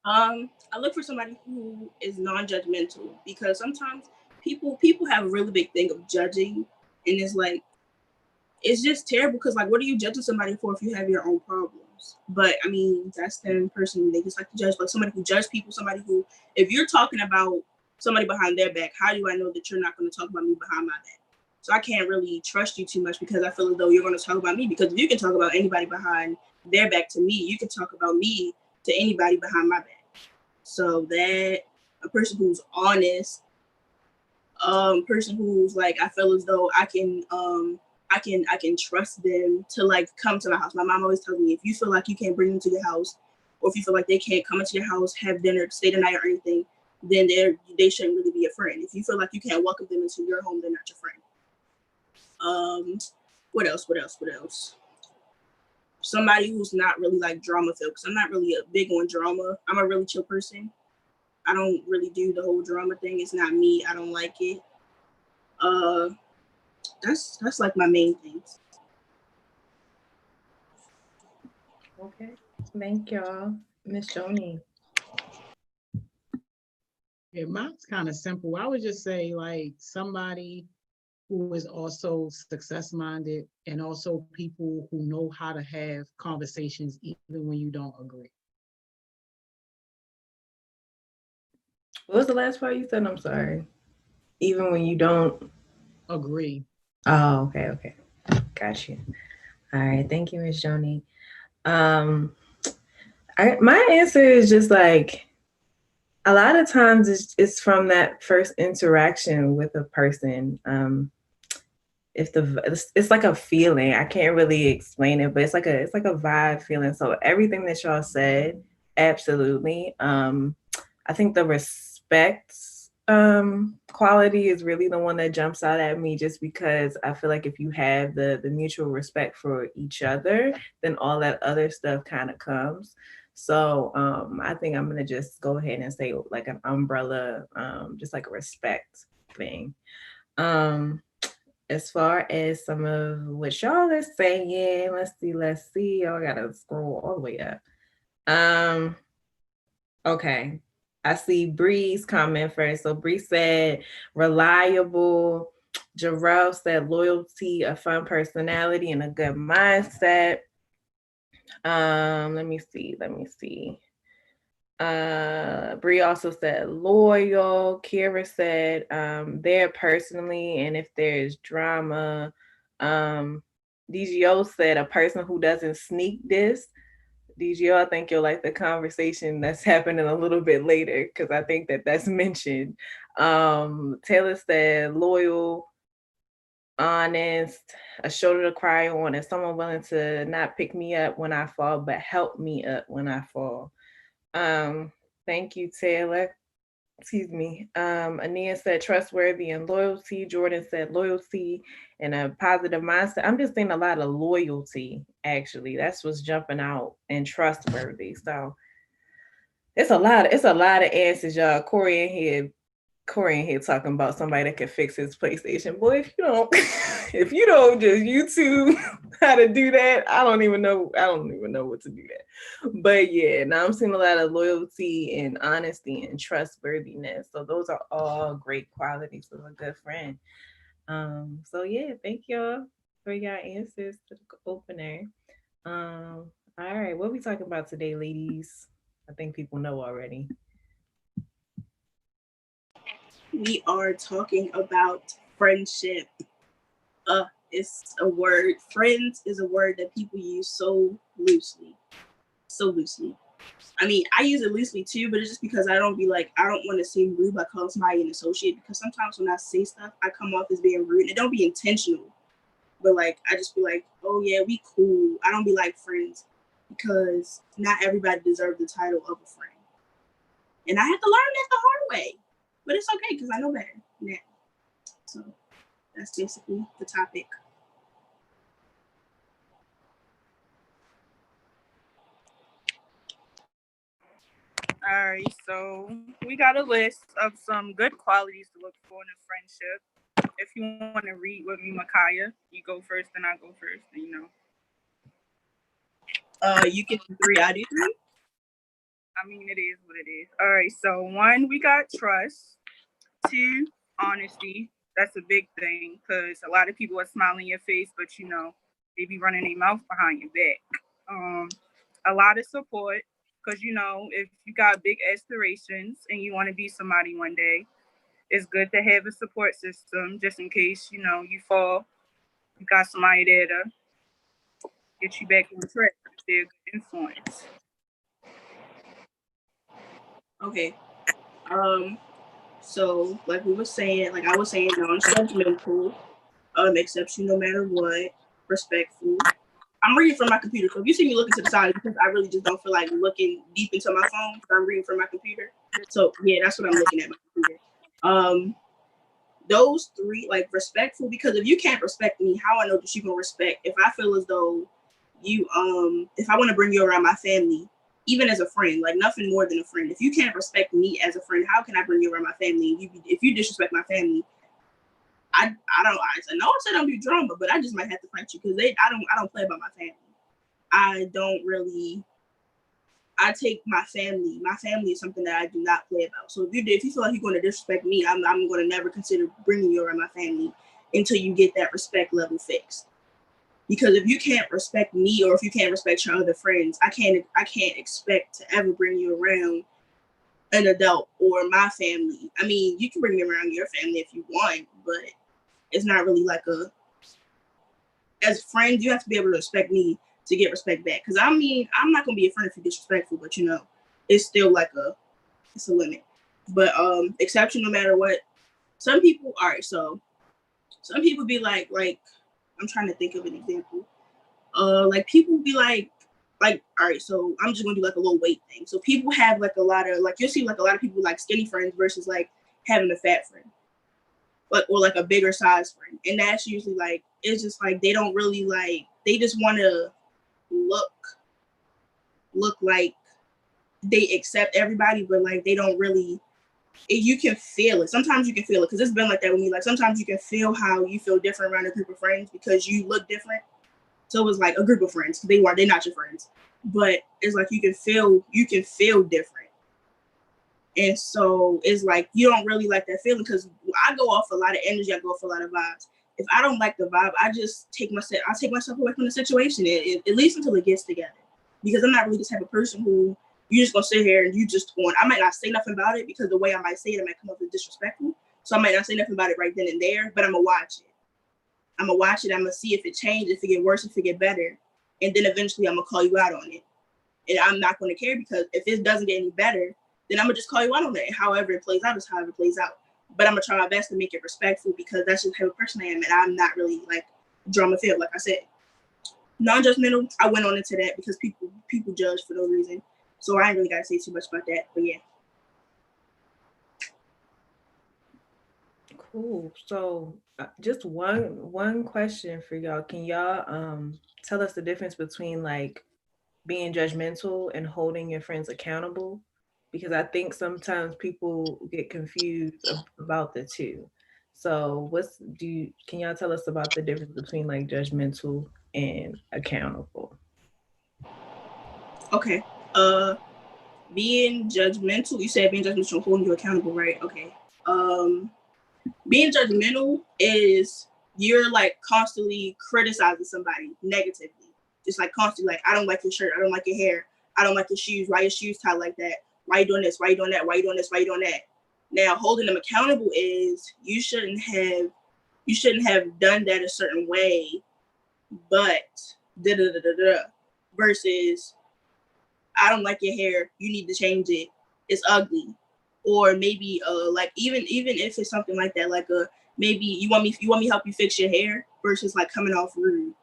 I look for somebody who is non-judgmental, because sometimes people have a really big thing of judging, and it's like, it's just terrible, because like, what are you judging somebody for if you have your own problems? But I mean, that's them personally. They just like to judge. Like somebody who judges people, somebody who, if you're talking about somebody behind their back, how do I know that you're not going to talk about me behind my back? So I can't really trust you too much, because I feel as though you're going to talk about me. Because if you can talk about anybody behind their back to me, you can talk about me to anybody behind my back. So that a person who's honest, person who's like, I feel as though I can trust them to like come to my house. My mom always tells me, if you feel like you can't bring them to your house, or if you feel like they can't come into your house, have dinner, stay the night or anything, then they shouldn't really be a friend. If you feel like you can't welcome them into your home, they're not your friend. What else? Somebody who's not really like drama filled, because I'm not really a big on drama. I'm a really chill person. I don't really do the whole drama thing. It's not me. I don't like it. That's like my main things. Okay. Thank y'all. Miss Joni. Yeah, mine's kind of simple. I would just say like somebody who is also success minded, and also people who know how to have conversations even when you don't agree. What was the last part you said? I'm sorry. Even when you don't agree. Oh, okay. Got you. All right. Thank you, Miss Joni. My answer is just like, a lot of times it's from that first interaction with a person. It's like a feeling. I can't really explain it, but it's like a vibe feeling. So everything that y'all said, absolutely. I think the respect quality is really the one that jumps out at me, just because I feel like if you have the mutual respect for each other, then all that other stuff kind of comes. So I think I'm gonna just go ahead and say like an umbrella, just like a respect thing. As far as some of what y'all are saying, let's see. Y'all gotta scroll all the way up. Okay. I see Bree's comment first. So Bree said reliable. Jarrell said loyalty, a fun personality, and a good mindset. Let me see. Bree also said loyal. Kira said there personally, and if there's drama. DGO said a person who doesn't sneak this. DGO, I think you'll like the conversation that's happening a little bit later, because I think that's mentioned. Taylor said loyal, honest, a shoulder to cry on, and someone willing to not pick me up when I fall, but help me up when I fall. Thank you, Taylor. Excuse me. Ania said trustworthy and loyalty. Jordan said loyalty and a positive mindset. I'm just seeing a lot of loyalty, actually. That's what's jumping out, and trustworthy. So it's a lot of answers, y'all. Corey in here talking about somebody that can fix his PlayStation. Boy, if you don't just YouTube how to do that, I don't even know what to do that. But yeah, now I'm seeing a lot of loyalty and honesty and trustworthiness. So those are all great qualities of a good friend. So yeah, thank y'all for your answers to the opener. All right, what are we talking about today, ladies? I think people know already. We are talking about friendship. It's a word. Friends is a word that people use so loosely. I mean, I use it loosely too, but it's just because I don't want to seem rude by calling somebody an associate, because sometimes when I say stuff, I come off as being rude. And it don't be intentional, but like, I just be like, oh yeah, we cool. I don't be like friends, because not everybody deserves the title of a friend. And I had to learn that the hard way, but it's okay because I know better now. So that's basically the topic. All right, so we got a list of some good qualities to look for in a friendship. If you want to read with me, Micaiah, you go first, then I go first, and You can do 3, I do 3. I mean, it is what it is. All right. So 1, we got trust. 2, honesty. That's a big thing because a lot of people are smiling in your face, but they be running their mouth behind your back. A lot of support because if you got big aspirations and you want to be somebody one day, it's good to have a support system just in case you fall. You got somebody there to get you back on track. They're a good influence. Okay. So like we were saying, like I was saying, non-judgmental, accepts you no matter what, respectful. I'm reading from my computer, so if you see me looking to the side, because I really just don't feel like looking deep into my phone. I'm reading from my computer, so yeah, that's what I'm looking at my computer. Those 3, like respectful, because if you can't respect me, how I know that you can respect? If I feel as though you, if I want to bring you around my family, even as a friend, like nothing more than a friend. If you can't respect me as a friend, how can I bring you around my family? If you disrespect my family, I don't do drama, but I just might have to fight you because I don't play about my family. I don't really. I take my family. My family is something that I do not play about. So if you feel like you're going to disrespect me, I'm going to never consider bringing you around my family until you get that respect level fixed. Because if you can't respect me, or if you can't respect your other friends, I can't expect to ever bring you around an adult or my family. I mean, you can bring me around your family if you want, but it's not really like as friends, you have to be able to respect me to get respect back. Because I mean, I'm not gonna be a friend if you're disrespectful, but it's still like it's a limit. But exception no matter what. Some people, all right, so some people be like I'm trying to think of an example. Like people be like, all right, so I'm just gonna do like a little weight thing. So people have like a lot of, like, you'll see like a lot of people like skinny friends versus like having a fat friend, or like a bigger size friend. And that's usually like, it's just like they don't really like, they just want to look like they accept everybody, but like they don't really. You can feel it. Sometimes you can feel it because it's been like that with me. Like sometimes you can feel how you feel different around a group of friends because you look different. So it was like a group of friends. They're not your friends, but it's like you can feel different. And so it's like you don't really like that feeling because I go off a lot of energy. I go off a lot of vibes. If I don't like the vibe, I just take myself away from the situation, at least until it gets together. Because I'm not really the type of person who you just gonna sit here and you just going. I might not say nothing about it because the way I might say it might come off as disrespectful. So I might not say nothing about it right then and there, but I'm gonna watch it. I'm gonna see if it changes, if it get worse, if it get better, and then eventually I'm gonna call you out on it. And I'm not gonna care because if it doesn't get any better, then I'm gonna just call you out on it. However it plays out is however it plays out. But I'm gonna try my best to make it respectful because that's just the type of person I am, and I'm not really like drama filled, like I said. Non-judgmental, I went on into that because people judge for no reason. So I ain't really gotta say too much about that. But yeah. Cool. So just one question for y'all. Can y'all tell us the difference between like being judgmental and holding your friends accountable? Because I think sometimes people get confused about the two. So can y'all tell us about the difference between like judgmental and accountable? Okay. Being judgmental, you said being judgmental, holding you accountable, right? Okay. Being judgmental is you're like constantly criticizing somebody negatively. Just like constantly, like, I don't like your shirt, I don't like your hair, I don't like your shoes, why your shoes tied like that? Why you doing this? Why you doing that? Why you doing this? Why you doing that? Now, holding them accountable is you shouldn't have done that a certain way, but da da da da da. Versus, I don't like your hair, you need to change it, it's ugly. Or maybe like even if it's something like that, like maybe you want me to help you fix your hair versus like coming off rude.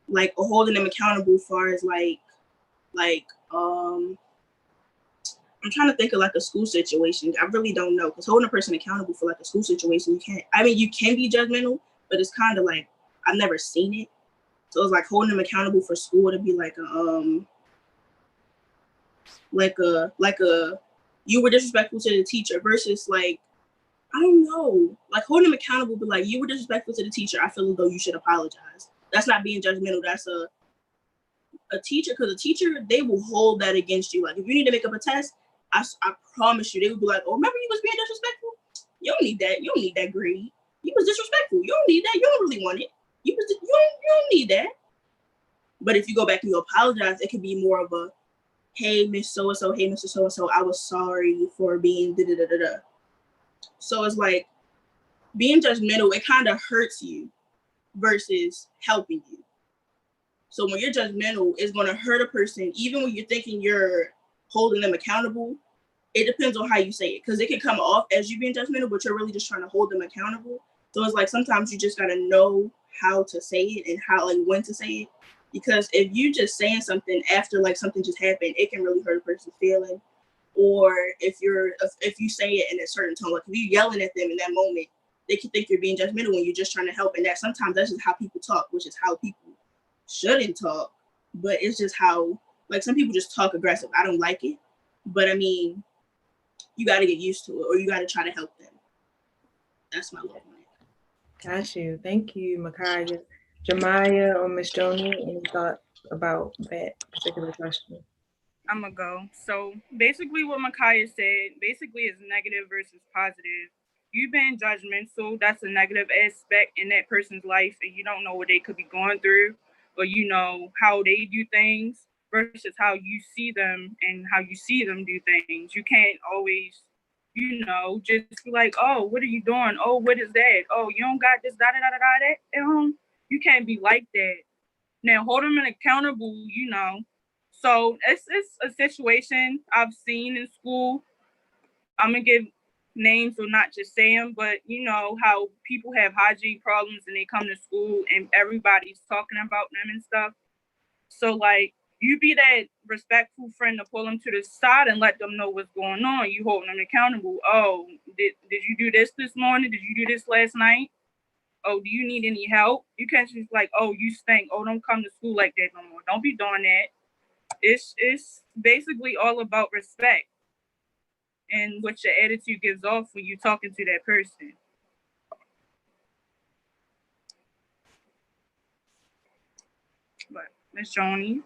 Like holding them accountable as far as like I'm trying to think of like a school situation. I really don't know, because holding a person accountable for like a school situation, you can be judgmental, but it's kind of like I've never seen it. So it's like holding them accountable for school to be like a you were disrespectful to the teacher versus like, I don't know, like holding them accountable, but like you were disrespectful to the teacher, I feel as though you should apologize. That's not being judgmental. a teacher, because a teacher, they will hold that against you. Like if you need to make up a test, I promise you, they would be like, oh, remember you was being disrespectful? You don't need that. You don't need that grade. You was disrespectful. You don't need that. You don't really want it. You don't need that. But if you go back and you apologize, it could be more of a, hey, Miss So-and-so, hey, Mr. So-and-so, I was sorry for being da-da-da-da-da. So it's like, being judgmental, it kind of hurts you versus helping you. So when you're judgmental, it's going to hurt a person, even when you're thinking you're holding them accountable. It depends on how you say it, because it can come off as you being judgmental, but you're really just trying to hold them accountable. So it's like sometimes you just got to know how to say it and how, like, when to say it. Because if you just saying something after like something just happened, it can really hurt a person's feeling. Or if you say it in a certain tone, like if you're yelling at them in that moment, they can think you're being judgmental when you're just trying to help. And that sometimes that's just how people talk, which is how people shouldn't talk. But it's just how, like, some people just talk aggressive. I don't like it, but I mean, you got to get used to it, or you got to try to help them. That's my love on it. Got you. Thank you, Makaya. Jemiah or Miss Joni, any thoughts about that particular question? I'm gonna go. So basically what Makaya said, basically is negative versus positive. You've been judgmental, that's a negative aspect in that person's life, and you don't know what they could be going through, or you know how they do things versus how you see them and how you see them do things. You can't always, you know, just be like, oh, what are you doing? Oh, what is that? Oh, you don't got this, da da da da da that at home. You can't be like that. Now hold them accountable, you know. So it's a situation I've seen in school. I'm gonna give names or not just say them, but you know how people have hygiene problems and they come to school and everybody's talking about them and stuff. So like you be that respectful friend to pull them to the side and let them know what's going on. You holding them accountable. Oh, did you do this morning? Did you do this last night? Oh, do you need any help? You can't just like, oh, you stink. Oh, don't come to school like that no more. Don't be doing that. It's basically all about respect and what your attitude gives off when you're talking to that person. But Miss Joni.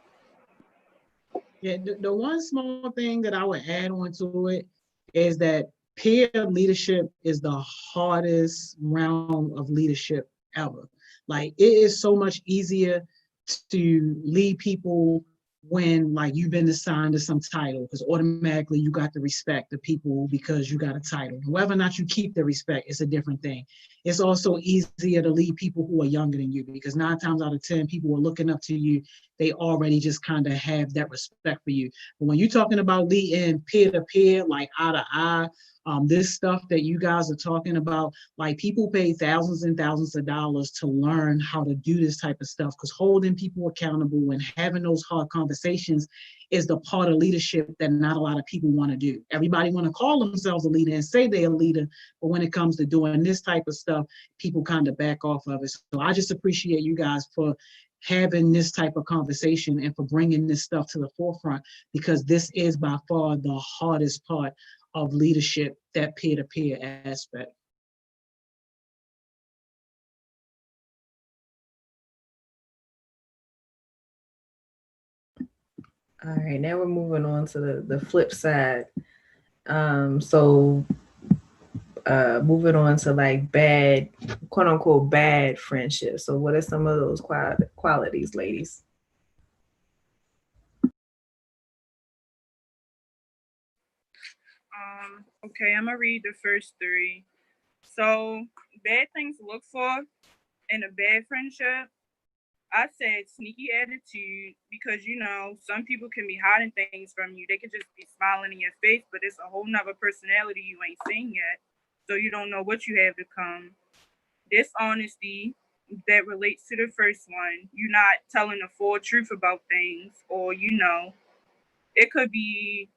Yeah, the one small thing that I would add on to it is that peer leadership is the hardest realm of leadership ever. Like it is so much easier to lead people when like you've been assigned to some title, because automatically you got the respect of people because you got a title. Whether or not you keep the respect is a different thing. It's also easier to lead people who are younger than you, because 9 times out of 10 people are looking up to you. They already just kind of have that respect for you. But when you're talking about leading peer to peer, like eye to eye, this stuff that you guys are talking about, like people pay thousands and thousands of dollars to learn how to do this type of stuff, because holding people accountable and having those hard conversations is the part of leadership that not a lot of people want to do. Everybody want to call themselves a leader and say they're a leader, but when it comes to doing this type of stuff, people kind of back off of it. So I just appreciate you guys for having this type of conversation and for bringing this stuff to the forefront, because this is by far the hardest part of leadership, that peer-to-peer aspect. All right, now we're moving on to the flip side. So moving on to like bad, quote unquote, bad friendships. So what are some of those qualities, ladies? Okay, I'm gonna read the first 3. So bad things to look for in a bad friendship. I said sneaky attitude, because you know some people can be hiding things from you. They could just be smiling in your face, but it's a whole nother personality you ain't seen yet, so you don't know what you have to come. Dishonesty, that relates to the first one. You're not telling the full truth about things, or you know, it could be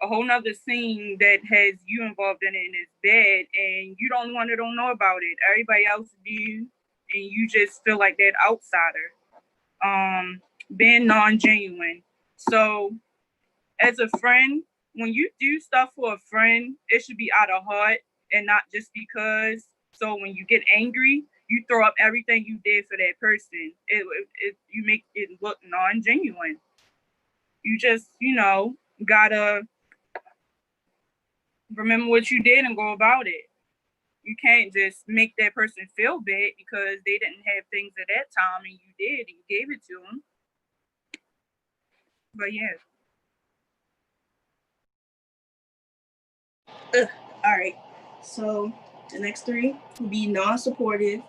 a whole nother scene that has you involved in it and it's bad, and you don't want to don't know about it. Everybody else do, and you just feel like that outsider. Being non-genuine. So as a friend, when you do stuff for a friend, it should be out of heart and not just because. So when you get angry, you throw up everything you did for that person. You make it look non-genuine. You just, gotta remember what you did and go about it. You can't just make that person feel bad because they didn't have things at that time and you did and you gave it to them. But yeah. All right. So the next three would be non-supportive,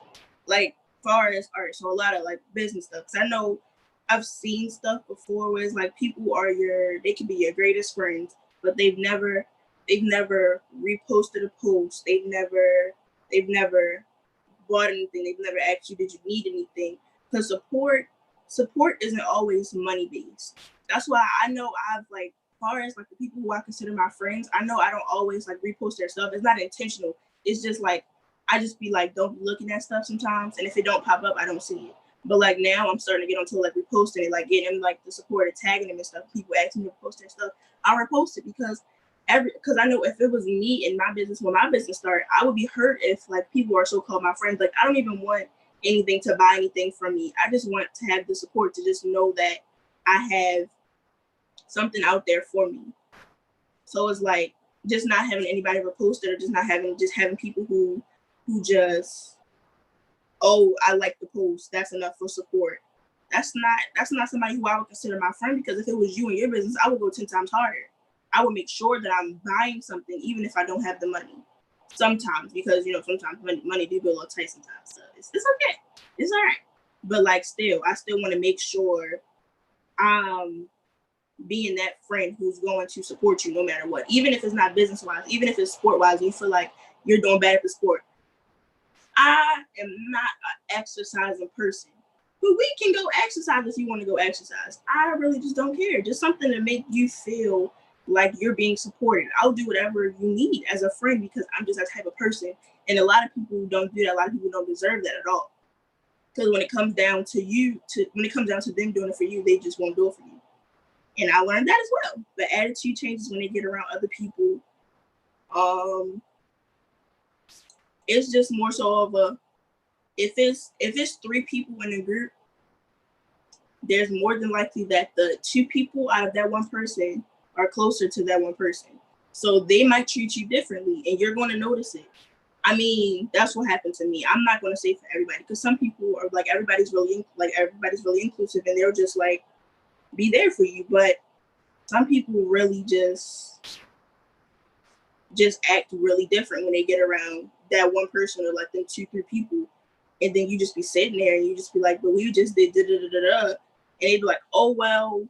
like far as all right. So a lot of like business stuff. Cause I know I've seen stuff before where it's like people are they can be your greatest friends, but they've never reposted a post. They've never bought anything. They've never asked you, did you need anything? Because support isn't always money based. That's why I know I've like, far as like the people who I consider my friends, I know I don't always like repost their stuff. It's not intentional. It's just like, I just be like, don't be looking at stuff sometimes. And if it don't pop up, I don't see it. But like now I'm starting to get onto like reposting it, like getting them like the support and tagging them and stuff. People asking me to post their stuff. I'll repost it because I know if it was me in my business, when my business started, I would be hurt if like people are so-called my friends. Like I don't even want anything to buy anything from me. I just want to have the support to just know that I have something out there for me. So it's like just not having anybody repost it or just having people who just, oh, I like the post, that's enough for support. That's not somebody who I would consider my friend, because if it was you and your business, I would go 10 times harder. I would make sure that I'm buying something even if I don't have the money. Sometimes, because sometimes money do be a little tight sometimes. So it's okay. It's all right. But like I still want to make sure I'm being that friend who's going to support you no matter what. Even if it's not business wise, even if it's sport wise, you feel like you're doing bad at the sport. I am not an exercising person. But we can go exercise if you want to go exercise. I really just don't care. Just something to make you feel like you're being supported. I'll do whatever you need as a friend because I'm just that type of person. And a lot of people don't do that. A lot of people don't deserve that at all. Because when it comes down to them doing it for you, they just won't do it for you. And I learned that as well. The attitude changes when they get around other people. It's just more so of a, if it's 3 people in a group, there's more than likely that the 2 people out of that one person are closer to that one person. So they might treat you differently and you're going to notice it. I mean, that's what happened to me. I'm not going to say for everybody, because some people are like, everybody's really inclusive and they'll just like be there for you. But some people really just act really different when they get around that one person or like them 2-3 people. And then you just be sitting there and you just be like, but we just did da-da-da-da-da. And they'd be like, oh, well,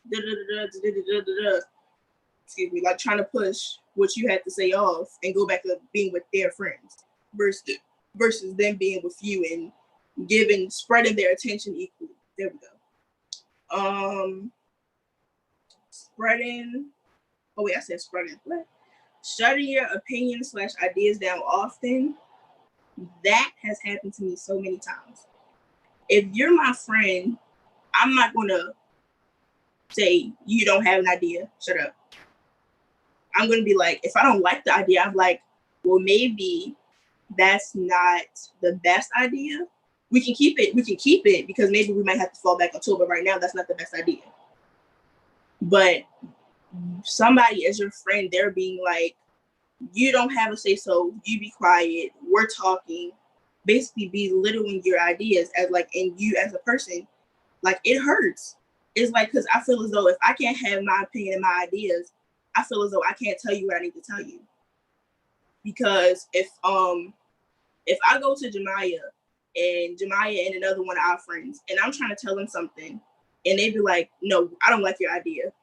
da-da-da-da-da-da-da-da. Excuse me, like trying to push what you had to say off and go back to being with their friends versus them being with you and spreading their attention equally. There we go. Spreading. Oh wait, I said spreading. What? Shutting your opinions / ideas down often. That has happened to me so many times. If you're my friend, I'm not gonna say you don't have an idea. Shut up. I'm gonna be like, if I don't like the idea, I'm like, well, maybe that's not the best idea. We can keep it because maybe we might have to fall back onto it, but right now that's not the best idea. But somebody as your friend, they're being like, you don't have a say so, you be quiet, we're talking, basically belittling your ideas as like, and you as a person, like it hurts. It's like, because I feel as though if I can't have my opinion and my ideas, I feel as though I can't tell you what I need to tell you. Because if I go to Jemiah and another one of our friends, and I'm trying to tell them something, and they be like, no, I don't like your idea.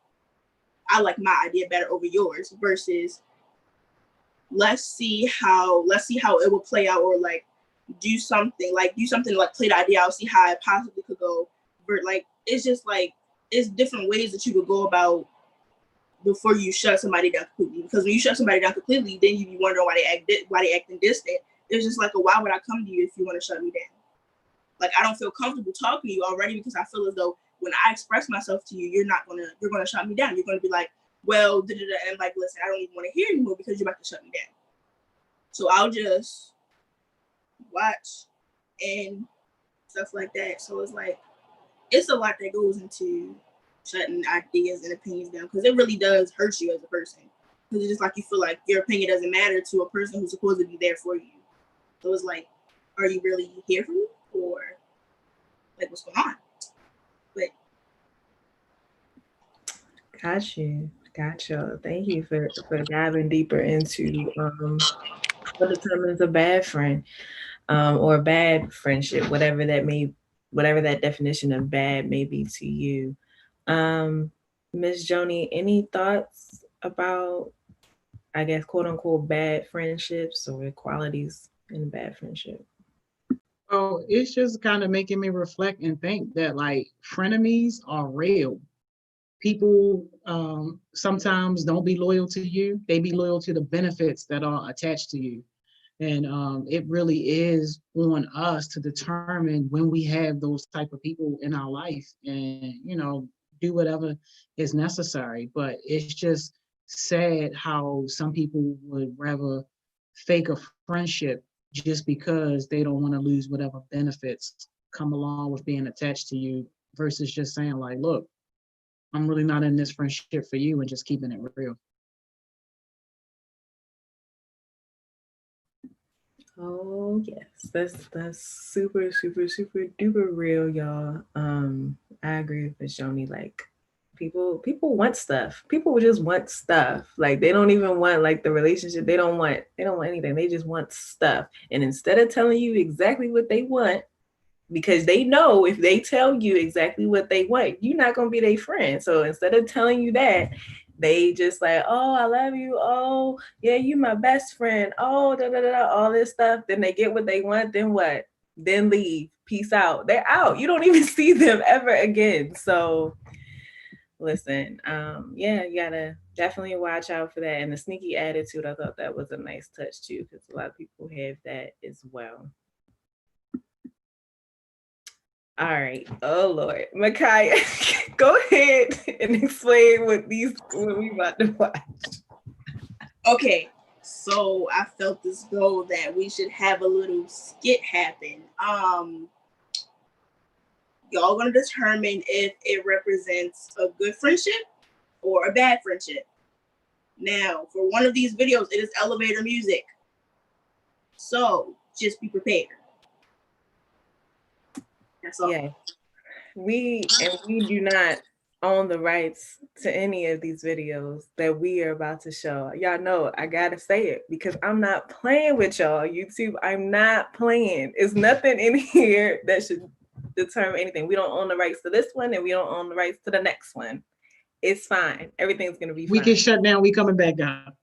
I like my idea better over yours, versus let's see how it will play out, or like do something like play the idea out, see how it possibly could go. But like, it's just like, it's different ways that you could go about before you shut somebody down completely. Because when you shut somebody down completely, then you be wondering why they acting distant. It's just like, why would I come to you if you want to shut me down? Like, I don't feel comfortable talking to you already, because I feel as though when I express myself to you, you're gonna shut me down. You're gonna be like, well, and I'm like, listen, I don't even want to hear anymore because you're about to shut me down. So I'll just watch and stuff like that. So it's like, it's a lot that goes into shutting ideas and opinions down, because it really does hurt you as a person. Because it's just like you feel like your opinion doesn't matter to a person who's supposed to be there for you. So it's like, are you really here for me, or like what's going on? But Gotcha. Thank you for diving deeper into what determines a bad friend, or a bad friendship, whatever that definition of bad may be to you. Miss Joni, any thoughts about, I guess, quote unquote, bad friendships or qualities in a bad friendship? Oh, it's just kind of making me reflect and think that like frenemies are real. People sometimes don't be loyal to you. They be loyal to the benefits that are attached to you. And it really is on us to determine when we have those type of people in our life, and do whatever is necessary. But it's just sad how some people would rather fake a friendship just because they don't want to lose whatever benefits come along with being attached to you, versus just saying like, look, I'm really not in this friendship for you, and just keeping it real. Oh yes, that's super duper real, y'all. I agree with Miss Joni. Like, people want stuff. People just want stuff. Like, they don't even want like the relationship. They don't want anything. They just want stuff. And instead of telling you exactly what they want, because they know if they tell you exactly what they want, you're not gonna be their friend. So instead of telling you that, they just like, oh, I love you. Oh, yeah, you my best friend. Oh, da da da, all this stuff. Then they get what they want. Then what? Then leave. Peace out. They're out. You don't even see them ever again. So listen, yeah, you gotta definitely watch out for that. And the sneaky attitude, I thought that was a nice touch too, because a lot of people have that as well. All right. Oh Lord, Micaiah, go ahead and explain what we about to watch. okay, so I felt this goal that we should have a little skit happen. Y'all gonna determine if it represents a good friendship or a bad friendship. Now, for one of these videos, it is elevator music. So just be prepared. That's all. Yeah. We do not own the rights to any of these videos that we are about to show. Y'all know I gotta say it, because I'm not playing with y'all, YouTube. I'm not playing. It's nothing in here that should determine anything. We don't own the rights to this one, and we don't own the rights to the next one. It's fine. Everything's gonna be fine. We can shut down. We coming back up.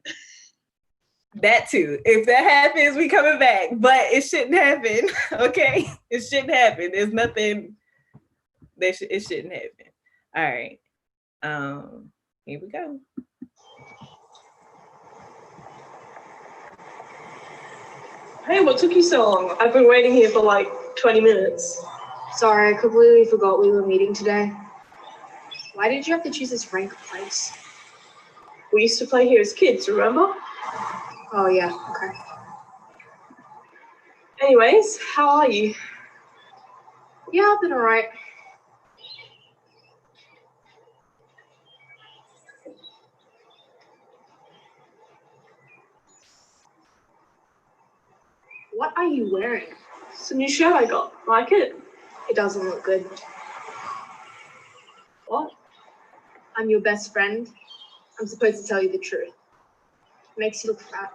That too. If that happens, we coming back. But it shouldn't happen. Okay? It shouldn't happen. There's nothing. It shouldn't happen. All right. Here we go. Hey, what took you so long? I've been waiting here for like 20 minutes. Sorry, I completely forgot we were meeting today. Why did you have to choose this rank place? We used to play here as kids, remember? Oh yeah, okay. Anyways, how are you? Yeah, I've been alright. What are you wearing? It's a new shirt I got. Like it? It doesn't look good. What? I'm your best friend. I'm supposed to tell you the truth. It makes you look fat.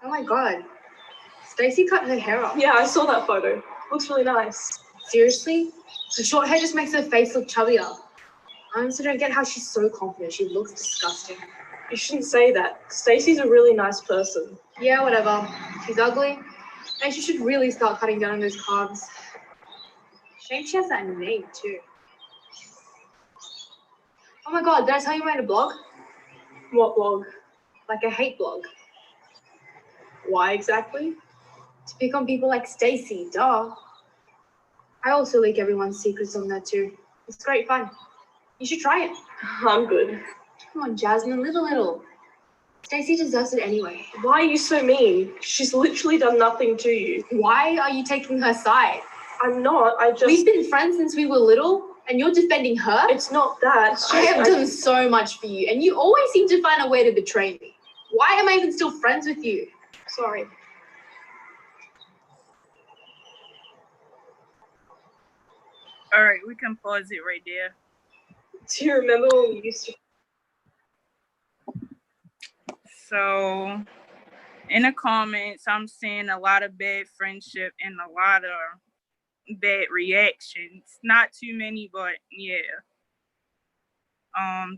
Oh my god. Stacy cut her hair off. Yeah, I saw that photo. Looks really nice. Seriously? The short hair just makes her face look chubbier. I honestly don't get how she's so confident. She looks disgusting. You shouldn't say that. Stacy's a really nice person. Yeah, whatever. She's ugly. And she should really start cutting down on those carbs. Shame she has that name too. Oh my god, did I tell you I made a blog? What blog? Like a hate blog. Why exactly? To pick on people like Stacy, duh. I also leak everyone's secrets on there too. It's great fun. You should try it. I'm good. Come on, Jasmine, live a little. Stacey deserves it anyway. Why are you so mean? She's literally done nothing to you. Why are you taking her side? I'm not. We've been friends since we were little, and you're defending her? It's not that. I have done so much for you, and you always seem to find a way to betray me. Why am I even still friends with you? Sorry. All right, we can pause it right there. Do you remember when we used to? So, in the comments, I'm seeing a lot of bad friendship and a lot of bad reactions. Not too many, but yeah.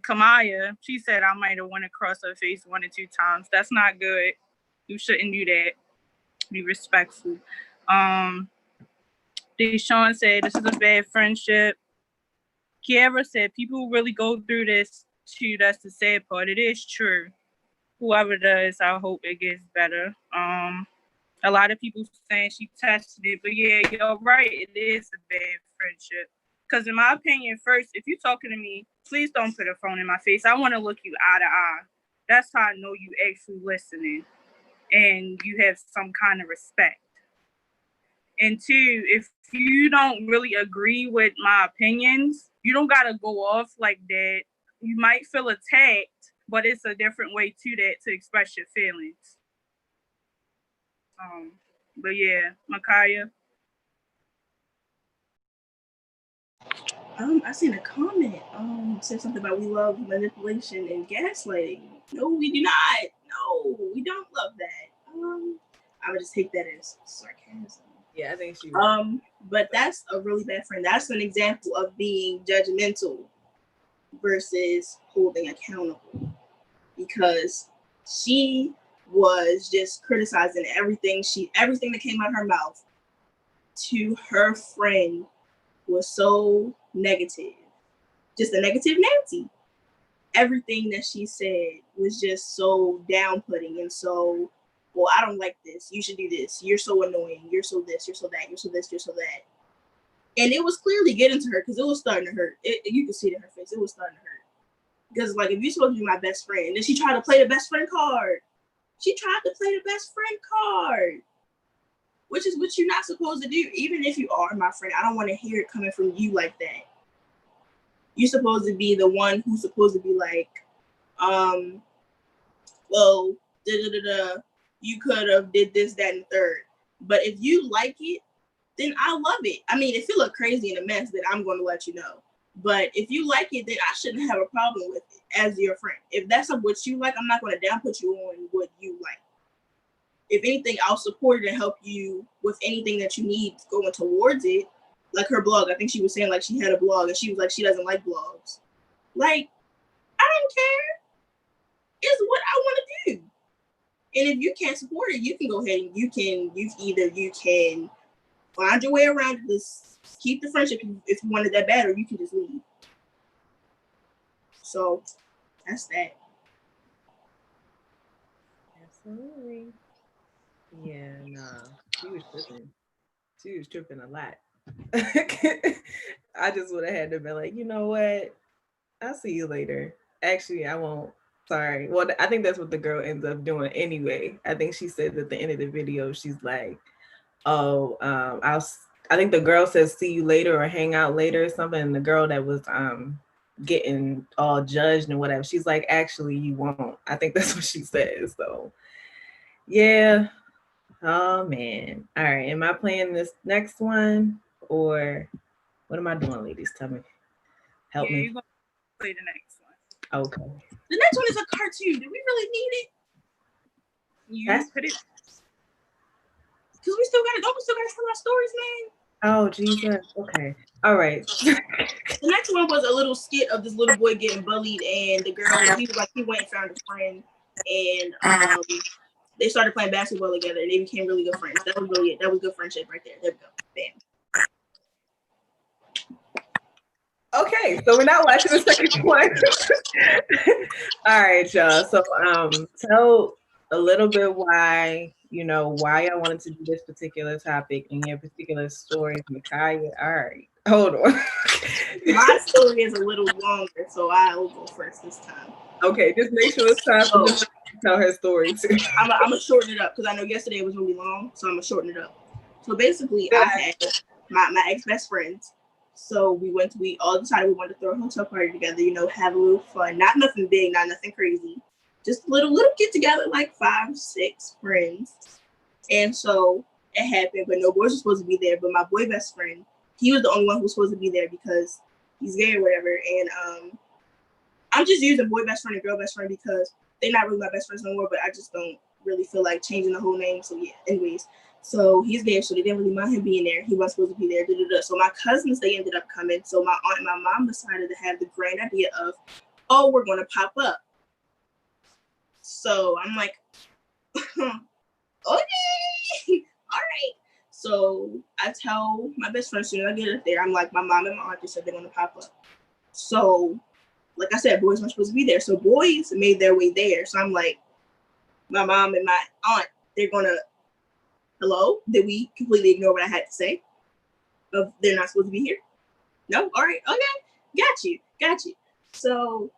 Kamaya, she said I might have went across her face 1 or 2 times. That's not good. You shouldn't do that. Be respectful. Deshaun said this is a bad friendship. Kiara said people really go through this too. That's the sad part. It is true. Whoever does, I hope it gets better. A lot of people saying she tested it, but yeah, you're right. It is a bad friendship. Because in my opinion, first, if you're talking to me, please don't put a phone in my face. I want to look you eye to eye. That's how I know you actually listening and you have some kind of respect. And 2, if you don't really agree with my opinions, you don't got to go off like that. You might feel attacked, but it's a different way to that to express your feelings. But yeah, Makaya. I seen a comment. Said something about we love manipulation and gaslighting. No, we do not. No, we don't love that. I would just take that as sarcasm. Yeah, I think she. But that's a really bad friend. That's an example of being judgmental versus holding accountable, because she was just criticizing everything that came out of her mouth to her friend was so negative, just a negative Nancy. Everything that she said was just so down-putting and so, well, I don't like this. You should do this. You're so annoying. You're so this. You're so that. You're so this. You're so that. And it was clearly getting to her because it was starting to hurt. You could see it in her face. It was starting to hurt. Because, like, if you're supposed to be my best friend, and then she tried to play the best friend card. She tried to play the best friend card, which is what you're not supposed to do. Even if you are my friend, I don't want to hear it coming from you like that. You're supposed to be the one who's supposed to be like, well, you could have did this, that, and the third. But if you like it, then I love it. I mean, if you look crazy and a mess, then I'm going to let you know. But if you like it, then I shouldn't have a problem with it as your friend. If that's what you like, I'm not going to down put you on what you like. If anything, I'll support it and help you with anything that you need going towards it. Like her blog, I think she was saying like she had a blog and she was like she doesn't like blogs. Like, I don't care. It's what I want to do. And if you can't support it, you can go ahead and you can find your way around it, just keep the friendship if you wanted that bad, or you can just leave. So that's that. Absolutely. Yeah, nah. She was tripping. She was tripping a lot. I just would have had to be like, you know what? I'll see you later. Actually, I won't. Sorry. Well, I think that's what the girl ends up doing anyway. I think she said at the end of the video, she's like, oh, I think the girl says see you later or hang out later or something. And the girl that was getting all judged and whatever, she's like, actually, you won't. I think that's what she says. So yeah. Oh man. All right. Am I playing this next one or what am I doing, ladies? Tell me. Help me. You're gonna play the next one. Okay. The next one is a cartoon. Do we really need it? You put it. Because we still gotta tell our stories, man. Oh Jesus. Okay. All right. The next one was a little skit of this little boy getting bullied, and the girl, he went and found a friend, and they started playing basketball together, and they became really good friends. That was really it. That was good friendship right there. There we go. Bam. Okay, so we're not watching the second one. All right, y'all. So tell a little bit why I wanted to do this particular topic and your particular story, Makaya. All right, hold on. My story is a little longer, so I'll go first this time. Okay, just make sure it's time for tell her story too. I'm gonna shorten it up because I know yesterday was really long, so I'm gonna shorten it up. So basically, I had my ex best friends. So we all decided we wanted to throw a hotel party together. You know, have a little fun. Not nothing big, not nothing crazy. Just little get together, like 5, 6 friends. And so it happened, but no boys were supposed to be there. But my boy best friend, he was the only one who was supposed to be there because he's gay or whatever. And I'm just using boy best friend and girl best friend because they're not really my best friends no more, but I just don't really feel like changing the whole name. So yeah, anyways. So he's gay, so they didn't really mind him being there. He wasn't supposed to be there. So my cousins, they ended up coming. So my aunt and my mom decided to have the grand idea of, oh, we're gonna pop up. So I'm like, okay, all right. So I tell my best friend, soon as I get up there, I'm like, my mom and my aunt just said they're gonna pop up. So like I said, boys weren't supposed to be there. So boys made their way there. So I'm like, my mom and my aunt, they're gonna, hello? Did we completely ignore what I had to say? Of they're not supposed to be here? No? All right, okay. Got you. So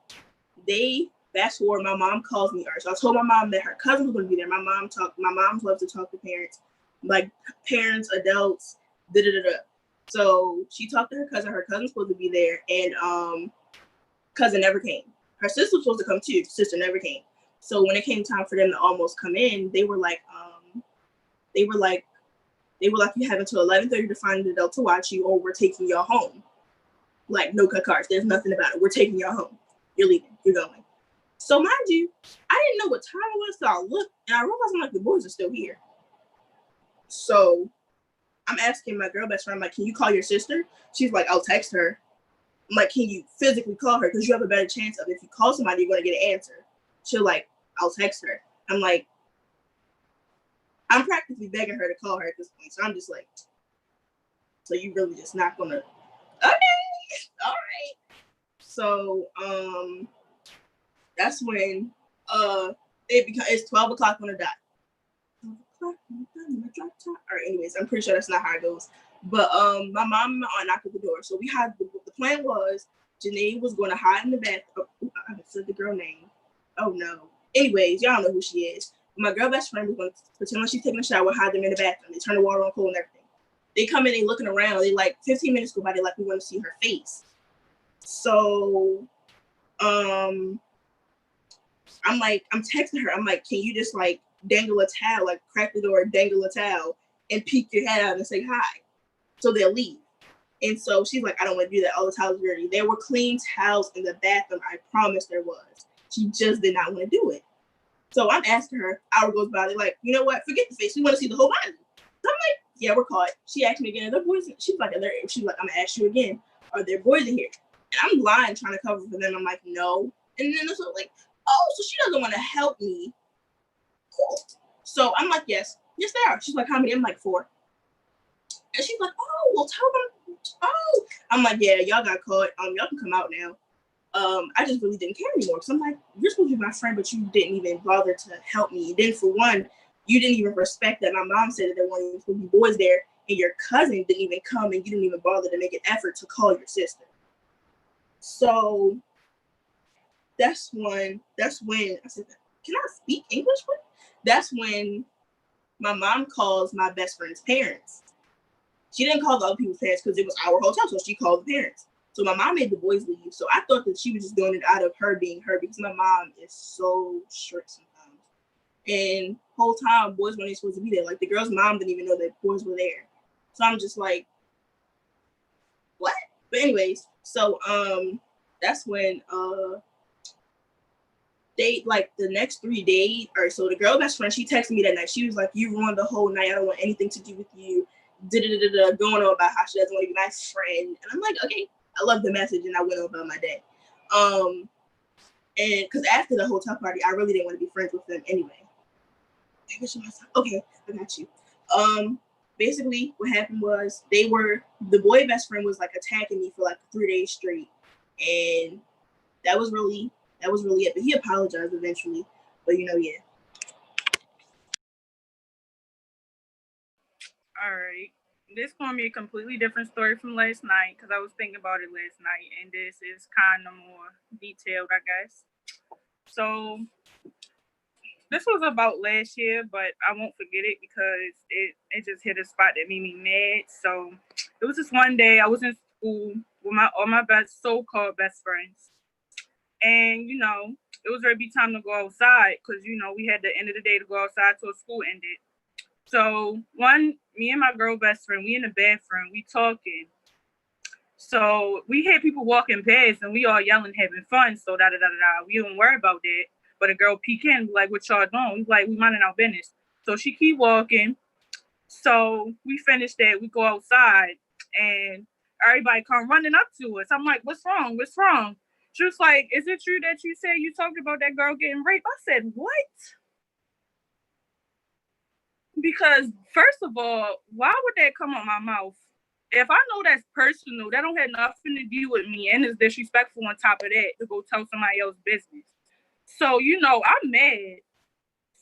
they fast forward, my mom calls me. So I told my mom that her cousin was gonna be there. My mom loves to talk to parents, like parents, adults, So she talked to her cousin. Her cousin's supposed to be there, and cousin never came. Her sister was supposed to come too. Sister never came. So when it came time for them to almost come in, they were like, you have until 11:30 to find an adult to watch you, or we're taking y'all home. Like, no cut cards. There's nothing about it. We're taking y'all home. You're leaving. You're going. So mind you, I didn't know what time it was, so I looked and I realized I'm like, the boys are still here. So I'm asking my girl best friend, I'm like, can you call your sister? She's like, I'll text her. I'm like, can you physically call her? Because you have a better chance of, if you call somebody, you're going to get an answer. She'll like, I'll text her. I'm like, I'm practically begging her to call her at this point. So I'm just like, so you really just not going to, okay, all right. So that's when it's 12 o'clock on the dot. 12 o'clock on the dot. All right, anyways, I'm pretty sure that's not how it goes. But my mom and my aunt knocked at the door. So we had the plan was Janae was going to hide in the bathroom. Oh, I haven't said the girl name. Oh no. Anyways, y'all know who she is. My girl best friend was going to pretend like she's taking a shower, hide them in the bathroom. They turn the water on cold and everything. They come in, they looking around. They like 15 minutes go by. They like, we want to see her face. So I'm texting her. I'm like, can you just like dangle a towel, like crack the door, dangle a towel, and peek your head out and say hi, so they'll leave. And so she's like, I don't want to do that. All the towels are dirty. There were clean towels in the bathroom. I promise there was. She just did not want to do it. So I'm asking her. Hour goes by. They're like, you know what? Forget the face. We want to see the whole body. So I'm like, yeah, we're caught. She asked me again, are there boys? She's like, I'm gonna ask you again. Are there boys in here? And I'm lying, trying to cover for them. I'm like, no. And then it's like, oh, so she doesn't want to help me. Cool. So I'm like, yes, they are. She's like, how many? I'm like, 4. And she's like, oh, well, tell them. Oh, I'm like, yeah, y'all got caught. Y'all can come out now. I just really didn't care anymore. So I'm like, you're supposed to be my friend, but you didn't even bother to help me. Then for one, you didn't even respect that my mom said that there weren't supposed to be boys there, and your cousin didn't even come, and you didn't even bother to make an effort to call your sister. So that's when I said, can I speak English? That's when my mom calls my best friend's parents. She didn't call the other people's parents because it was our hotel, so she called the parents. So my mom made the boys leave. So I thought that she was just doing it out of her being her, because my mom is so strict sometimes. And whole time, boys weren't even supposed to be there. Like, the girl's mom didn't even know that boys were there. So I'm just like, what? But anyways, so that's when they, like, the next 3 days, or so the girl best friend, she texted me that night. She was like, you ruined the whole night. I don't want anything to do with you. Going on about how she doesn't want to be my friend. And I'm like, okay, I love the message, and I went on about my day. And because after the hotel party, I really didn't want to be friends with them anyway. Okay, I got you. Basically what happened was the boy best friend was like attacking me for like 3 days straight. And that was really it. But he apologized eventually. But yeah. All right. This gonna be a completely different story from last night, because I was thinking about it last night, and this is kind of more detailed, I guess. So This was about last year, but I won't forget it because it just hit a spot that made me mad. So it was just one day I was in school with all my so-called best friends, and it was ready to be time to go outside because we had the end of the day to go outside till school ended. So me and my girl best friend, we in the bathroom, we talking. So we had people walking past and we all yelling, having fun. So da da da da. We don't worry about that. But a girl peek in, like, what y'all doing? We like, we minding our business. So she keep walking. So we finish that. We go outside and everybody come running up to us. I'm like, what's wrong? What's wrong? She was like, is it true that you said you talked about that girl getting raped? I said, what? Because first of all, why would that come out my mouth? If I know that's personal, that don't have nothing to do with me and it's disrespectful on top of that to go tell somebody else's business. So, I'm mad.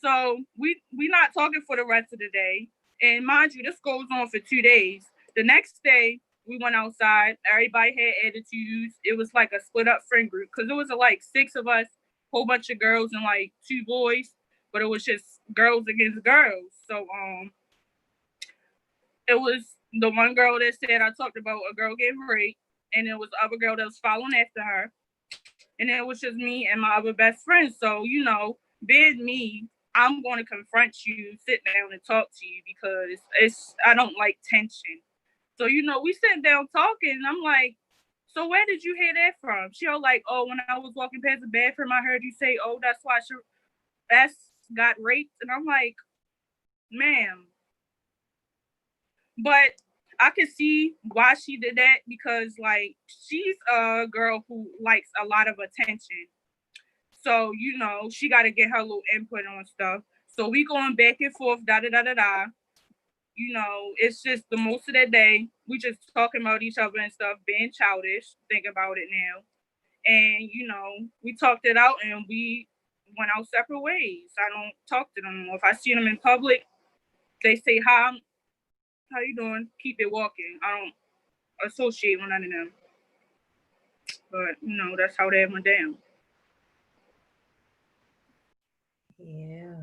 So we not talking for the rest of the day. And mind you, this goes on for 2 days. The next day, we went outside. Everybody had attitudes. It was like a split up friend group because it was like 6 of us, whole bunch of girls and like 2 boys, but it was just girls against girls. So it was the one girl that said I talked about a girl getting raped, and it was the other girl that was following after her. And it was just me and my other best friend. So, being me, I'm going to confront you, sit down and talk to you because I don't like tension. So, we sitting down talking and I'm like, so where did you hear that from? She was like, oh, when I was walking past the bathroom, I heard you say, oh, that's why she got raped. And I'm like, ma'am. But I could see why she did that because, like, she's a girl who likes a lot of attention. So, she got to get her little input on stuff. So we going back and forth, da da da da da. It's just the most of the day we just talking about each other and stuff, being childish. Think about it now, and we talked it out and we went our separate ways. I don't talk to them anymore. If I see them in public, they say hi, how you doing? Keep it walking. I don't associate with none of them. But that's how that went down. Yeah.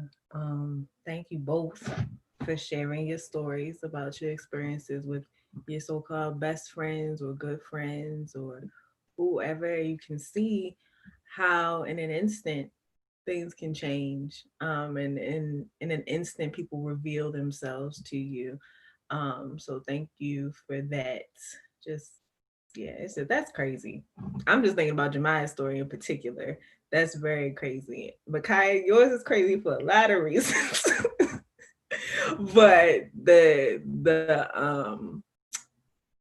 Thank you both for sharing your stories about your experiences with your so-called best friends or good friends or whoever. You can see how in an instant things can change. And in an instant people reveal themselves to you. So thank you for that. Just that's crazy. I'm just thinking about Jemiah's story in particular. That's very crazy. But Kai, yours is crazy for a lot of reasons. But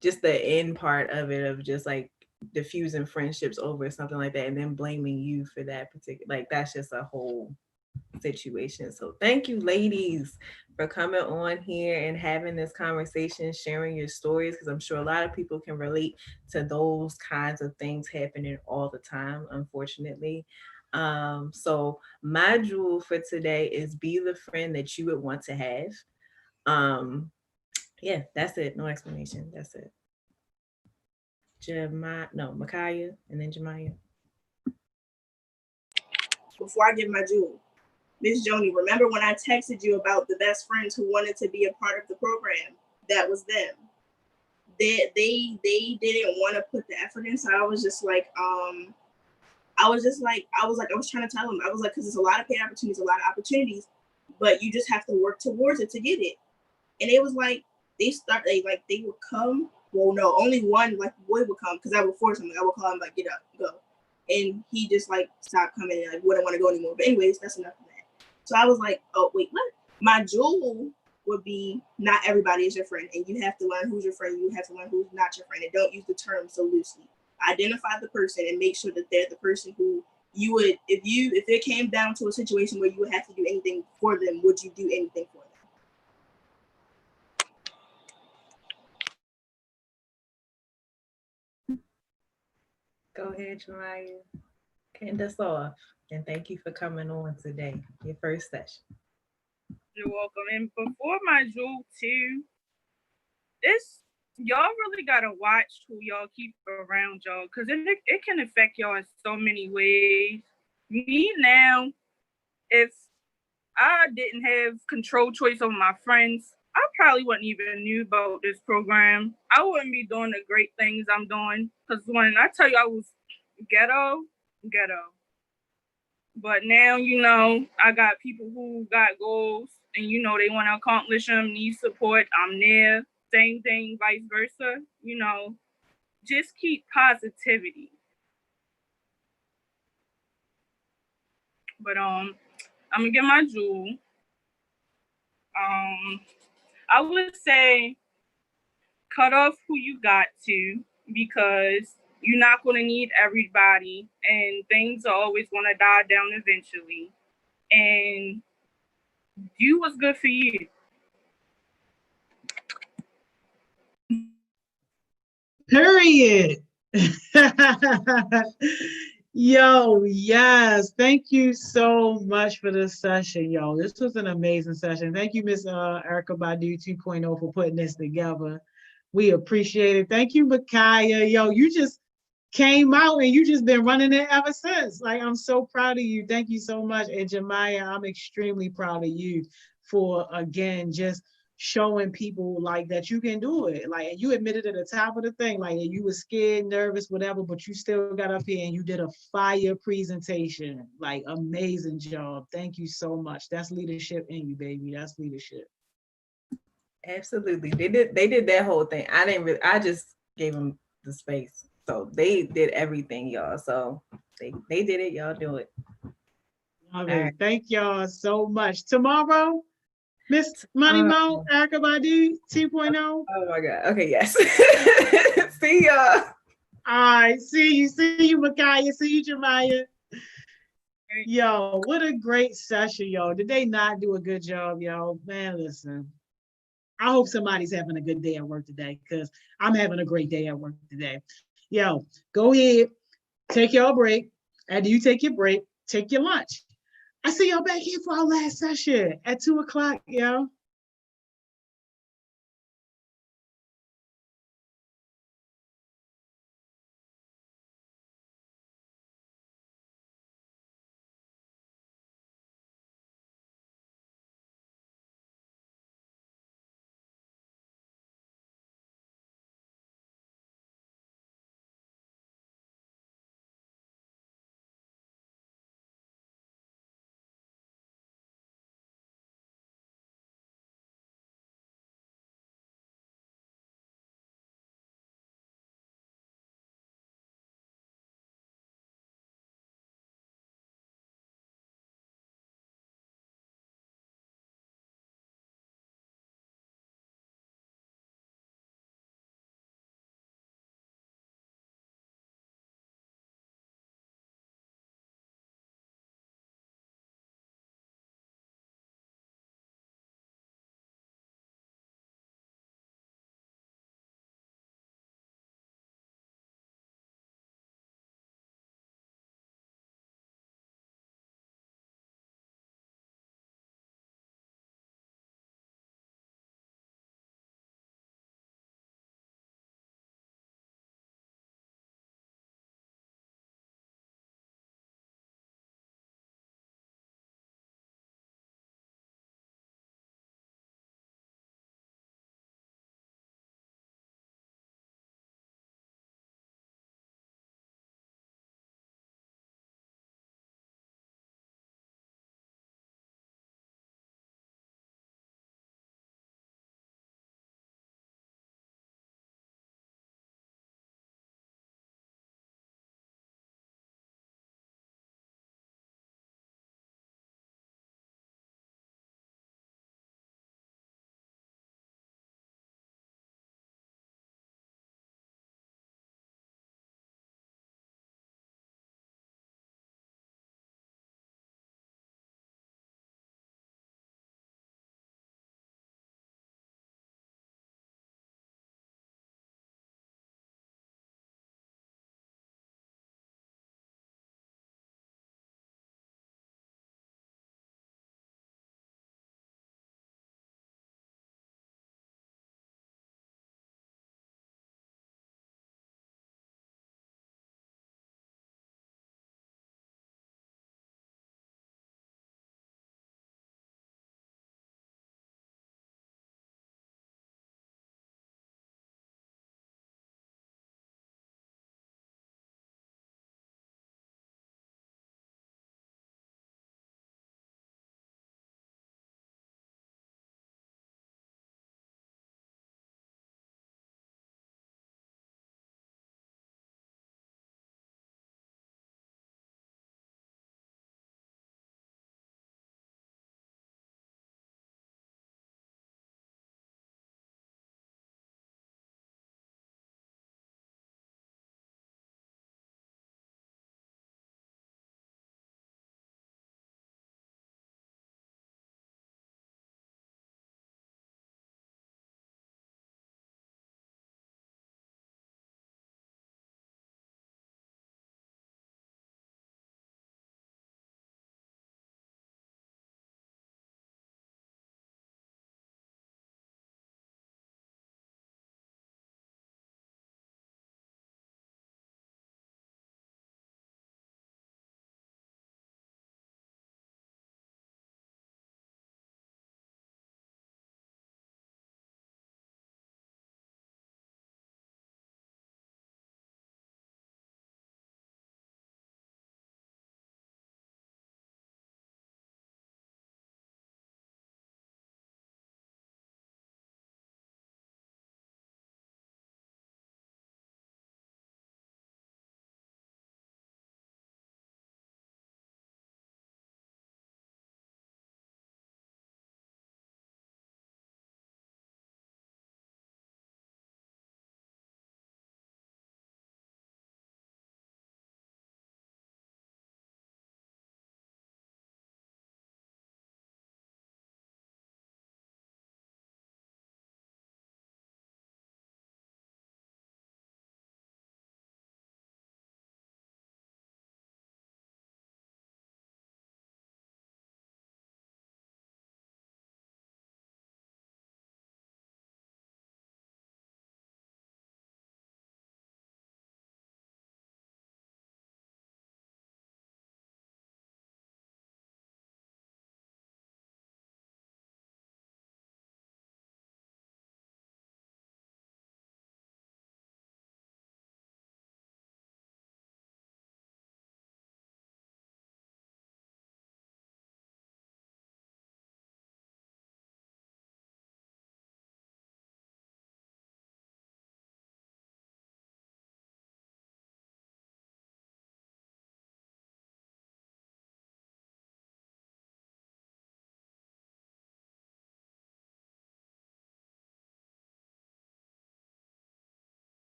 just the end part of it of just like diffusing friendships over something like that and then blaming you for that particular, like, that's just a whole situation. So thank you, ladies, for coming on here and having this conversation, sharing your stories, because I'm sure a lot of people can relate to those kinds of things happening all the time, unfortunately. So my jewel for today is be the friend that you would want to have. Yeah, that's it. No explanation. That's it. Micaiah, and then Jemiah. Before I give my jewel, Miss Joni, remember when I texted you about the best friends who wanted to be a part of the program? That was them. They didn't want to put the effort in, so I was like I was trying to tell them, I was like, because it's a lot of paid opportunities, but you just have to work towards it to get it. And it was like they would come. Well, no, only one like boy would come because I would force him. Like, I would call him like, get up, go, and he just like stopped coming and like wouldn't want to go anymore. But anyways, that's enough of that. So I was like, oh wait, what? My jewel would be not everybody is your friend, and you have to learn who's your friend. You have to learn who's not your friend, and don't use the term so loosely. Identify the person and make sure that they're the person who you would, if it came down to a situation where you would have to do anything for them, would you do anything for them? Go ahead, Jemiah. End us off. And thank you for coming on today, your first session. You're welcome. And before my jewel too, y'all really gotta watch who y'all keep around y'all, because it can affect y'all in so many ways. Me now, if I didn't have control choice over my friends, I probably wouldn't even knew about this program. I wouldn't be doing the great things I'm doing. Because when I tell you I was ghetto, ghetto. But now, I got people who got goals and, they want to accomplish them, need support. I'm there. Same thing, vice versa. Just keep positivity. But I'm gonna get my jewel. I would say cut off who you got to, because you're not gonna need everybody, and things are always gonna die down eventually. And do what's good for you. Period. Yo, yes. Thank you so much for this session, yo. This was an amazing session. Thank you, Miss Erica Badu 2.0 for putting this together. We appreciate it. Thank you, Micaiah. Yo, you just came out and you just been running it ever since. Like, I'm so proud of you. Thank you so much. And Jemiah, I'm extremely proud of you for, again, just showing people like that you can do it. Like, you admitted at the top of the thing, like you were scared, nervous, whatever, but you still got up here and you did a fire presentation. Like, amazing job. Thank you so much. That's leadership in you, baby. That's leadership. Absolutely. They did that whole thing. I just gave them the space. So they did everything, y'all. So they did it, y'all do it. Love it. Thank y'all so much. Tomorrow, Miss Money Mo, Erica Badu 2.0. Oh my God. Okay, yes. See y'all. All right. See you, Micaiah. See you, Jemiah. Yo, what a great session, yo. Did they not do a good job, yo? Man, listen. I hope somebody's having a good day at work today, because I'm having a great day at work today. Yo, go ahead, take your break. After you take your break, take your lunch. I see y'all back here for our last session at 2:00, yo.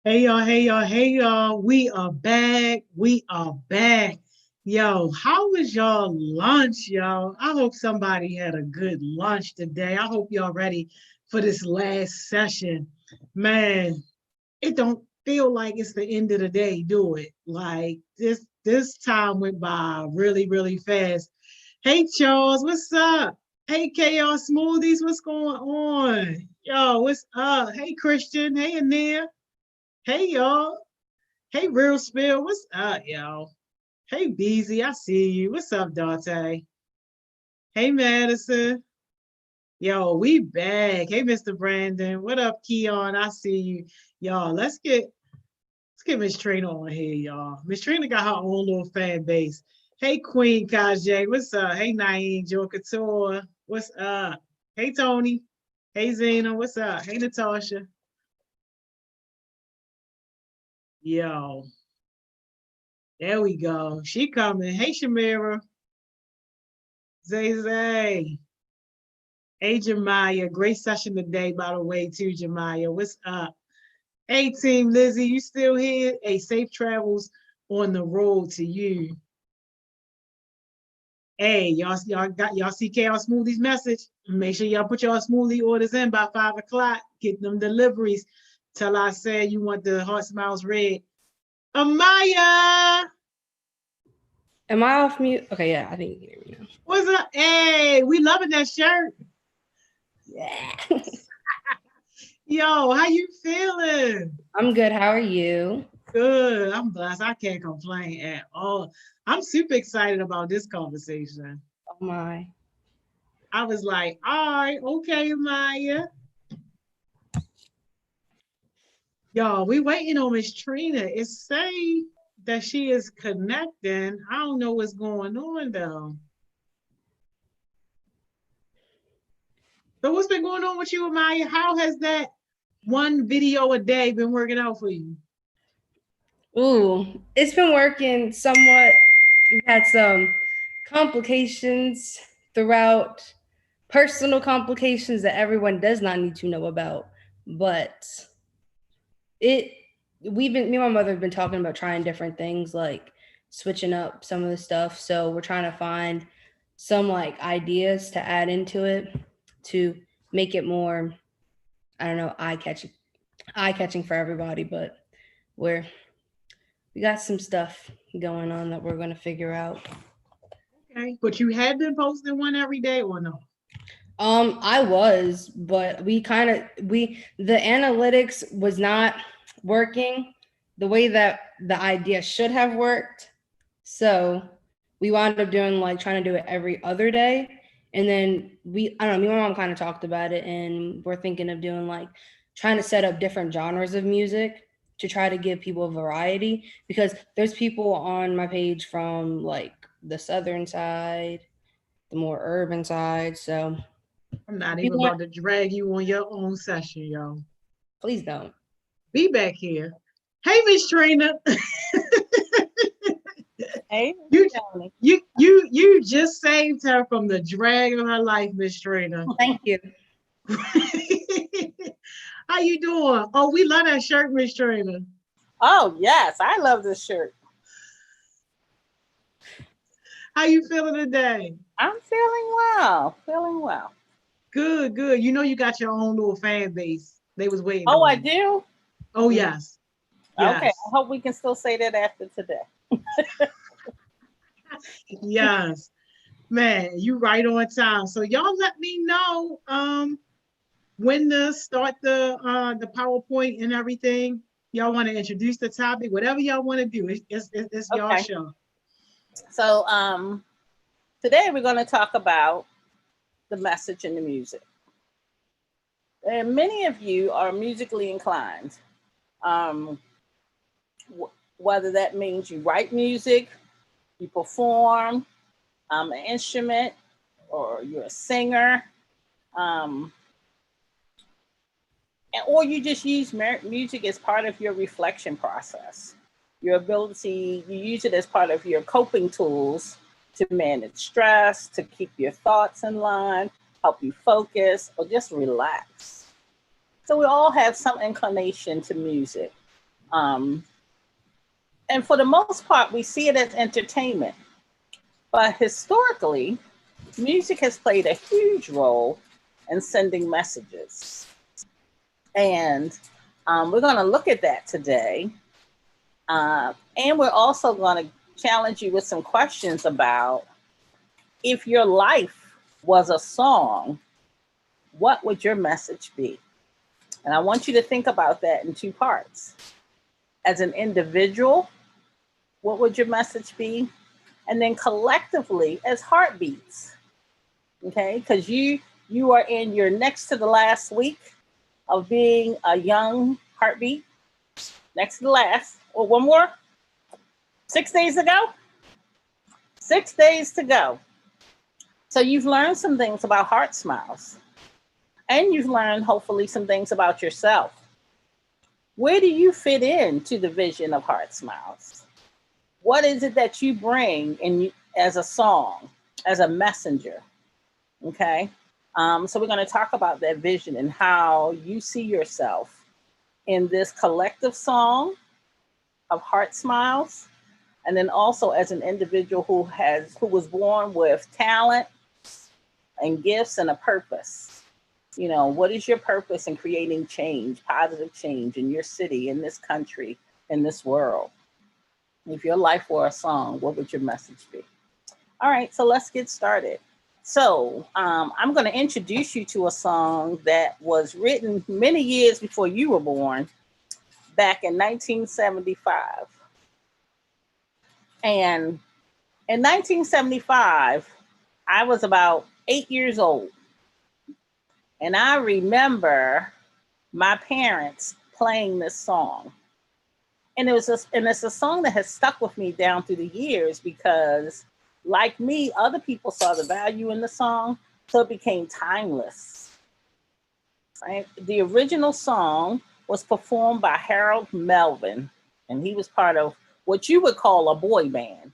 Hey y'all, hey y'all, hey y'all. We are back. We are back. Yo, how was y'all lunch, y'all? I hope somebody had a good lunch today. I hope y'all ready for this last session. Man, it don't feel like it's the end of the day, do it? Like this time went by really, really fast. Hey Charles, what's up? Hey Chaos Smoothies, what's going on? Yo, what's up? Hey Christian, hey Anir. Hey y'all. Hey Real Spill. What's up, y'all? Hey Beezy, I see you. What's up, Dante? Hey Madison. Yo, we back. Hey Mr. Brandon. What up, Keon? I see you. Y'all, let's get Miss Trina on here, y'all. Miss Trina got her own little fan base. Hey Queen Kajay. What's up? Hey Naeem, Joe Couture. What's up? Hey Tony. Hey Zena. What's up? Hey Natasha. Yo. There we go. She coming. Hey, Shamira. Zay Zay. Hey, Jemiah. Great session today, by the way, too, Jemiah. What's up? Hey, Team Lizzie, you still here? Hey, safe travels on the road to you. Hey, y'all see Chaos Smoothie's message? Make sure y'all put y'all smoothie orders in by 5 o'clock. Get them deliveries. Tell I said you want the HeartSmiles red. Amaya! Am I off mute? Okay, yeah, I think you can hear me now. What's up? Hey, we loving that shirt. Yeah. Yo, how you feeling? I'm good. How are you? Good. I'm blessed. I can't complain at all. I'm super excited about this conversation. Oh my. I was like, all right, okay, Maya. Y'all, we waiting on Miss Trina. It's saying that she is connecting. I don't know what's going on though. So what's been going on with you, Maya? How has that one video a day been working out for you? Ooh, it's been working somewhat. We've had some complications throughout, personal complications that everyone does not need to know about. But me and my mother have been talking about trying different things, like switching up some of the stuff. So we're trying to find some like ideas to add into it to make it more, I don't know, eye-catching for everybody. But we got some stuff going on that we're going to figure out. Okay, but you had been posting one every day or no? I was, but the analytics was not working the way that the idea should have worked. So we wound up doing trying to do it every other day. And then me and my mom kind of talked about it, and we're thinking of doing trying to set up different genres of music to try to give people a variety, because there's people on my page from the southern side, the more urban side. So I'm not even about to drag you on your own session, yo. Please don't. Be back here. Hey, Miss Trina. Hey, you just saved her from the drag of her life, Miss Trina. Thank you. How you doing? Oh, we love that shirt, Miss Trina. Oh yes, I love this shirt. How you feeling today? I'm feeling well. Feeling well. Good, good. You know you got your own little fan base. They was waiting. Oh, I do? Oh, yes. Okay. I hope we can still say that after today. Yes. Man, you right on time. So y'all let me know when to start the PowerPoint and everything. Y'all want to introduce the topic, whatever y'all want to do. It's y'all show. So today we're going to talk about the message in the music. And many of you are musically inclined. Whether that means you write music, you perform an instrument, or you're a singer, or you just use music as part of your reflection process. Your ability, you use it as part of your coping tools to manage stress, to keep your thoughts in line, help you focus, or just relax. So we all have some inclination to music. And for the most part, we see it as entertainment. But historically, music has played a huge role in sending messages. And we're going to look at that today. And we're also going to challenge you with some questions about if your life was a song, what would your message be? And I want you to think about that in two parts. As an individual, what would your message be? And then collectively as heartbeats, okay? Because you are in your next to the last week of being a young heartbeat. Next to the last, or one more? 6 days to go? 6 days to go. So you've learned some things about HeartSmiles. And you've learned hopefully some things about yourself. Where do you fit into the vision of HeartSmiles? What is it that you bring in as a song, as a messenger? Okay. So we're going to talk about that vision and how you see yourself in this collective song of HeartSmiles, and then also as an individual who was born with talent and gifts and a purpose. You know, what is your purpose in creating change, positive change in your city, in this country, in this world? If your life were a song, what would your message be? All right, so let's get started. So I'm going to introduce you to a song that was written many years before you were born, back in 1975. And in 1975, I was about 8 years old. And I remember my parents playing this song. And it's a song that has stuck with me down through the years because, like me, other people saw the value in the song, so it became timeless. Right? The original song was performed by Harold Melvin, and he was part of what you would call a boy band.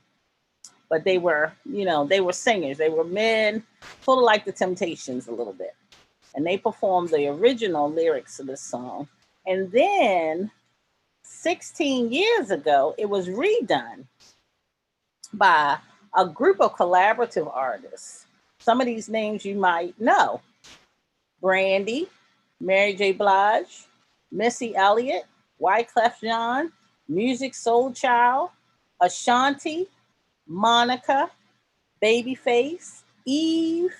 But they were, they were singers. They were men, sort of like the Temptations a little bit. And they performed the original lyrics of the song. And then 16 years ago, it was redone by a group of collaborative artists. Some of these names you might know. Brandy, Mary J. Blige, Missy Elliott, Wyclef Jean, Music Soul Child, Ashanti, Monica, Babyface, Eve,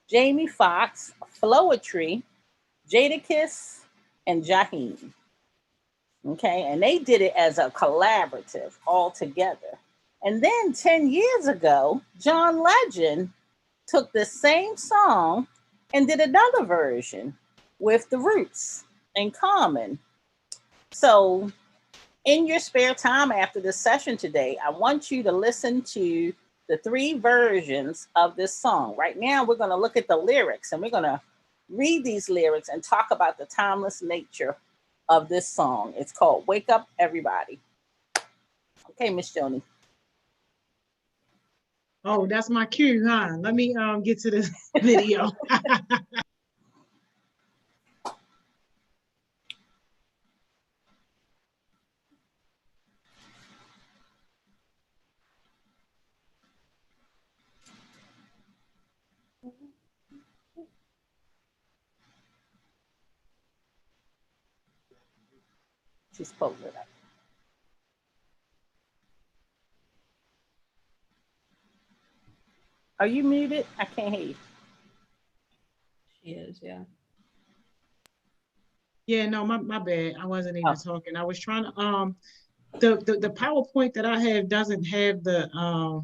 Jamie Foxx, Floetry, Jadakiss, and Jaheim. Okay, and they did it as a collaborative all together. And then 10 years ago, John Legend took the same song and did another version with the Roots and Common. So in your spare time after this session today, I want you to listen to the 3 versions of this song. Right now, we're going to look at the lyrics and we're going to read these lyrics and talk about the timeless nature of this song. It's called Wake Up Everybody. Okay, Miss Joni. Oh, that's my cue, huh? Let me get to this video. She's pulling it up. Are you muted? I can't hear you. She is, yeah. Yeah, no, my bad. I wasn't even talking. I was trying to the PowerPoint that I have doesn't have the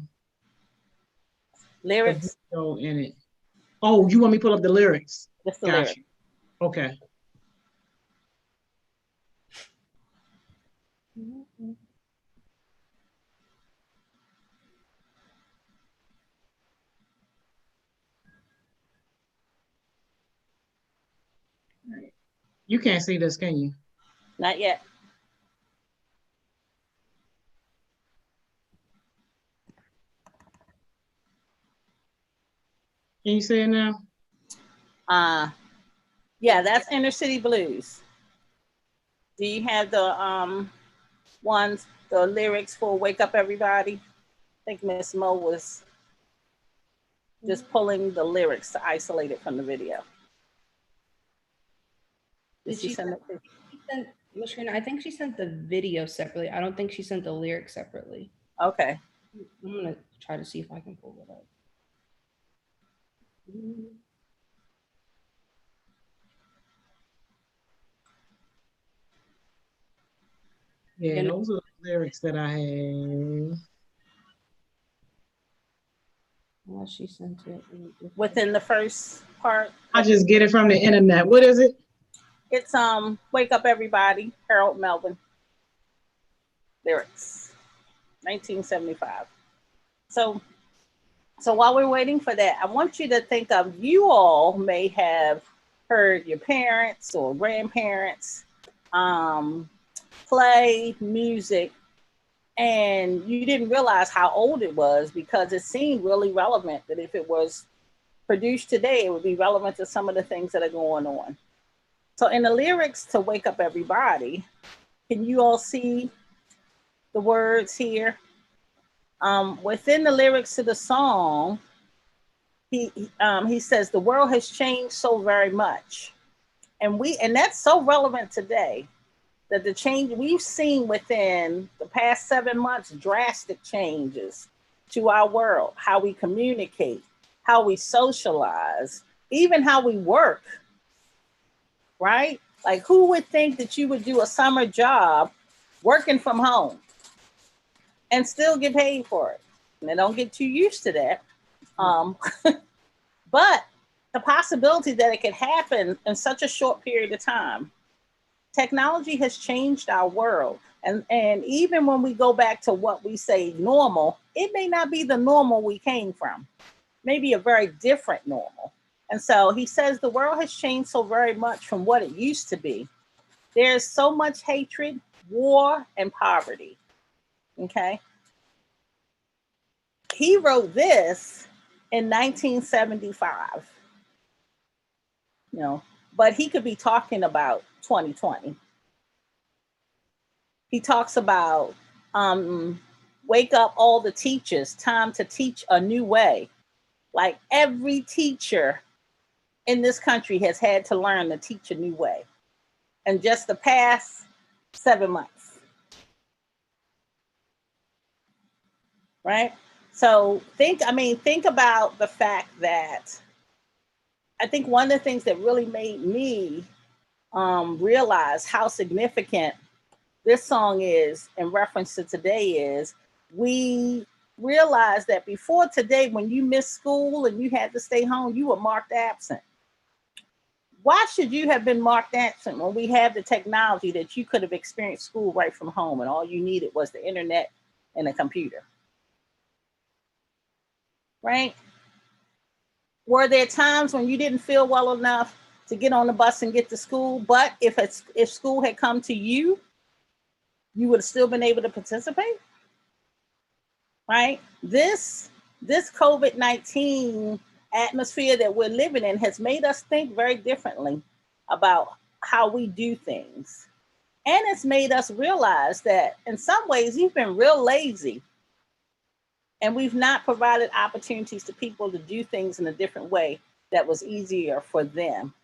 lyrics in it. Oh, you want me to pull up the lyrics? Just the Gotcha. lyrics. Okay. You can't see this, can you? Not yet. Can you see it now? Yeah, that's Inner City Blues. Do you have the ones, the lyrics for Wake Up Everybody. I think Miss Mo was just pulling the lyrics to isolate it from the video. Did she send it? Miss Trina, I think she sent the video separately. I don't think she sent the lyrics separately. Okay. I'm gonna try to see if I can pull it up. Yeah, those are the lyrics that I have. Well, she sent it within the first part. I just get it from the internet. What is it? It's Wake Up Everybody, Harold Melvin. Lyrics. 1975. So while we're waiting for that, I want you to think of, you all may have heard your parents or grandparents play music, and you didn't realize how old it was because it seemed really relevant, that if it was produced today, it would be relevant to some of the things that are going on. So in the lyrics to Wake Up Everybody, can you all see the words here? Within the lyrics to the song, he says, the world has changed so very much. And that's so relevant today, that the change we've seen within the past 7 months, drastic changes to our world, how we communicate, how we socialize, even how we work, right? Like, who would think that you would do a summer job working from home and still get paid for it? And they don't get too used to that. But the possibility that it could happen in such a short period of time. Technology has changed our world. And even when we go back to what we say normal, it may not be the normal we came from. Maybe a very different normal. And so he says the world has changed so very much from what it used to be. There's so much hatred, war, and poverty. Okay. He wrote this in 1975. But he could be talking about 2020. He talks about wake up all the teachers, time to teach a new way. Like, every teacher in this country has had to learn to teach a new way in just the past 7 months. Right? So think about the fact that I think one of the things that really made me realize how significant this song is in reference to today is, we realized that before today, when you missed school and you had to stay home, you were marked absent. Why should you have been marked absent when we have the technology that you could have experienced school right from home and all you needed was the internet and a computer? Right? Were there times when you didn't feel well enough to get on the bus and get to school, but if school had come to you, you would have still been able to participate? Right? This COVID-19 atmosphere that we're living in has made us think very differently about how we do things. And it's made us realize that in some ways we've been real lazy, and we've not provided opportunities to people to do things in a different way that was easier for them.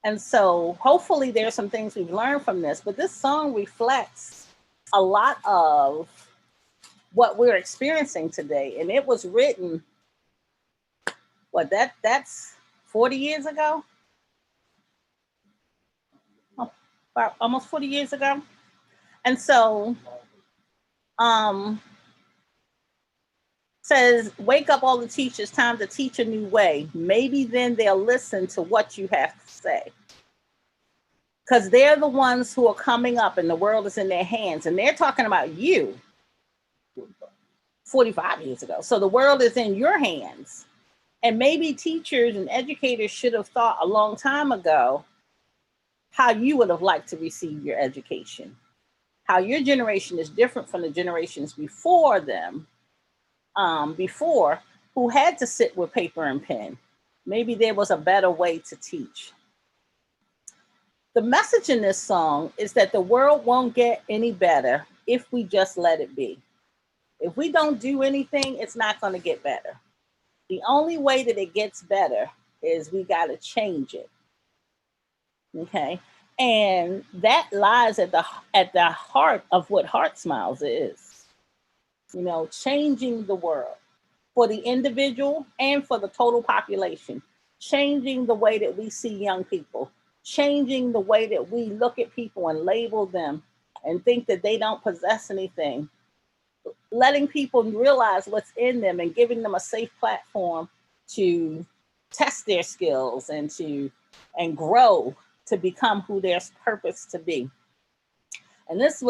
And so hopefully there's some things we've learned from this, but this song reflects a lot of what we're experiencing today. And it was written, that's 40 years ago? About almost 40 years ago. And so, says, wake up all the teachers, time to teach a new way. Maybe then they'll listen to what you have to say. Because they're the ones who are coming up and the world is in their hands. And they're talking about you 45 years ago. So the world is in your hands. And maybe teachers and educators should have thought a long time ago how you would have liked to receive your education. How your generation is different from the generations before them. Before, who had to sit with paper and pen. Maybe there was a better way to teach. The message in this song is that the world won't get any better if we just let it be. If we don't do anything, it's not going to get better. The only way that it gets better is we got to change it. Okay. And that lies at the heart of what HeartSmiles is. You know, changing the world for the individual and for the total population, changing the way that we see young people, changing the way that we look at people and label them and think that they don't possess anything, letting people realize what's in them and giving them a safe platform to test their skills and grow to become who they're purposed to be. And this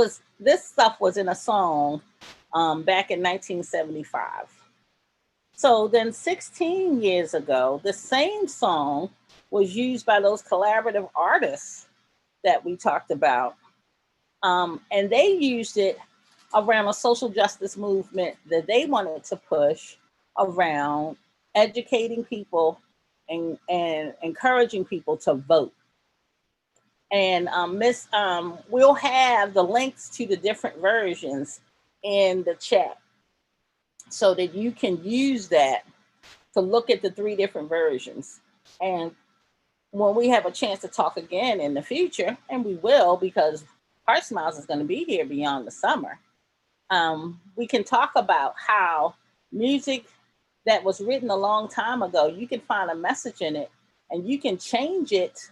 stuff was in a song back in 1975. So then 16 years ago, the same song was used by those collaborative artists that we talked about. And they used it around a social justice movement that they wanted to push around educating people and encouraging people to vote. And we'll have the links to the different versions in the chat so that you can use that to look at the 3 different versions. And when we have a chance to talk again in the future, and we will, because HeartSmiles is going to be here beyond the summer, we can talk about how music that was written a long time ago, you can find a message in it and you can change it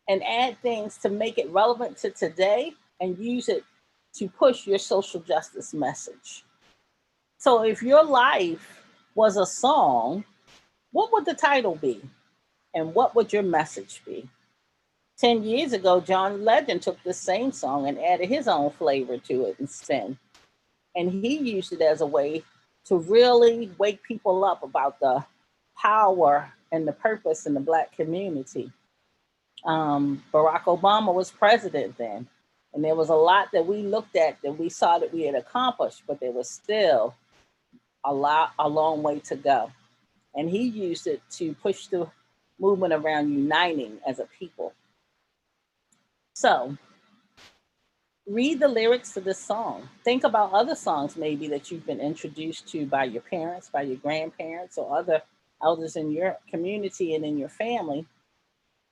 and add things to make it relevant to today and use it to push your social justice message. So if your life was a song, what would the title be? And what would your message be? 10 years ago, John Legend took the same song and added his own flavor to it and spin. And he used it as a way to really wake people up about the power and the purpose in the Black community. Barack Obama was president then, and there was a lot that we looked at that we saw that we had accomplished, but there was still a long way to go. And he used it to push the movement around uniting as a people. So read the lyrics to this song. Think about other songs maybe that you've been introduced to by your parents, by your grandparents, or other elders in your community and in your family.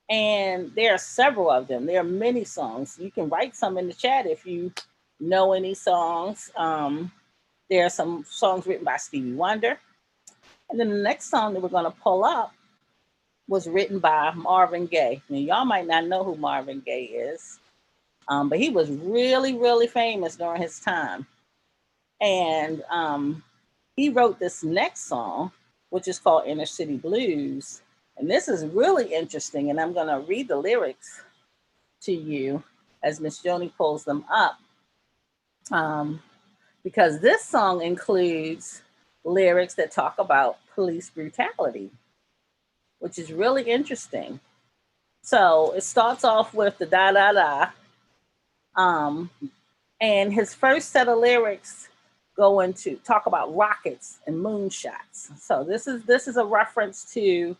And there are several of them. There are many songs. You can write some in the chat if you know any songs. There are some songs written by Stevie Wonder. And then the next song that we're going to pull up was written by Marvin Gaye. Now, y'all might not know who Marvin Gaye is, but he was really, really famous during his time. And he wrote this next song, which is called Inner City Blues. And this is really interesting, and I'm going to read the lyrics to you as Miss Joni pulls them up, because this song includes lyrics that talk about police brutality, which is really interesting. So it starts off with the da da da, and his first set of lyrics go into talk about rockets and moonshots. So this is a reference to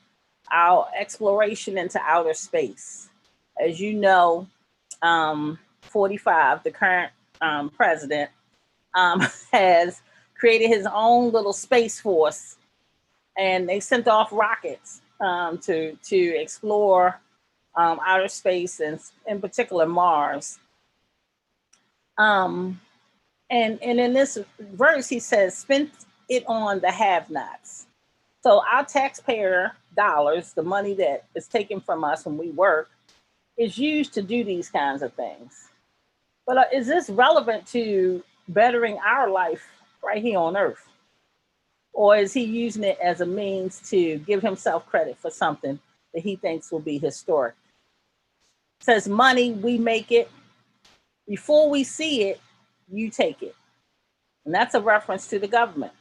our exploration into outer space. As you know, 45, the current president, has created his own little space force, and they sent off rockets to explore outer space and in particular Mars. And in this verse, he says, spent it on the have-nots. So our taxpayer dollars, the money that is taken from us when we work, is used to do these kinds of things. But is this relevant to bettering our life right here on Earth? Or is he using it as a means to give himself credit for something that he thinks will be historic? It says money, we make it. Before we see it, you take it. And that's a reference to the government.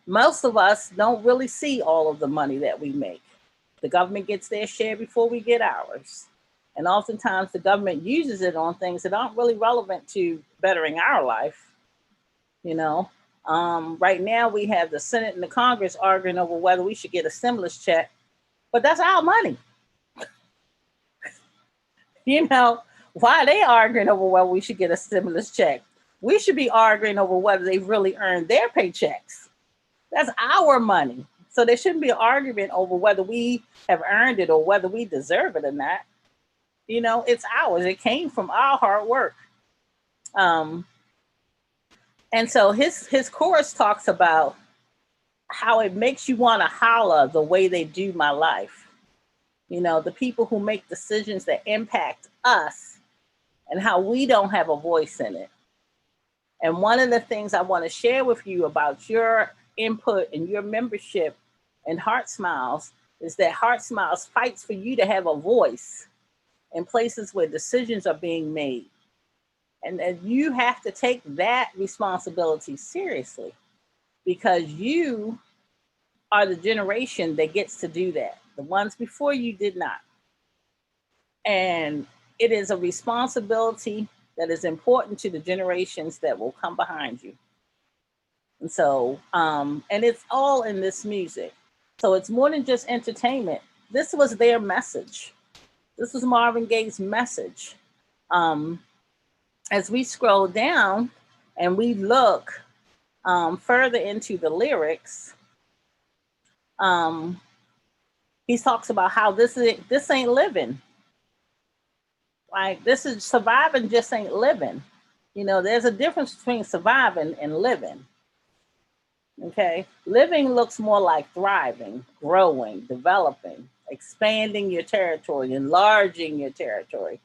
Most of us don't really see all of the money that we make. The government gets their share before we get ours. And oftentimes the government uses it on things that aren't really relevant to bettering our life. You know, right now we have the Senate and the Congress arguing over whether we should get a stimulus check, but that's our money. You know, why are they arguing over whether we should get a stimulus check? We should be arguing over whether they really earned their paychecks. That's our money. So there shouldn't be an argument over whether we have earned it or whether we deserve it or not. You know, it's ours. It came from our hard work. Um, and so his chorus talks about how it makes you want to holler the way they do my life. You know, the people who make decisions that impact us and how we don't have a voice in it. And one of the things I want to share with you about your input and your membership in HeartSmiles is that HeartSmiles fights for you to have a voice in places where decisions are being made. And you have to take that responsibility seriously because you are the generation that gets to do that. The ones before you did not. And it is a responsibility that is important to the generations that will come behind you. And so, and it's all in this music. So it's more than just entertainment. This was their message. This was Marvin Gaye's message. As we scroll down and we look further into the lyrics, he talks about how this ain't living. Like this is surviving, just ain't living. You know, there's a difference between surviving and living. Okay, living looks more like thriving, growing, developing, expanding your territory, enlarging your territory.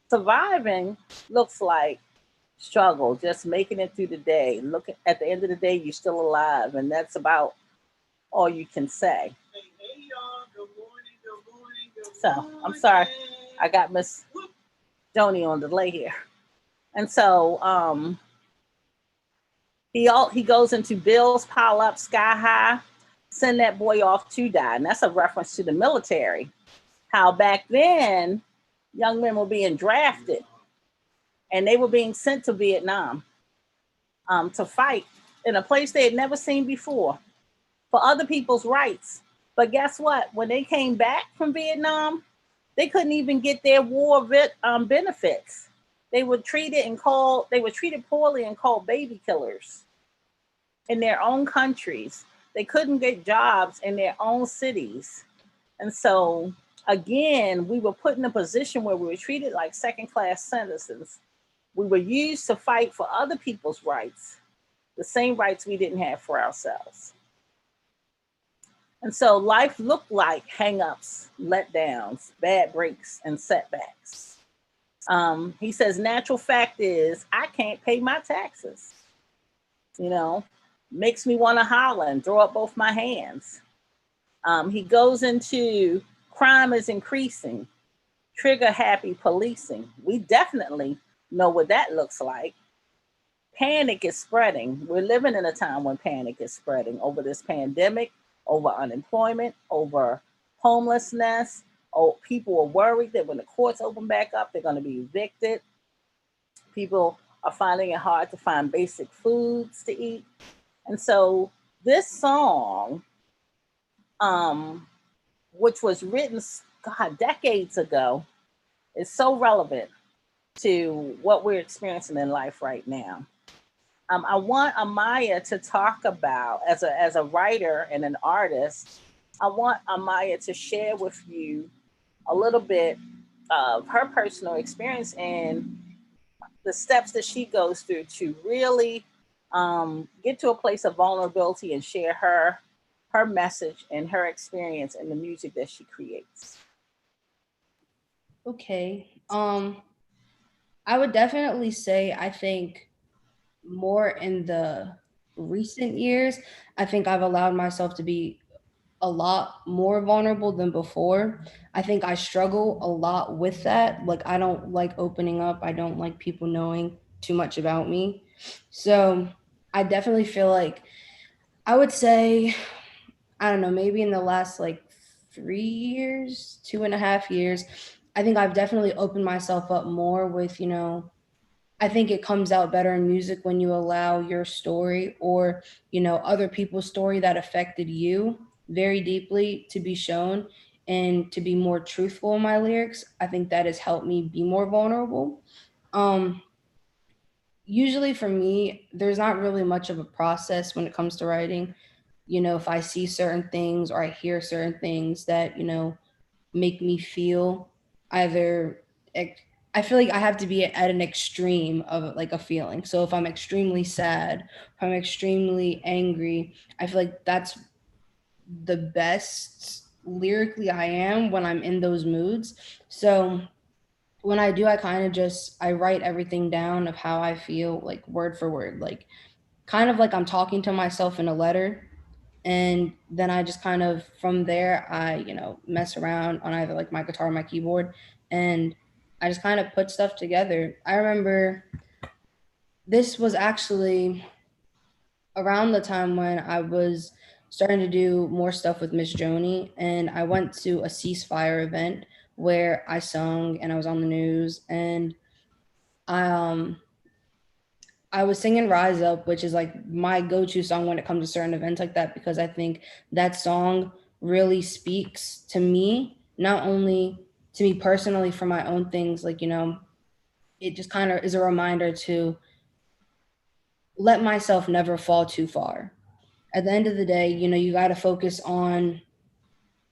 Surviving looks like struggle, just making it through the day. Look at the end of the day, you're still alive, and that's about all you can say. So I'm sorry, I got Miss Joni on delay here, and so he goes into bills pile up sky high, send that boy off to die, and that's a reference to the military. How back then, young men were being drafted, and they were being sent to Vietnam to fight in a place they had never seen before for other people's rights. But guess what? When they came back from Vietnam, they couldn't even get their war benefits. They were treated poorly and called baby killers in their own countries. They couldn't get jobs in their own cities. And so, again, we were put in a position where we were treated like second-class citizens. We were used to fight for other people's rights, the same rights we didn't have for ourselves. And so life looked like hang-ups, letdowns, bad breaks, and setbacks. He says, natural fact is I can't pay my taxes. You know, makes me want to holler and throw up both my hands. He goes into crime is increasing, trigger happy policing. We definitely know what that looks like. Panic is spreading. We're living in a time when panic is spreading over this pandemic, over unemployment, over homelessness. Oh, people are worried that when the courts open back up, they're going to be evicted. People are finding it hard to find basic foods to eat. And so this song, which was written, decades ago, is so relevant to what we're experiencing in life right now. I want Amaya to talk about, as a writer and an artist, I want Amaya to share with you a little bit of her personal experience and the steps that she goes through to really get to a place of vulnerability and share her message and her experience in the music that she creates. Okay. I would definitely say I think more in the recent years, I think I've allowed myself to be a lot more vulnerable than before. I think I struggle a lot with that. Like, I don't like opening up. I don't like people knowing too much about me. So I definitely feel like I would say, I don't know, maybe in the last like 3 years, 2.5 years, I think I've definitely opened myself up more with, I think it comes out better in music when you allow your story or, other people's story that affected you very deeply to be shown and to be more truthful in my lyrics. I think that has helped me be more vulnerable. Um, Usually for me, there's not really much of a process when it comes to writing. You know, if I see certain things or I hear certain things that, make me feel either, I feel like I have to be at an extreme of like a feeling. So if I'm extremely sad, if I'm extremely angry, I feel like that's the best lyrically I am when I'm in those moods. So when I do, I kind of just I write everything down of how I feel, like word for word, like kind of like I'm talking to myself in a letter. And then I just kind of from there I mess around on either like my guitar or my keyboard, and I just kind of put stuff together. I remember this was actually around the time when I was starting to do more stuff with Miss Joni, and I went to a ceasefire event where I sung and I was on the news, and I I was singing Rise Up, which is like my go-to song when it comes to certain events like that, because I think that song really speaks to me, not only to me personally for my own things, like, it just kind of is a reminder to let myself never fall too far. At the end of the day, you got to focus on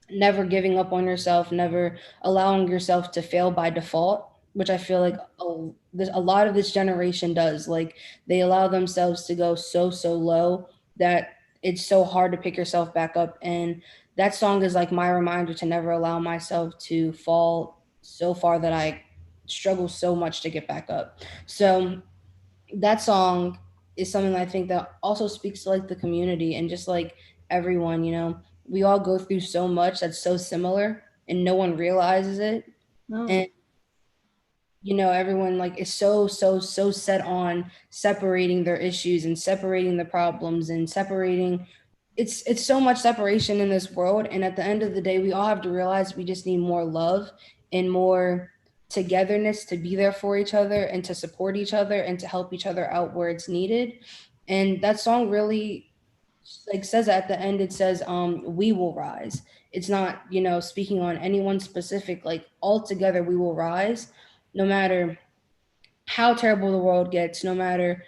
never giving up on yourself, never allowing yourself to fail by default, which I feel like a lot of this generation does. Like they allow themselves to go so low that it's so hard to pick yourself back up. And that song is like my reminder to never allow myself to fall so far that I struggle so much to get back up. So that song is something that I think that also speaks to like the community and just like everyone, we all go through so much that's so similar and no one realizes it. And everyone like is so set on separating their issues and separating the problems and separating. It's so much separation in this world, and at the end of the day we all have to realize we just need more love and more togetherness to be there for each other and to support each other and to help each other out where it's needed. And that song really like says at the end, it says we will rise. It's not speaking on anyone specific, like all together we will rise, no matter how terrible the world gets, no matter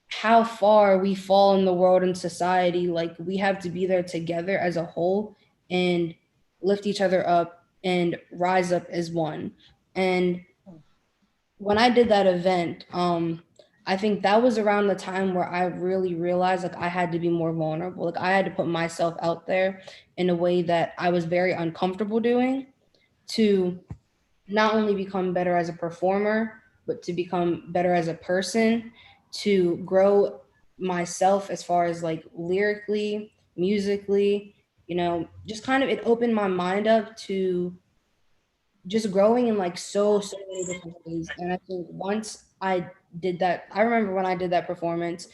how far we fall in the world and society. Like we have to be there together as a whole and lift each other up and rise up as one. And when I did that event, I think that was around the time where I really realized like I had to be more vulnerable. Like I had to put myself out there in a way that I was very uncomfortable doing, to not only become better as a performer, but to become better as a person, to grow myself as far as like lyrically, musically, just kind of it opened my mind up to just growing in like so many different ways. And I think once I did that, I remember when I did that performance,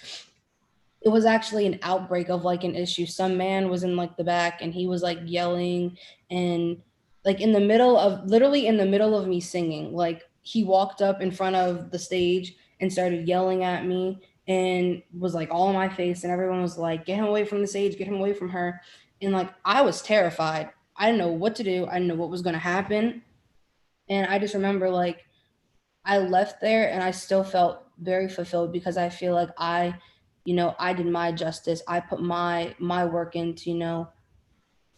it was actually an outbreak of like an issue. Some man was in like the back and he was like yelling and like in the middle of literally in the middle of me singing, like he walked up in front of the stage and started yelling at me and was like all in my face, and everyone was like, get him away from the stage, get him away from her. And like I was terrified. I didn't know what to do. I didn't know what was going to happen. And I just remember like I left there and I still felt very fulfilled because I feel like I did my justice. I put my work into,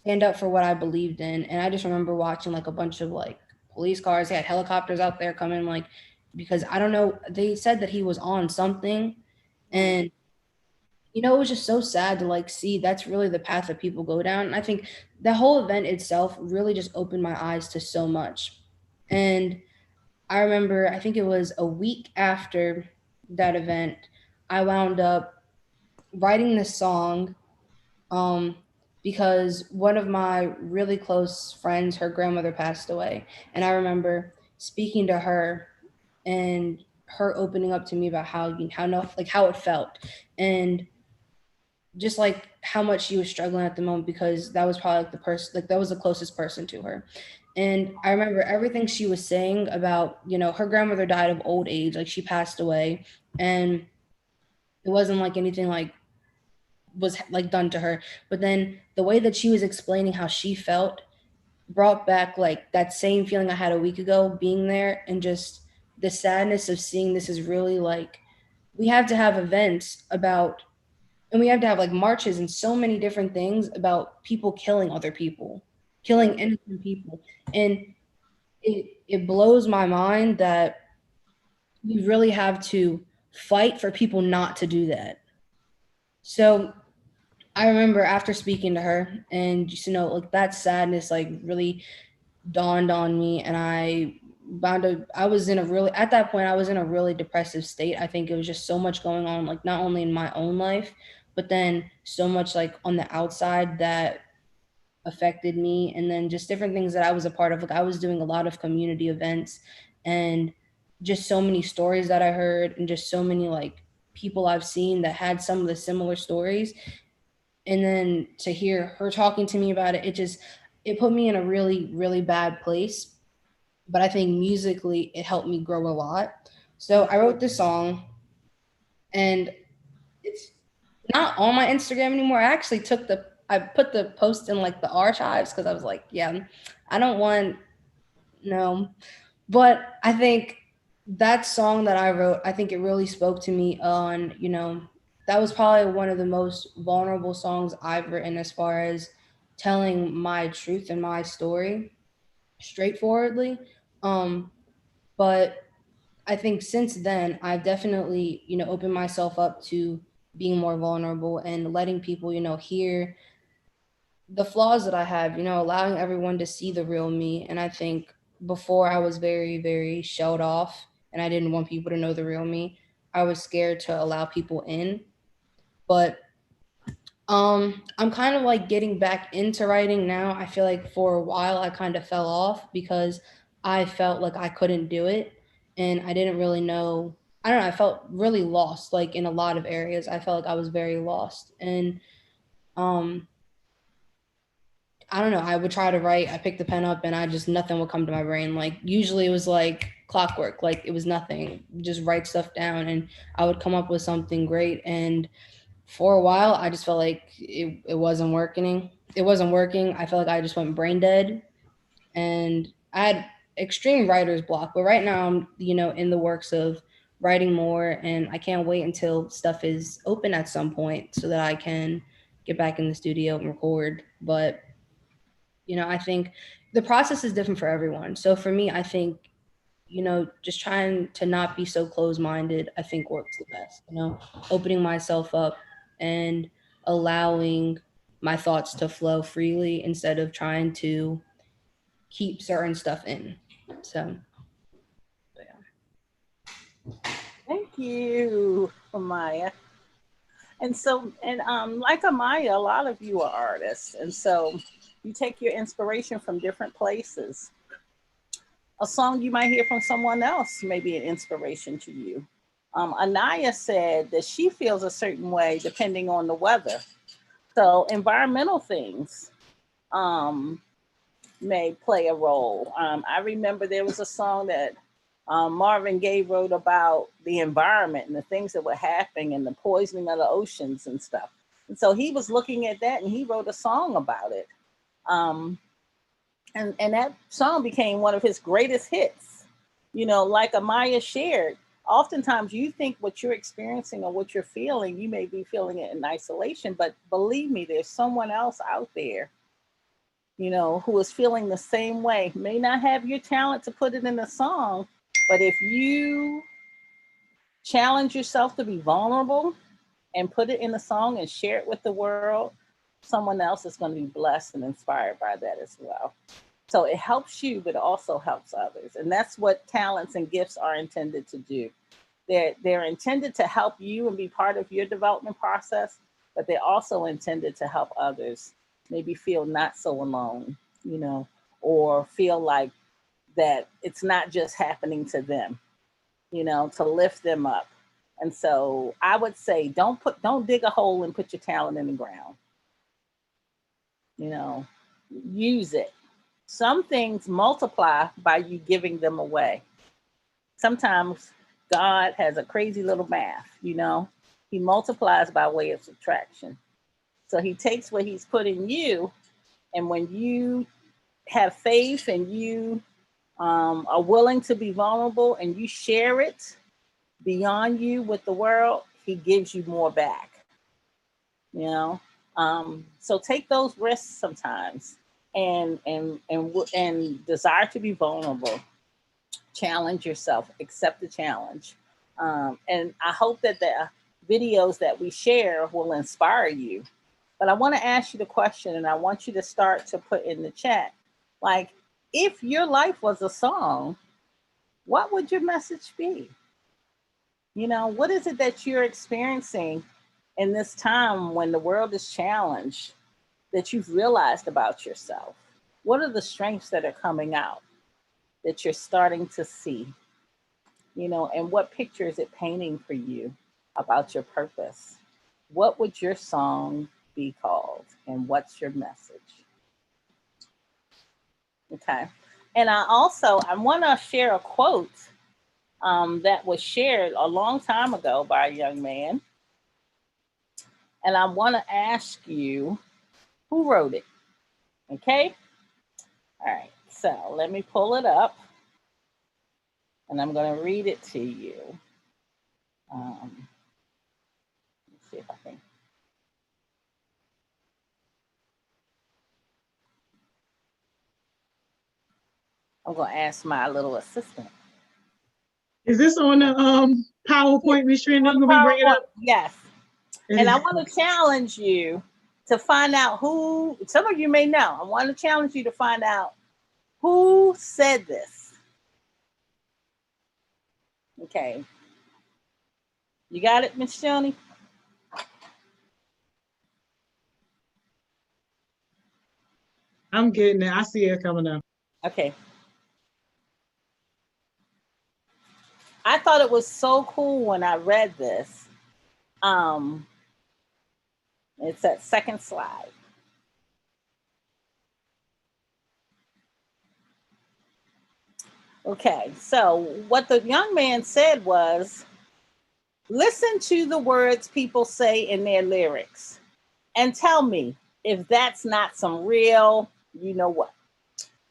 stand up for what I believed in. And I just remember watching like a bunch of like police cars. They had helicopters out there coming, like, because I don't know, they said that he was on something. And it was just so sad to like see that's really the path that people go down. And I think the whole event itself really just opened my eyes to so much. And I remember, I think it was a week after that event, I wound up writing this song because one of my really close friends, her grandmother passed away. And I remember speaking to her and her opening up to me about how it felt. And just like how much she was struggling at the moment, because that was probably like the person, like that was the closest person to her. And I remember everything she was saying about, her grandmother died of old age, like she passed away, and it wasn't like anything like was like done to her. But then the way that she was explaining how she felt brought back like that same feeling I had a week ago being there, and just the sadness of seeing this is really like, we have to have events about, and we have to have like marches and so many different things about people killing other people, killing innocent people. And it blows my mind that we really have to fight for people not to do that. So I remember after speaking to her, and just, like that sadness like really dawned on me, and I was in a really, at that point I was in a really depressive state. I think it was just so much going on, like not only in my own life, but then so much like on the outside that affected me, and then just different things that I was a part of. Like I was doing a lot of community events, and just so many stories that I heard, and just so many like people I've seen that had some of the similar stories. And then to hear her talking to me about it, it put me in a really, really bad place. But I think musically it helped me grow a lot. So I wrote this song, and it's not on my Instagram anymore. I put the post in like the archives, because I was like, yeah, I don't want, no. But I think that song that I wrote, I think it really spoke to me on, that was probably one of the most vulnerable songs I've written, as far as telling my truth and my story straightforwardly. But I think since then, I've definitely, opened myself up to being more vulnerable and letting people, hear the flaws that I have, allowing everyone to see the real me. And I think before I was very, very shelled off, and I didn't want people to know the real me. I was scared to allow people in. But I'm kind of like getting back into writing now. I feel like for a while I kind of fell off because I felt like I couldn't do it, and I didn't really know. I don't know, I felt really lost, like in a lot of areas. I felt like I was very lost. And um I don't know, I would try to write, I picked the pen up, and nothing would come to my brain. Like usually it was like clockwork, like it was nothing. Just write stuff down and I would come up with something great. And for a while I just felt like it wasn't working. It wasn't working. I felt like I just went brain dead, and I had extreme writer's block. But right now I'm, in the works of writing more, and I can't wait until stuff is open at some point so that I can get back in the studio and record. But I think the process is different for everyone. So for me, I think, just trying to not be so closed-minded, I think works the best, opening myself up and allowing my thoughts to flow freely instead of trying to keep certain stuff in. So, Thank you, Amaya. And so, like Amaya, a lot of you are artists. And so you take your inspiration from different places. A song you might hear from someone else may be an inspiration to you. Anaya said that she feels a certain way depending on the weather. So environmental things may play a role. I remember there was a song that Marvin Gaye wrote about the environment and the things that were happening and the poisoning of the oceans and stuff. And so he was looking at that and he wrote a song about it. And that song became one of his greatest hits. Like Amaya shared, oftentimes you think what you're experiencing or what you're feeling, you may be feeling it in isolation, but believe me, there's someone else out there, who is feeling the same way. May not have your talent to put it in a song, but if you challenge yourself to be vulnerable and put it in a song and share it with the world, someone else is going to be blessed and inspired by that as well. So it helps you, but it also helps others. And that's what talents and gifts are intended to do. They're intended to help you and be part of your development process, but they're also intended to help others maybe feel not so alone, or feel like that it's not just happening to them, to lift them up. And so I would say, don't dig a hole and put your talent in the ground. Use it. Some things multiply by you giving them away. Sometimes God has a crazy little math, he multiplies by way of subtraction. So he takes what he's put in you, and when you have faith and you are willing to be vulnerable and you share it beyond you with the world, he gives you more back. You know, so take those risks sometimes, and desire to be vulnerable. Challenge yourself, accept the challenge, and I hope that the videos that we share will inspire you. But I want to ask you the question, and I want you to start to put in the chat, like, if your life was a song, what would your message be? You know, what is it that you're experiencing in this time when the world is challenged that you've realized about yourself? What are the strengths that are coming out that you're starting to see? You know, and what picture is it painting for you about your purpose? What would your song be called? And what's your message? Okay. And I want to share a quote that was shared a long time ago by a young man. And I want to ask you, who wrote it? Okay. All right. So let me pull it up. And I'm going to read it to you. Let's see if I can. I'm going to ask my little assistant. Is this on the PowerPoint, Ms. Trinity? You want me to bring it up? Yes. And I want to challenge you to find out who, some of you may know, I want to challenge you to find out who said this. Okay. You got it, Ms. Shoney? I'm getting it. I see it coming up. Okay. I thought it was so cool when I read this. It's that second slide. Okay, so what the young man said was, listen to the words people say in their lyrics and tell me if that's not some real, you know what.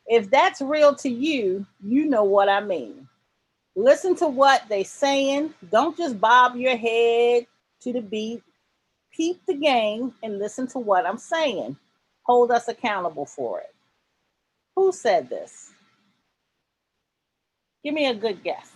If that's real to you, you know what I mean. Listen to what they saying. Don't just bob your head to the beat. Peep the game and listen to what I'm saying. Hold us accountable for it. Who said this? Give me a good guess.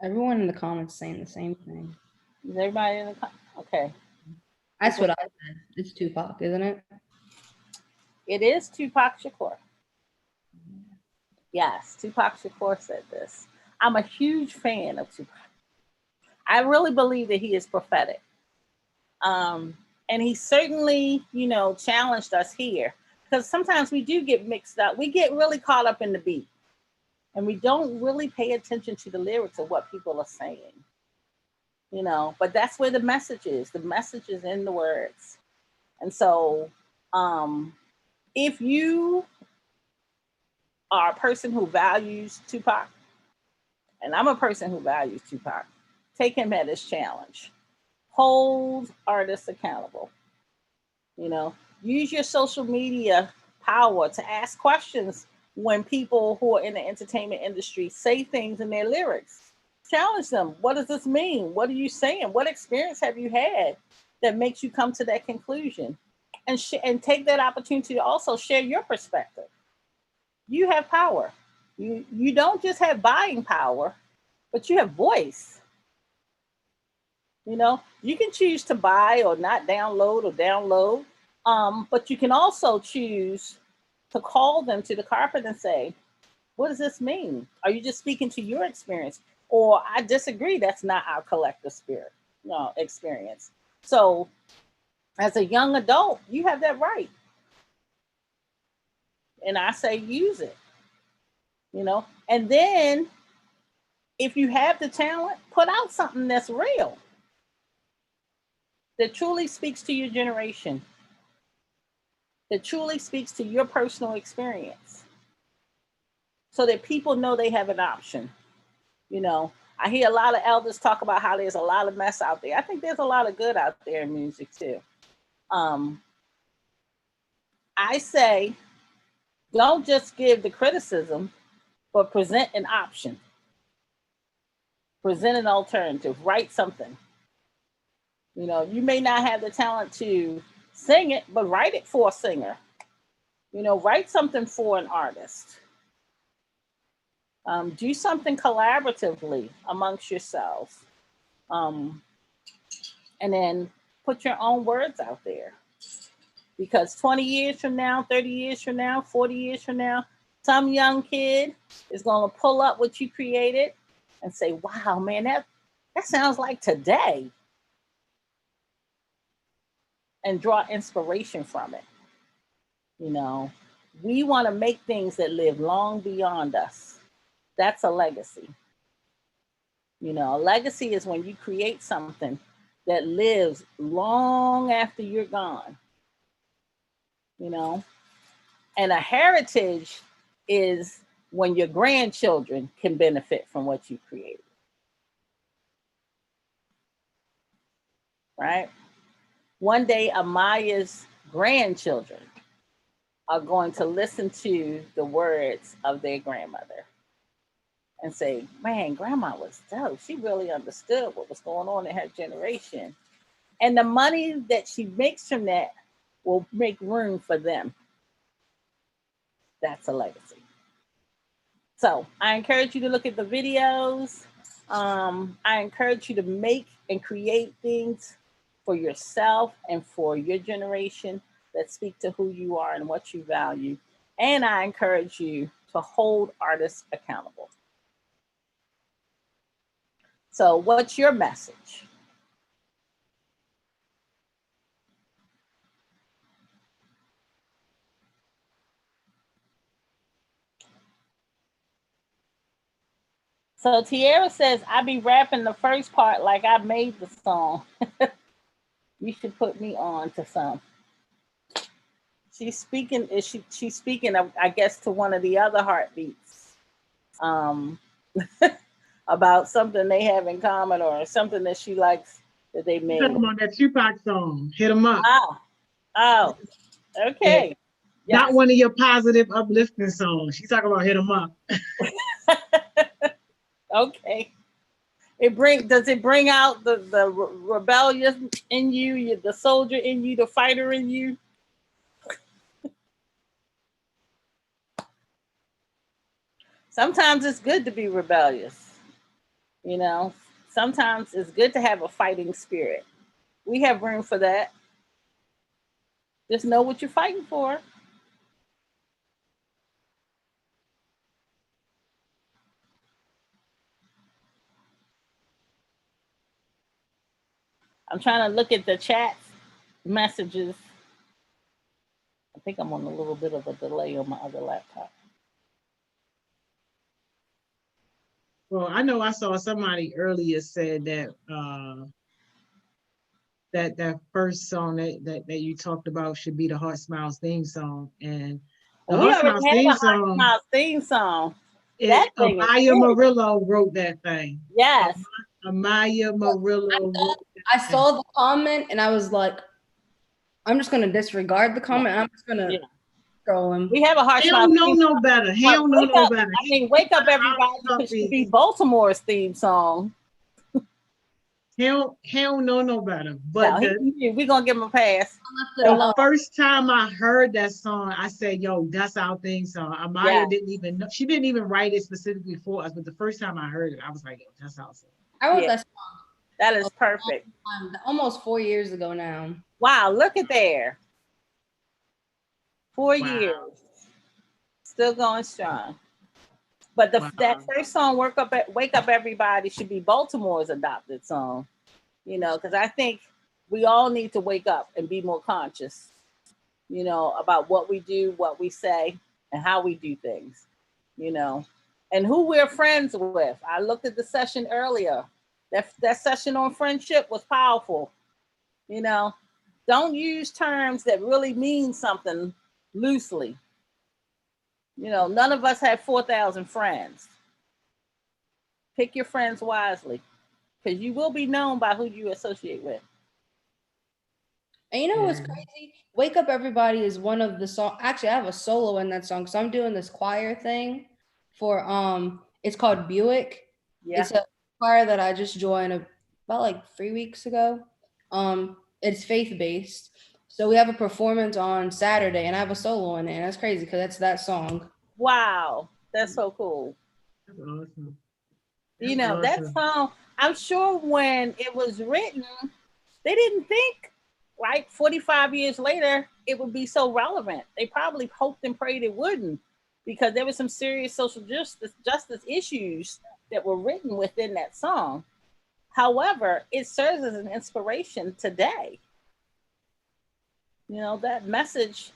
Everyone in the comments saying the same thing. Is everybody in the comments? Okay. That's what I said. It's Tupac, isn't it? It is Tupac Shakur. Yes, Tupac Shakur said this. I'm a huge fan of Tupac. I really believe that he is prophetic. And he certainly, you know, challenged us here, because sometimes we do get mixed up. We get really caught up in the beat and we don't really pay attention to the lyrics of what people are saying, you know, but that's where the message is. The message is in the words. And so if you are a person who values Tupac, and I'm a person who values Tupac, take him at his challenge. Hold artists accountable. You know, use your social media power to ask questions when people who are in the entertainment industry say things in their lyrics. Challenge them. What does this mean? What are you saying? What experience have you had that makes you come to that conclusion? And take that opportunity to also share your perspective. You have power. You don't just have buying power, but you have voice. You know, you can choose to buy or not download or download, but you can also choose to call them to the carpet and say, what does this mean? Are you just speaking to your experience? Or I disagree, that's not our collective spirit, no, experience. So as a young adult, you have that right. And I say use it, you know, and then if you have the talent, put out something that's real, that truly speaks to your generation, that truly speaks to your personal experience so that people know they have an option. You know, I hear a lot of elders talk about how there's a lot of mess out there. I think there's a lot of good out there in music too. I say, don't just give the criticism, but present an option. Present an alternative. Write something. You know, you may not have the talent to sing it, but write it for a singer. You know, write something for an artist. Do something collaboratively amongst yourselves. And then put your own words out there. Because 20 years from now, 30 years from now, 40 years from now, some young kid is going to pull up what you created and say, wow, man, that sounds like today. And draw inspiration from it. You know, we want to make things that live long beyond us. That's a legacy. You know, a legacy is when you create something that lives long after you're gone. You know, and a heritage is when your grandchildren can benefit from what you created. Right? One day, Amaya's grandchildren are going to listen to the words of their grandmother and say, man, grandma was dope. She really understood what was going on in her generation. And the money that she makes from that will make room for them. That's a legacy. So I encourage you to look at the videos. I encourage you to make and create things for yourself and for your generation that speak to who you are and what you value. And I encourage you to hold artists accountable. So what's your message? So Tierra says, I be rapping the first part like I made the song. You should put me on to some. She's speaking, she's speaking, I guess, to one of the other heartbeats. About something they have in common or something that she likes that they made. Talking about that Tupac song, Hit 'Em Up. Oh, okay. Not yes. One of your positive uplifting songs. She's talking about Hit 'Em Up. Okay. Does it bring out the rebellious in you, the soldier in you, the fighter in you? Sometimes it's good to be rebellious. You know, sometimes it's good to have a fighting spirit. We have room for that. Just know what you're fighting for. I'm trying to look at the chat messages. I think I'm on a little bit of a delay on my other laptop. Well, I know I saw somebody earlier said that that first song that you talked about should be the HeartSmiles theme song. And the HeartSmiles theme song. Amaya Murillo wrote that thing. Yes. Amaya Murillo wrote I saw the comment and I was like, I'm just gonna disregard the comment. I'm just gonna throw him. We have a HeartSmiles. He don't know no better. He don't know no better. I mean, Wake Up Everybody should be Baltimore's theme song. He don't know no better. But we're gonna give him a pass. The first time I heard that song, I said, yo, that's our theme song. Amaya didn't even know, she didn't even write it specifically for us, but the first time I heard it, I was like, yo, that's our song. I wrote that song. That is perfect. Almost 4 years ago now. Wow, look at there. 4 years. Still going strong. But that first song, Wake Up Everybody, should be Baltimore's adopted song. You know, because I think we all need to wake up and be more conscious, you know, about what we do, what we say, and how we do things, you know, and who we're friends with. I looked at the session earlier. That session on friendship was powerful. You know, don't use terms that really mean something loosely. None of us have 4,000 friends. Pick your friends wisely, because you will be known by who you associate with. And you know what's crazy? Wake Up Everybody is one of the songs. Actually, I have a solo in that song. So I'm doing this choir thing for it's called Buick. Yeah. It's a choir that I just joined about like 3 weeks ago. It's faith-based. So we have a performance on Saturday and I have a solo in it. And that's crazy because that's that song. Wow, that's so cool. That's awesome. That song, I'm sure when it was written, they didn't think, right, 45 years later, it would be so relevant. They probably hoped and prayed it wouldn't, because there was some serious social justice issues that were written within that song. However, it serves as an inspiration today. That message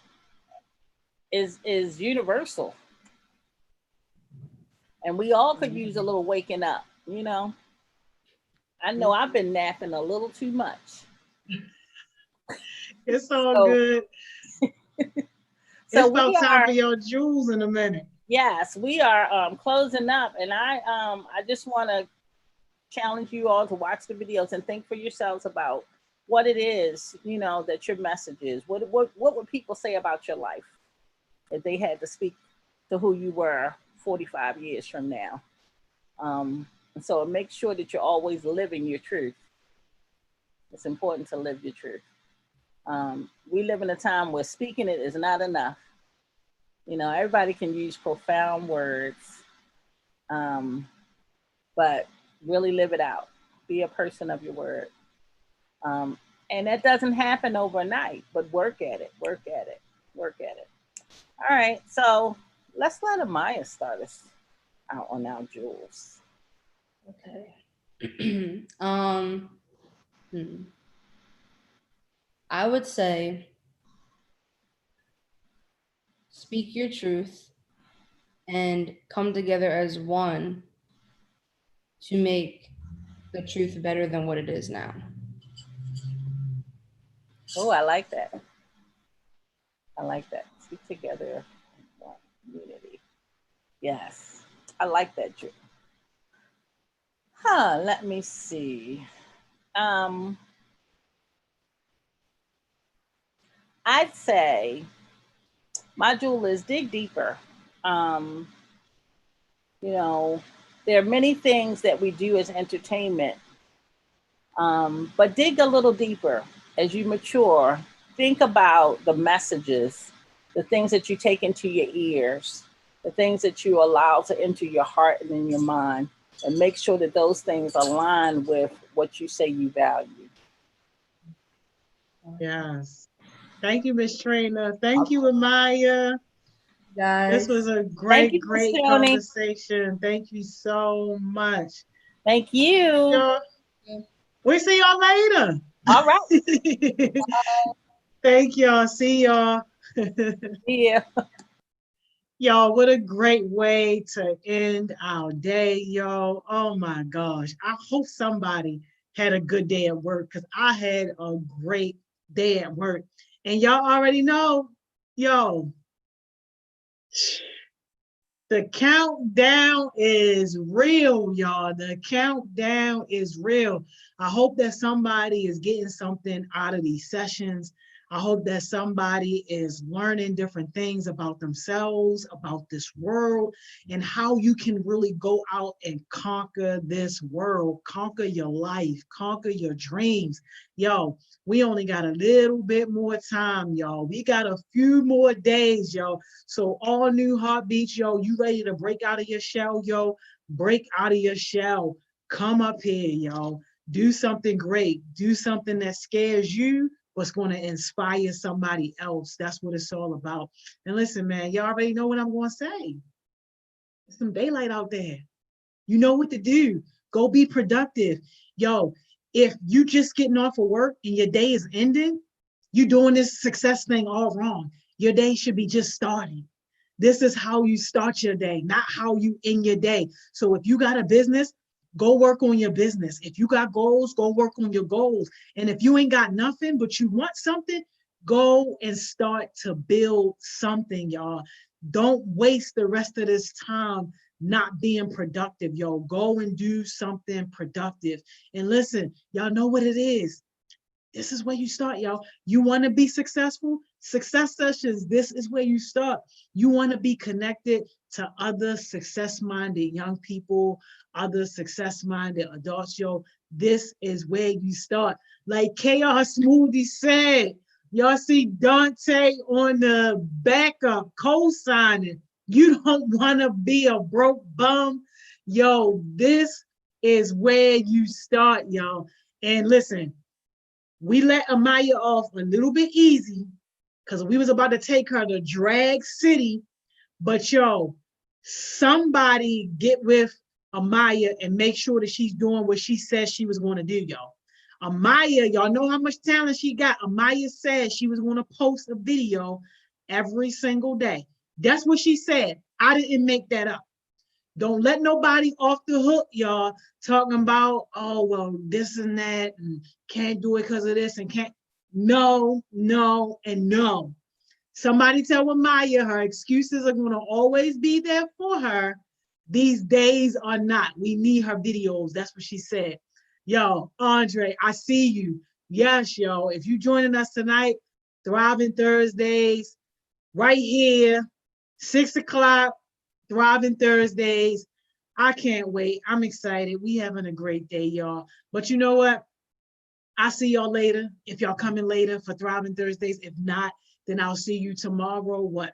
is universal. And we all could use a little waking up, I know I've been napping a little too much. It's all good. It's about time for your jewels in a minute. Yes, we are closing up, and I just want to challenge you all to watch the videos and think for yourselves about what it is, that your message is. What would people say about your life if they had to speak to who you were 45 years from now? And so make sure that you're always living your truth. It's important to live your truth. We live in a time where speaking it is not enough. Everybody can use profound words, but really live it out. Be a person of your word. And that doesn't happen overnight, but work at it. All right, so let's let Amaya start us out on our jewels. Okay. I would say speak your truth and come together as one to make the truth better than what it is now. Oh, I like that. Speak together, unity. Yes, I like that, Drew. Let me see. I'd say my jewel is dig deeper. There are many things that we do as entertainment, but dig a little deeper as you mature. Think about the messages, the things that you take into your ears, the things that you allow to enter your heart and in your mind, and make sure that those things align with what you say you value. Yes. Thank you, Miss Trina. Thank you, Amaya. Guys. This was a great conversation. Thank you so much. Thank you. We'll see y'all later. All right. Thank y'all. See y'all. Yeah. Y'all, what a great way to end our day, y'all. Oh my gosh. I hope somebody had a good day at work, because I had a great day at work. And y'all already know, yo, the countdown is real, y'all. The countdown is real. I hope that somebody is getting something out of these sessions. I hope that somebody is learning different things about themselves, about this world, and how you can really go out and conquer this world, conquer your life, conquer your dreams. Yo, we only got a little bit more time, y'all. We got a few more days, yo. So all new heartbeats, yo, you ready to break out of your shell, yo? Break out of your shell. Come up here, yo. Do something great. Do something that scares you, what's going to inspire somebody else. That's what it's all about. And listen, man, y'all already know what I'm going to say. There's some daylight out there. You know what to do. Go be productive. Yo, if you just getting off of work and your day is ending, you're doing this success thing all wrong. Your day should be just starting. This is how you start your day, not how you end your day. So if you got a business, go work on your business. If you got goals, go work on your goals. And if you ain't got nothing, but you want something, Go and start to build something, y'all. Don't waste the rest of this time not being productive, yo. Go and do something productive. And listen, y'all know what it is. This is where you start, y'all. You want to be successful? Success sessions, this is where you start. You want to be connected to other success-minded young people, other success-minded adults, yo. This is where you start. Like Chaos Smoothie said, y'all see Dante on the backup co-signing. You don't want to be a broke bum. Yo, this is where you start, y'all. And listen, we let Amaya off a little bit easy because we was about to take her to Drag City. But yo, somebody get with Amaya and make sure that she's doing what she said she was going to do, y'all. Amaya, y'all know how much talent she got. Amaya said she was going to post a video every single day. That's what she said. I didn't make that up. Don't let nobody off the hook, y'all, talking about, oh, well, this and that, and can't do it because of this, and can't. No, no, and no. Somebody tell Amaya her excuses are going to always be there for her. These days are not. We need her videos. That's what she said. Yo, Andre, I see you. Yes, yo, if you joining us tonight, Thriving Thursdays, right here, 6 o'clock, Thriving Thursdays. I can't wait. I'm excited. We having a great day, y'all. But you know what? I'll see y'all later. If y'all coming later for Thriving Thursdays. If not, then I'll see you tomorrow, what,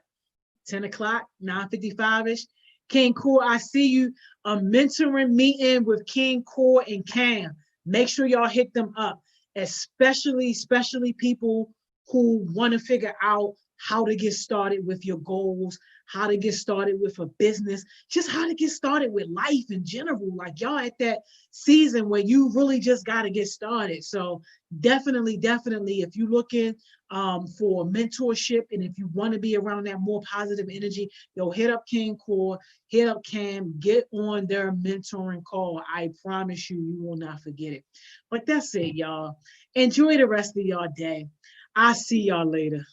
10 o'clock, 9:55-ish. King Core, I see you. A mentoring meeting with King Core and Cam. Make sure y'all hit them up, especially people who want to figure out how to get started with your goals, how to get started with a business, just how to get started with life in general. Like y'all at that season where you really just got to get started. So definitely, if you're looking for mentorship and if you want to be around that more positive energy, yo, hit up King Core, hit up Cam, get on their mentoring call. I promise you, you will not forget it. But that's it, y'all. Enjoy the rest of y'all day. I'll see y'all later.